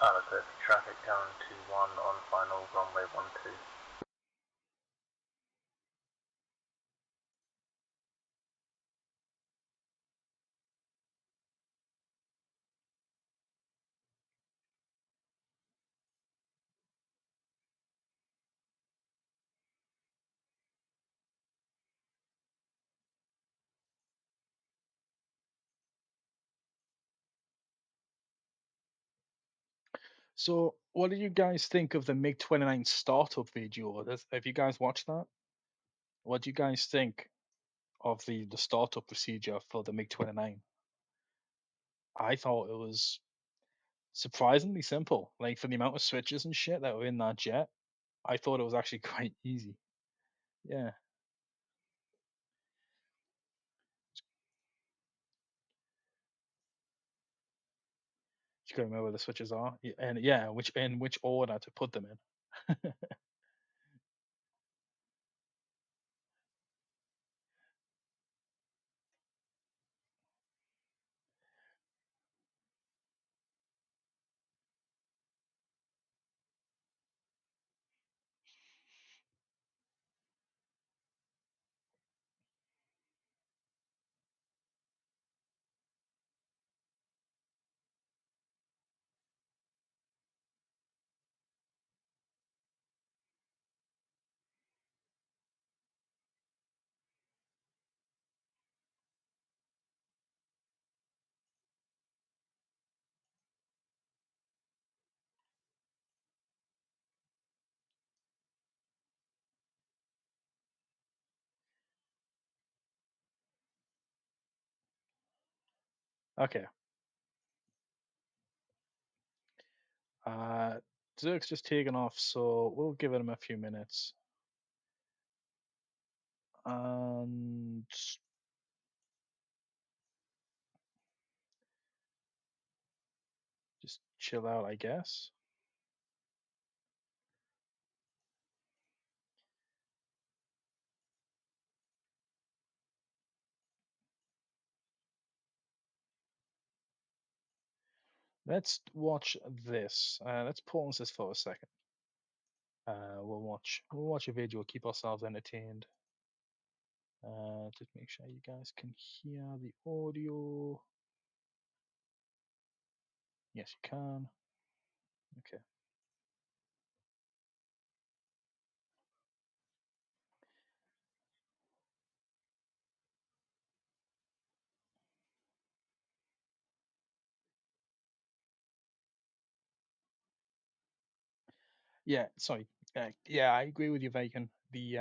Alpha, traffic down 2-1 on final runway 12. So, what do you guys think of the MiG-29 startup video? Have you guys watched that? What do you guys think of the startup procedure for the MiG-29? I thought it was surprisingly simple. Like for the amount of switches and shit that were in that jet, I thought it was actually quite easy. Yeah. You gotta remember where the switches are. And yeah, which order to put them in. Okay. Uh, Dirk's just taken off, so we'll give him a few minutes and just chill out, I guess. Let's watch this. Let's pause this for a second. We'll watch a video, keep ourselves entertained. Just make sure you guys can hear the audio. Yes, you can. Okay. Yeah, sorry. Yeah, I agree with you, Bacon. The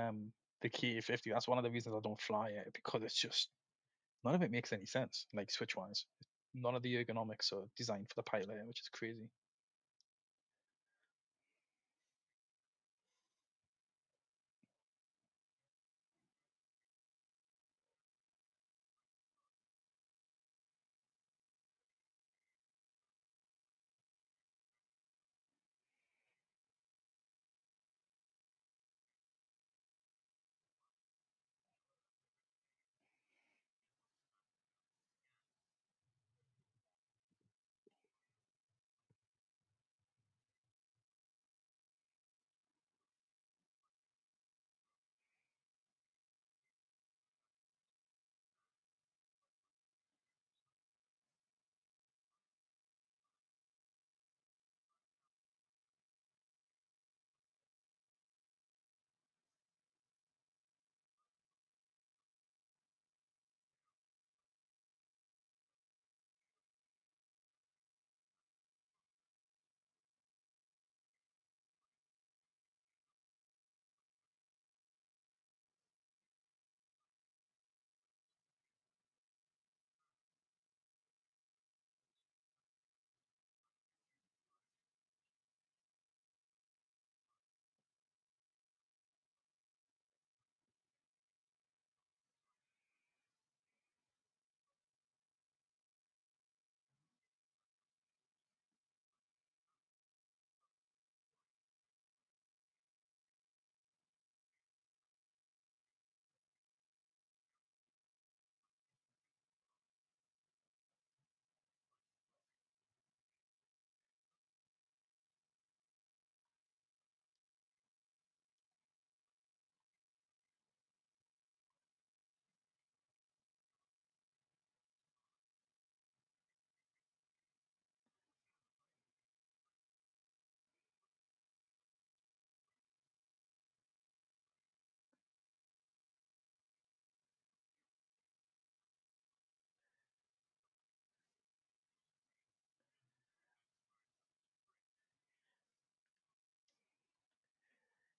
K50, that's one of the reasons I don't fly it, because it's just none of it makes any sense, like switch wise. None of the ergonomics are designed for the pilot, which is crazy.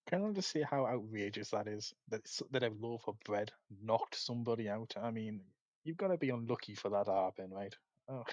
Can I just say how outrageous that is? That a loaf of bread knocked somebody out. I mean, you've got to be unlucky for that to happen, right? Oh.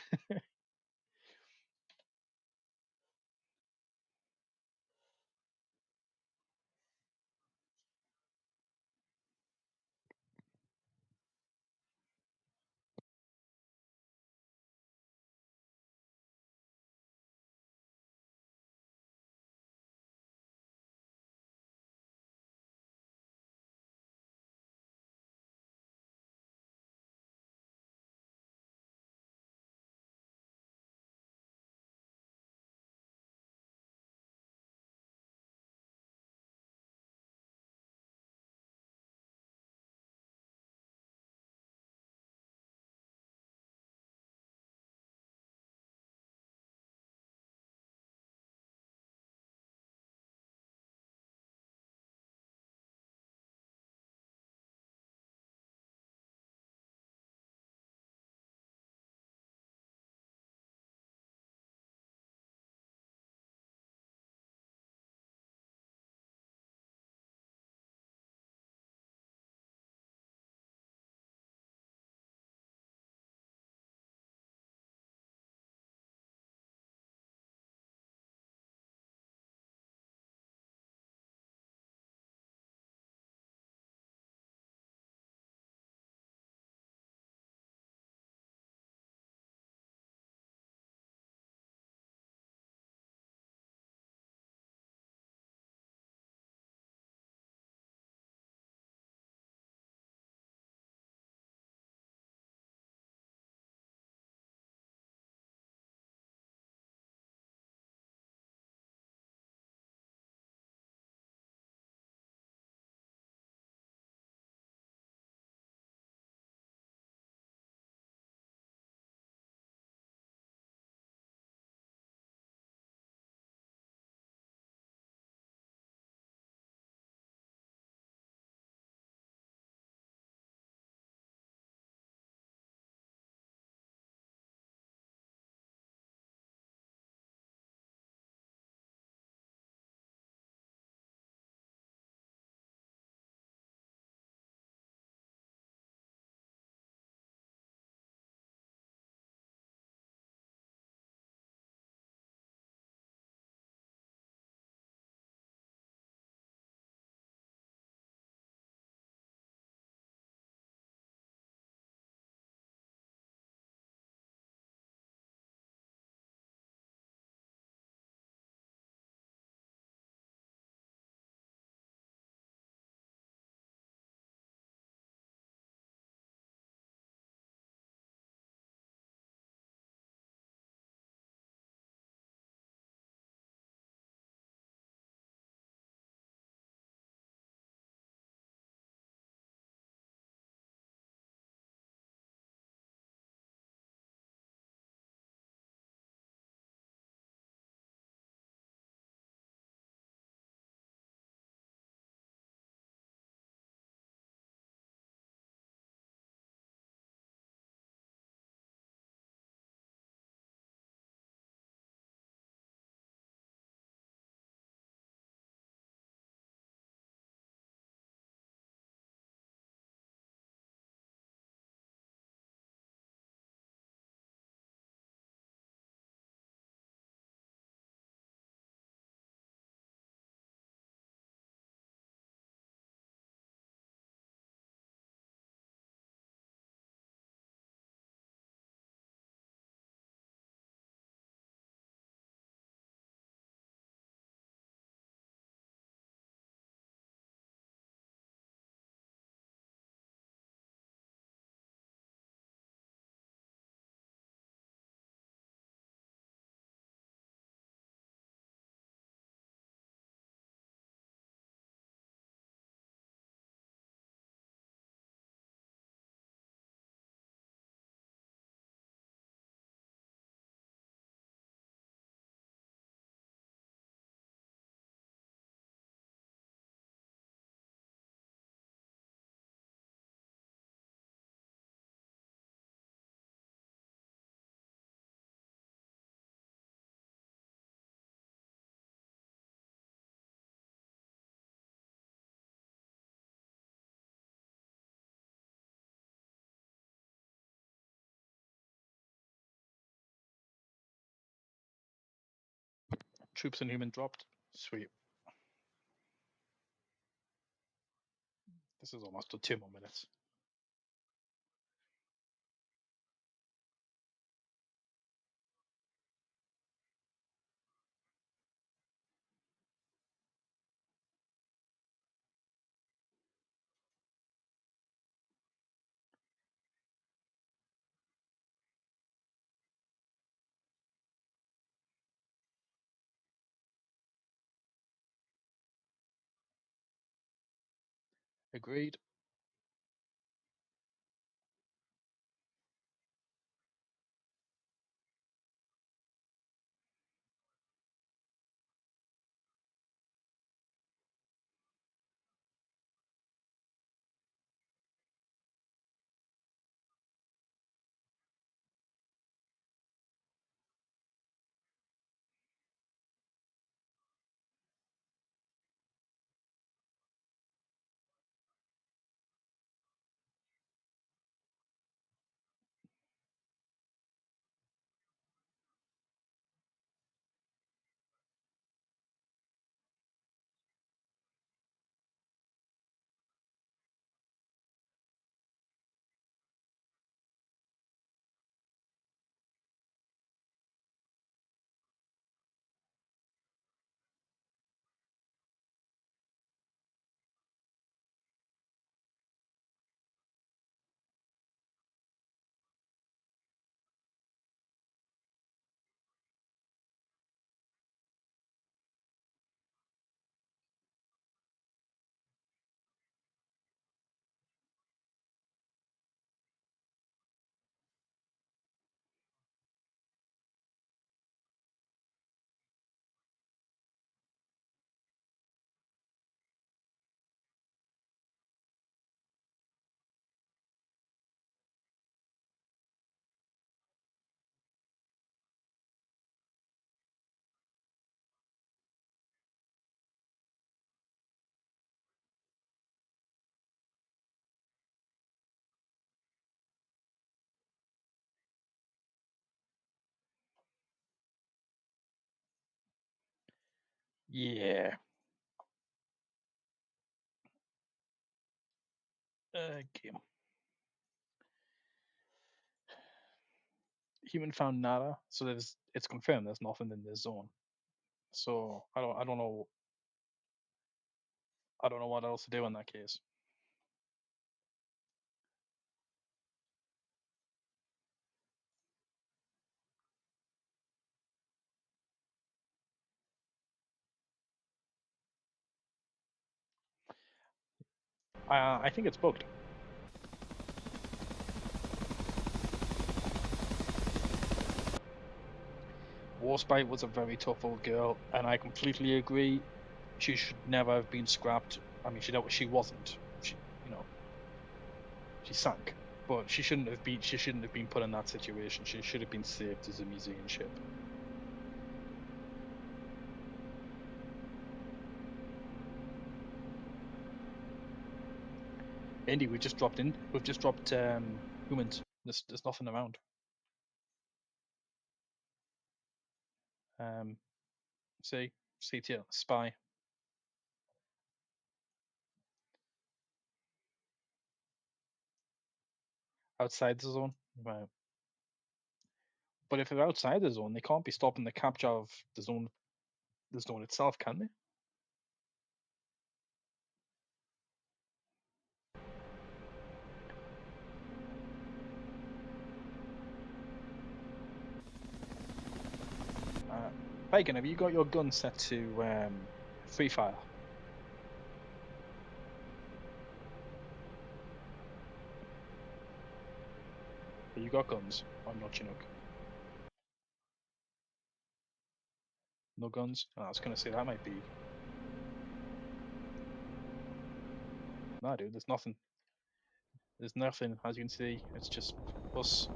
Troops and human dropped. Sweet. This is almost 2 more minutes. Agreed. Yeah. Game. Human found nada, so it's confirmed there's nothing in this zone. So I don't know what else to do in that case. I think it's bugged. Warspite was a very tough old girl, and I completely agree. She should never have been scrapped. I mean, she wasn't. She sank, but she shouldn't have been. She shouldn't have been put in that situation. She should have been saved as a museum ship. Indy, we've just dropped humans. There's nothing around. See, CTL spy. Outside the zone, right? But if they're outside the zone, they can't be stopping the capture of the zone itself, can they? Bacon, have you got your gun set to free fire? Have you got guns? I'm not Chinook. No guns? Oh, I was gonna say that might be. Nah, dude, there's nothing. There's nothing, as you can see. It's just us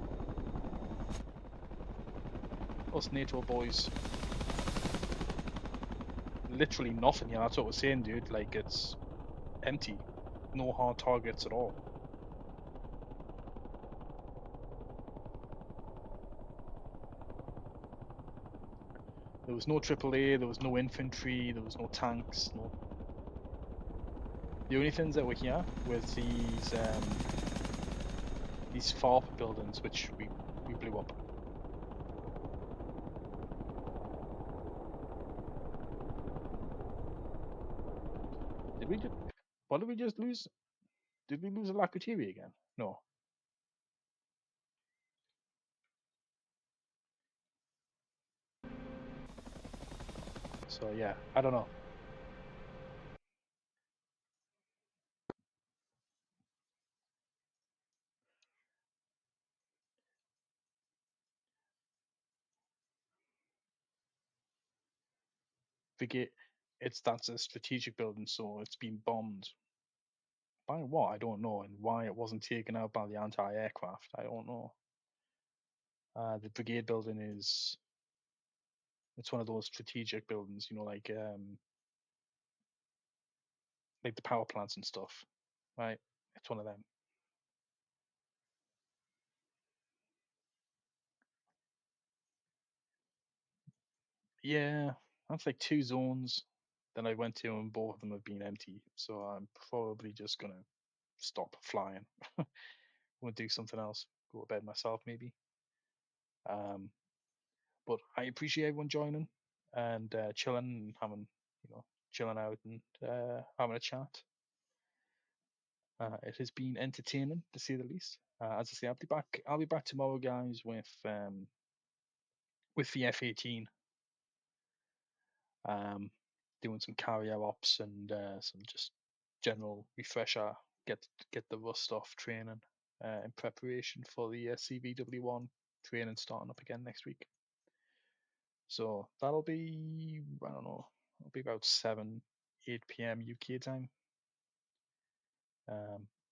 NATO boys. Literally nothing. Yeah, that's what we're saying, dude. Like, it's empty. No hard targets at all. There was no AAA, there was no infantry, there was no tanks, no. The only things that were here was these FARP buildings, which we blew up. Did we just? What did we just lose? Did we lose a Lakutiri again? No. So yeah, I don't know. Forget that's a strategic building, so it's been bombed. By what? I don't know, and why it wasn't taken out by the anti-aircraft, I don't know. The brigade building it's one of those strategic buildings, like the power plants and stuff, right? It's one of them. Yeah, that's like 2 zones that I went to, and both of them have been empty. So I'm probably just gonna stop flying. We'll do something else. Go to bed myself, maybe. But I appreciate everyone joining and chilling and having, chilling out and having a chat. It has been entertaining, to say the least. As I say, I'll be back. I'll be back tomorrow, guys, with the F-18. Doing some carrier ops and some just general refresher. Get the rust off training in preparation for the CVW1 training starting up again next week. So that'll be, I don't know, it'll be about 8 p.m. UK time.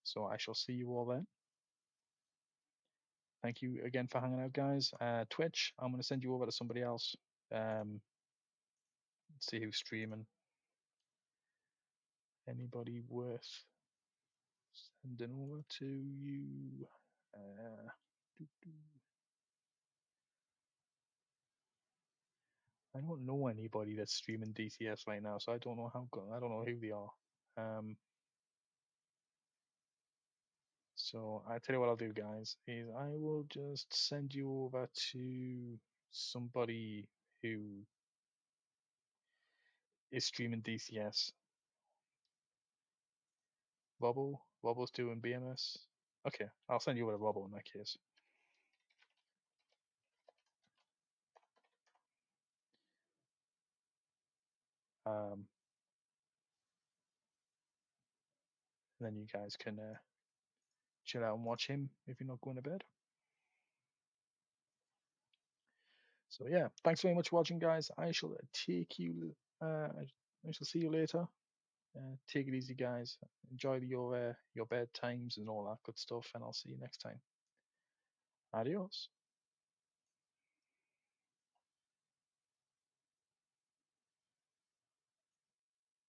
So I shall see you all then. Thank you again for hanging out, guys. Twitch, I'm going to send you over to somebody else. Let's see who's streaming. Anybody worth sending over to you? I don't know anybody that's streaming DCS right now, so I don't know I don't know who they are. So I tell you what I'll do, guys, is I will just send you over to somebody who is streaming DCS. Robo's doing BMS. Okay, I'll send you over to Robo in that case. And then you guys can chill out and watch him if you're not going to bed. So yeah, thanks very much for watching, guys. I shall take you. I shall see you later. Take it easy, guys. Enjoy your bed times and all that good stuff, and I'll see you next time. Adios.